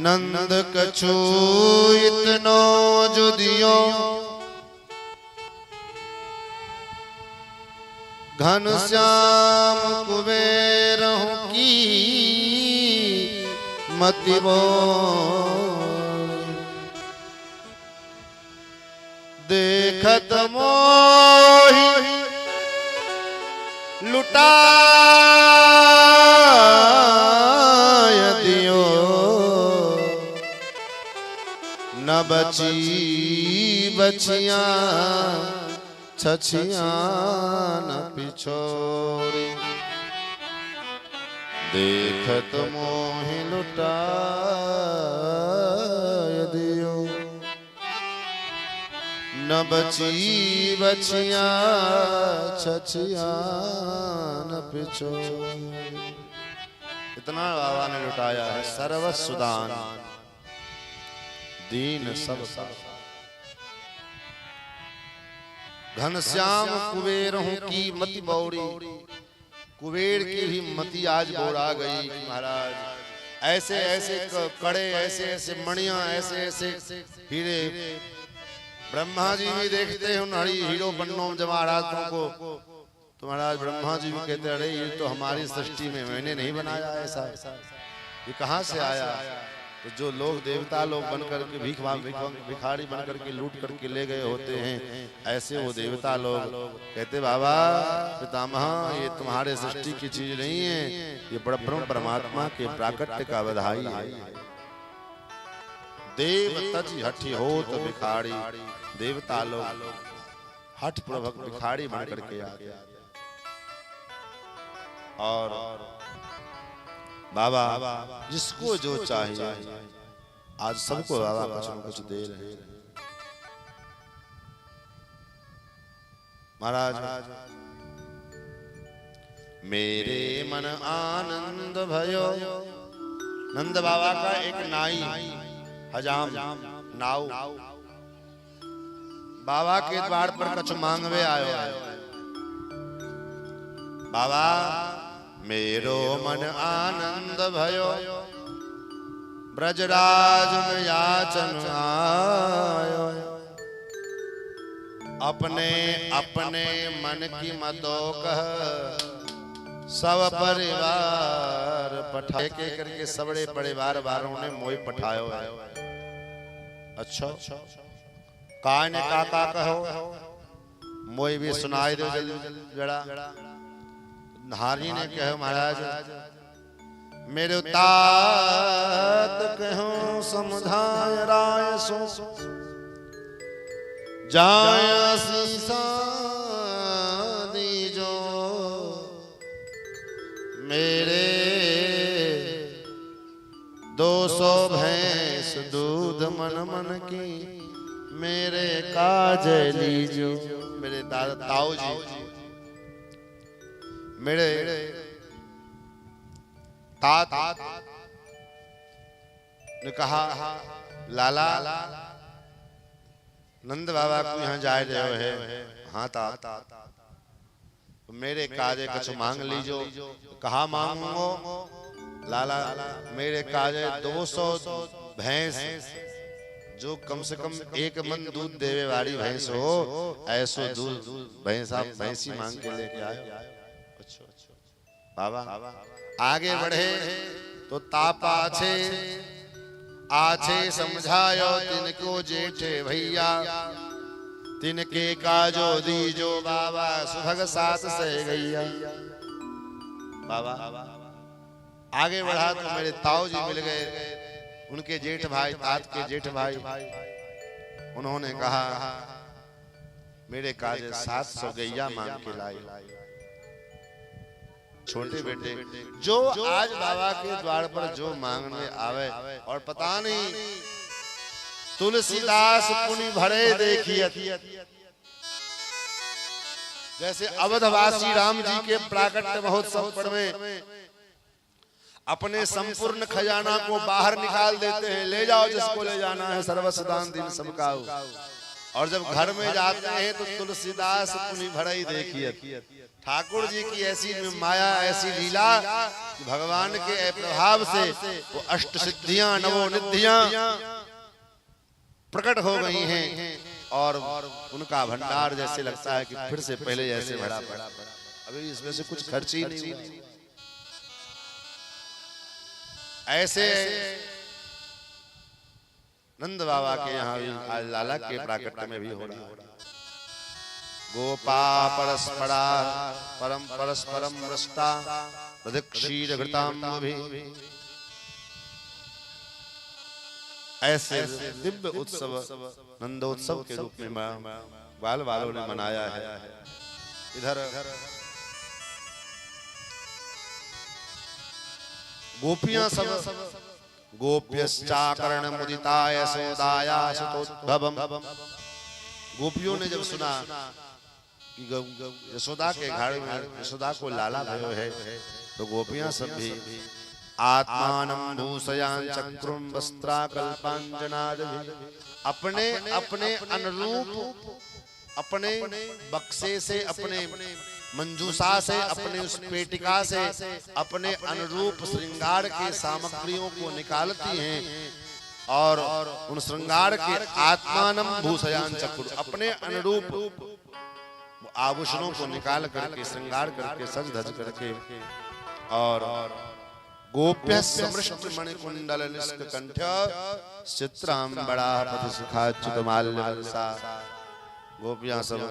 नंद कछु इतनो जुदियो घनश्याम कुबेर की मति देखत मोहि लुटाय दियो न बची बचिया छछिया न पिछोरी देखत मोहि लुटाय दियो न बची बचिया छछिया न पिछो इतना बाबा ने लुटाया है सर्वस्व दान दीन सब घनश्याम कुबेर हूं की मति बौड़ी कुबेर की भी मति आज बोरा गई महाराज ऐसे ऐसे कड़े ऐसे ऐसे मणियां ऐसे ऐसे हीरे ब्रह्मा जी भी देखते हैं उन हीरो पन्नों जवाहरातों को तो महाराज ब्रह्मा जी भी कहते अरे ये तो हमारी सृष्टि में मैंने नहीं बनाया ऐसा, ये कहाँ से आया? तो जो लोग देवता लोग बनकर के भिखारी बनकर के लूट करके ले गए होते हैं, ऐसे वो देवता लोग कहते बाबा पितामह ये तुम्हारे सृष्टि की चीज नहीं है, ये ब्रह्म परमात्मा के प्राकट्य का बधाई है। देव तज हठी हो तो भिखारी, देवता लोग हठ पूर्वक भिखारी बन करके आ गया। और बाबा जिसको जो चाहिए आज सबको बाबा कुछ न कुछ दे रहे हैं। महाराज मेरे मन आनंद भयो, नंद बाबा का एक नाई हजाम नाव बाबा के द्वार पर कछु मांगवे आयो है। बाबा मेरो मन आनंद भयो, ब्रजराज में याचन आयो, अपने अपने मन की मतों कह सब परिवार पठाए के करके सबड़े परिवार वालों ने मोई पठायो है। अच्छा काय ने काका कहो मोई भी सुनाई दो जड़ा। हारी ने कहो महाराज मेरे तात कहो समुधाय राय सो, जाय सीसा दीजो मेरे 200 भैंस दूध मन मन की, मेरे काज लीजो। मेरे ताऊ जी मेरे तात ने कहा लाला नंद बाबा को यहाँ जाए रहे है। हाँ तात मेरे काजे कुछ मांग लीजो। कहा मांगो लाला? मेरे काजे 200 भैंस जो कम से कम 1 मन दूध देवे वाली भैंस हो, ऐसो दूध भैंस आप भैंसी मांग के लेके आए। बाबा आगे बढ़े तो ताप आछे समझायो तिनको जेठे भैया, तिनके काजो दीजो बाबा सुभग सास सह गैया। बाबा आगे बढ़ा तो मेरे ताऊ जी मिल गए, उनके जेठ भाई तात के जेठ भाई। उन्होंने कहा मेरे काजे 700 गैया मांग के लाई। छोटे बेटे जो आज बाबा के द्वार पर जो मांगने आवे, और पता नहीं तुलसीदास पुनि भरे देखिए, जैसे अवधवासी राम जी के प्राकट्य महोत्सव में अपने संपूर्ण खजाना को बाहर निकाल देते हैं, ले जाओ जिसको ले जाना है, सर्वस्व दान दिन सबका। और जब घर में जाते हैं तो तुलसीदास पुनि भरे देखिए। ठाकुर जी की ऐसी माया ऐसी लीला कि भगवान के प्रभाव से वो अष्ट सिद्धियां नवो निधियां प्रकट हो गई हैं, और उनका भंडार जैसे लगता है कि फिर से पहले जैसे भरा पड़ा। अभी इसमें से कुछ खर्च ही नहीं हुआ। ऐसे नंद बाबा के यहाँ भी आज लाला के प्राकट्य में भी हो रहा है। गोपा परस्परा परम परस्परम रस्ता प्रदक्षीर घृताम भी, ऐसे दिव्य उत्सव नंदोत्सव के रूप में बाल वालों ने मनाया है। इधर गोपियां सब गोप्यश्चाकर्ण मुदिताय सोदाया सुतोद्भवम। गोपियों ने जब सुना कि यशोदा के घर में यशोदा को लाला भयो है, तो गोपियां सब भी आत्मानं भूषयां चक्रुं वस्त्राकल्पांजनादि, अपने अपने अनुरूप अपने बक्से से अपने मंजूषा से अपने उस पेटिका से अपने अनुरूप श्रृंगार के सामग्रियों को निकालती हैं, और उन श्रृंगार के आत्मानं भूषयां चक्रुं अपने अनुरूप वो आभूषणों को निकाल करके श्रृंगार करके सज धज करके और गोप्य समृष्ट मणिकुंडल निष्कंठ चित्रांबरा पतिसुखाच्युत माल्यवंसा गोपियां सब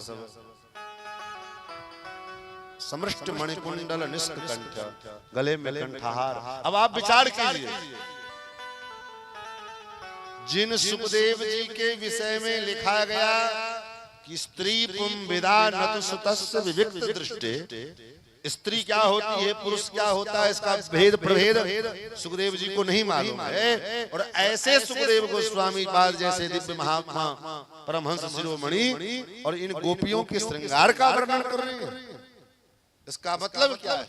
समृष्ट मणिकुंडल निष्कंठ गले में कंठहार। अब आप विचार कीजिए, जिन सुखदेव जी के विषय में लिखा गया कि स्त्री पुम विदा नतु सुतस्य विविक्त दृष्टि, स्त्री क्या होती है पुरुष क्या होता है इसका भेद प्रभेद सुखदेव जी को नहीं मालूम है। और ऐसे सुखदेव गोस्वामी पाद जैसे दिव्य महात्मा परमहंस शिरोमणि और इन गोपियों के श्रृंगार का वर्णन कर रहे हैं। इसका मतलब क्या है?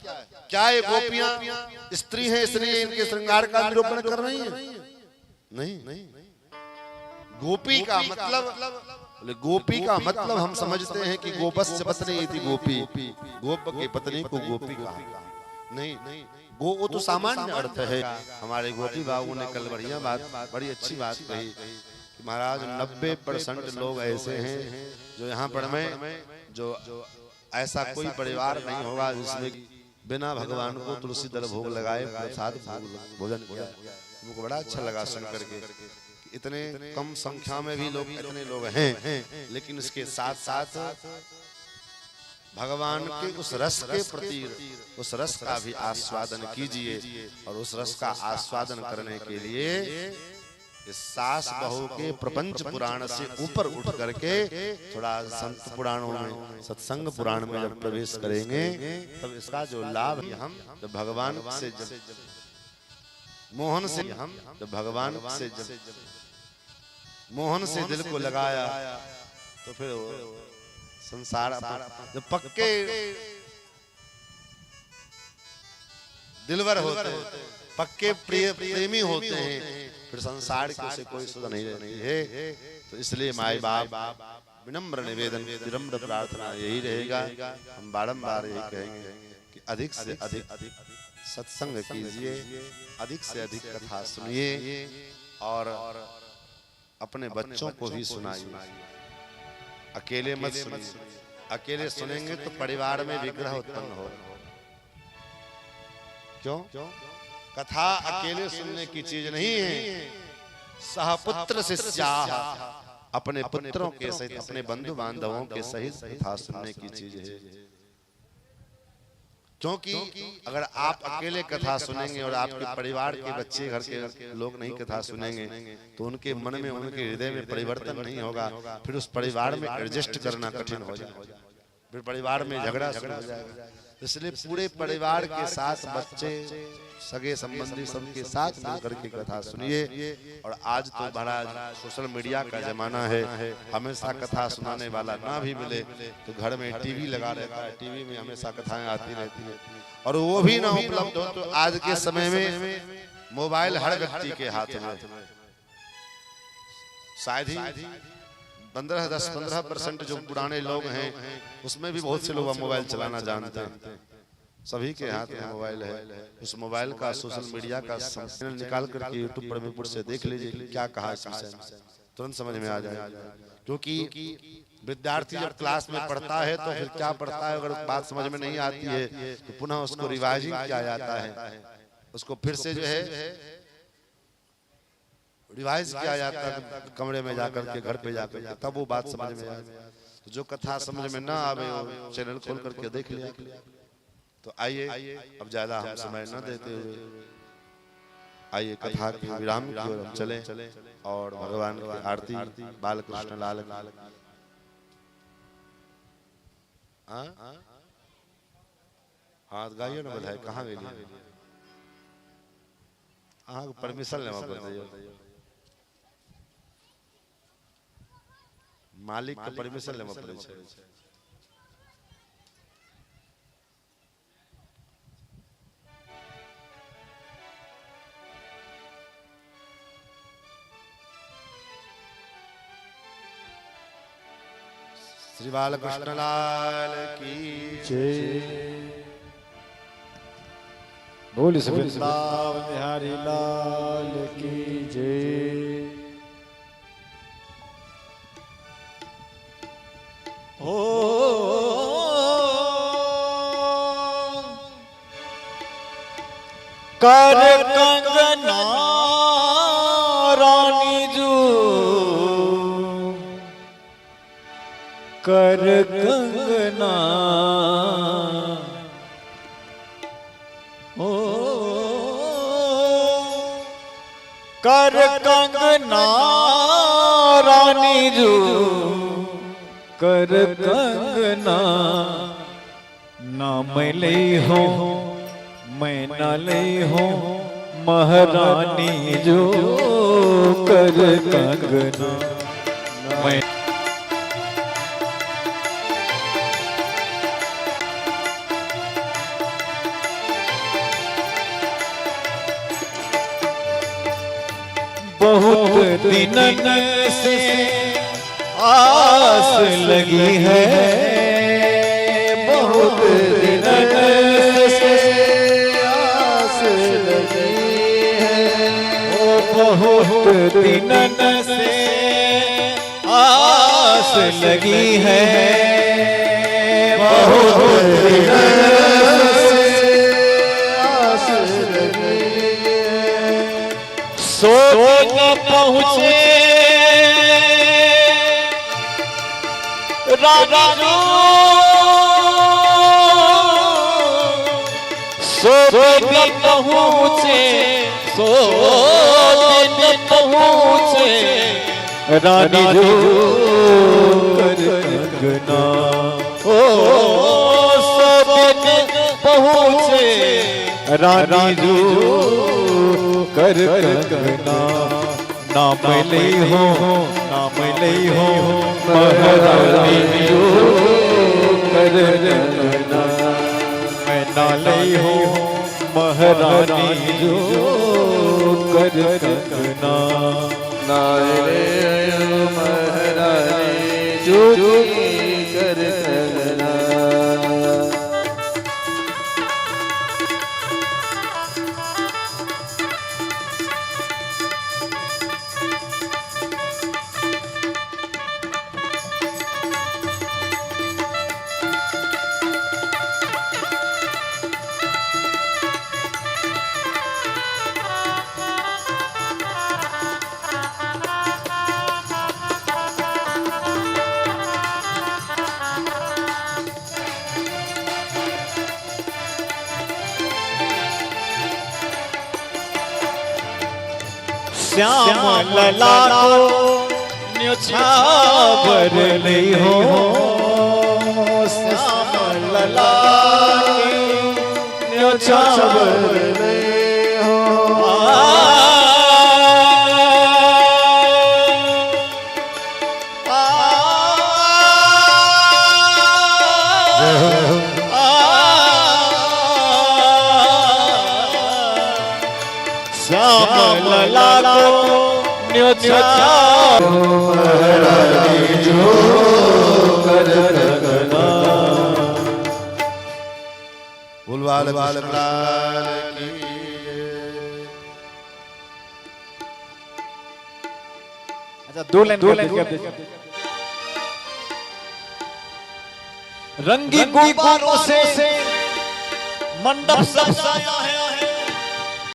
क्या ये गोपियां स्त्री हैं इसलिए इनके श्रृंगार का निरूपण कर रही हैं? नहीं, गोपी का मतलब, गोपी का मतलब हम समझते हैं कि गोपस्य पत्नी थी गोपी, गोप की पत्नी को गोपी कहा। नहीं, वो तो सामान्य अर्थ है। हमारे गोपी बाबू ने कल बड़ी अच्छी बात कही कि महाराज 90% लोग ऐसे हैं जो यहाँ पर में जो ऐसा कोई परिवार नहीं होगा जिसमें बिना भगवान को तुलसी दल भोग लगाए प्रसाद भोजन किया। मुझको बड़ा अच्छा लगा सुन करके, इतने कम संख्या में भी लोग इतने लोग हैं, लेकिन इसके साथ साथ भगवान के उस रस के प्रति उस रस का भी आस्वादन कीजिए। और उस रस का आस्वादन करने के लिए इस सास बहू के प्रपंच पुराण से ऊपर उठ करके थोड़ा संत पुराणों में सत्संग पुराण में जब प्रवेश करेंगे तब इसका जो लाभ हम जब भगवान से मोहन से हम जब भगवान से मोहन से दिल को लगाया तो फिर संसार जब पक्के दिलवर होते हैं, पक्के प्रेमी होते हैं, फिर संसार की उसे कोई सुध नहीं रहती है। तो इसलिए माई बाप विनम्र निवेदन विनम्र प्रार्थना यही रहेगा, हम बारंबार यही कहेंगे कि अधिक से अधिक सत्संग कीजिए, अधिक से अधिक कथा सुनिए और अपने बच्चों को भी सुनाइए। अकेले मत सुनिए, अकेले सुनेंगे तो परिवार में विग्रह उत्पन्न हो। क्यों? कथा अकेले सुनने की चीज नहीं है। सहपुत्र शिष्याः, अपने पुत्रों के सहित अपने बंधु बांधवों के सहित कथा सुनने की चीज है। क्योंकि अगर आप अकेले कथा सुनेंगे और आपके परिवार के बच्चे घर के लोग नहीं कथा सुनेंगे तो उनके मन में उनके हृदय में परिवर्तन नहीं होगा, फिर उस परिवार में एडजस्ट करना कठिन हो जाएगा, फिर परिवार में झगड़ा शुरू हो जाएगा। इसलिए पूरे परिवार के साथ बच्चे सगे संबंधी सबके साथ मिलकर के कथा सुनिए। और आज तो बड़ा सोशल मीडिया का जमाना है, हमेशा कथा सुनाने वाला ना भी मिले तो घर में टीवी लगा रहता है, टीवी में हमेशा कथाएं आती रहती है। और वो भी ना उपलब्ध हो तो आज के समय में मोबाइल हर व्यक्ति के हाथ में, शायद ही 10-15% जो पुराने लोग हैं उसमें भी बहुत से लोग मोबाइल चलाना जानते हैं। सभी के हाथ में मोबाइल है। उस मोबाइल का सोशल मीडिया का संस्करण निकाल करके यूट्यूब पर में से देख लीजिए क्या कहा इस विषय में, तुरंत समझ में आ जाएगा। क्योंकि विद्यार्थी जब क्लास में पढ़ता है तो फिर क्या पढ़ता है, अगर बात समझ में नहीं आती है तो पुनः उसको रिवाइजिंग किया जाता है, उसको फिर से जो है रिवाइज किया जाता है कमरे में जाकर के, घर पे जाकर के, तब वो बात समझ में आए। तो जो कथा समझ में ना आवे वो चैनल खोल करके देख लिया। तो आइए अब ज्यादा हम समय न देते हुए आइए कथा के विराम की ओर हम चलें और भगवान की आरती बाल कृष्ण लाल हाथ गाइए ना बधाई। कहाँ गई? हाँ परमिशन लेवा बताइए, मालिक का परमिशन लेवा पड़े छे। श्री बाल कृष्ण लाल की जय। बोल वृंदावन बिहारी लाल की जय। ओ कर कंगना रानी जो कर कंगना ओ कर कंगना रानी जो कर कंगना ना मैं ले हो मैं ना ले हो महारानी जो कर कंगना मैं बहुत दिनन से आस लगी है बहुत दिनन से आस लगी है ओ बहुत दिनन से आस लगी है बहुत दिनन से आस लगी है सो न पहुँचे राजा जो सो न पहुँचे सो न पहुँचे रानी जो कर कंगना ओ सो न पहुँचे रानी जो कर कंगना नाम ले हो नाम ले हो महारानी जो कर कंगना मैं ना ले हो महारानी जो कर कंगना नारे महारानी जो कर कंगना श्याम लला को न्योछावर ले हो श्याम लला न्योछावर ले श्याम लला को न्योछावर महारानी जो कर कंगना बुलवाल बाल लाल की अच्छा दो लाइन रंगी गुब्बारों से मंडप सजाया है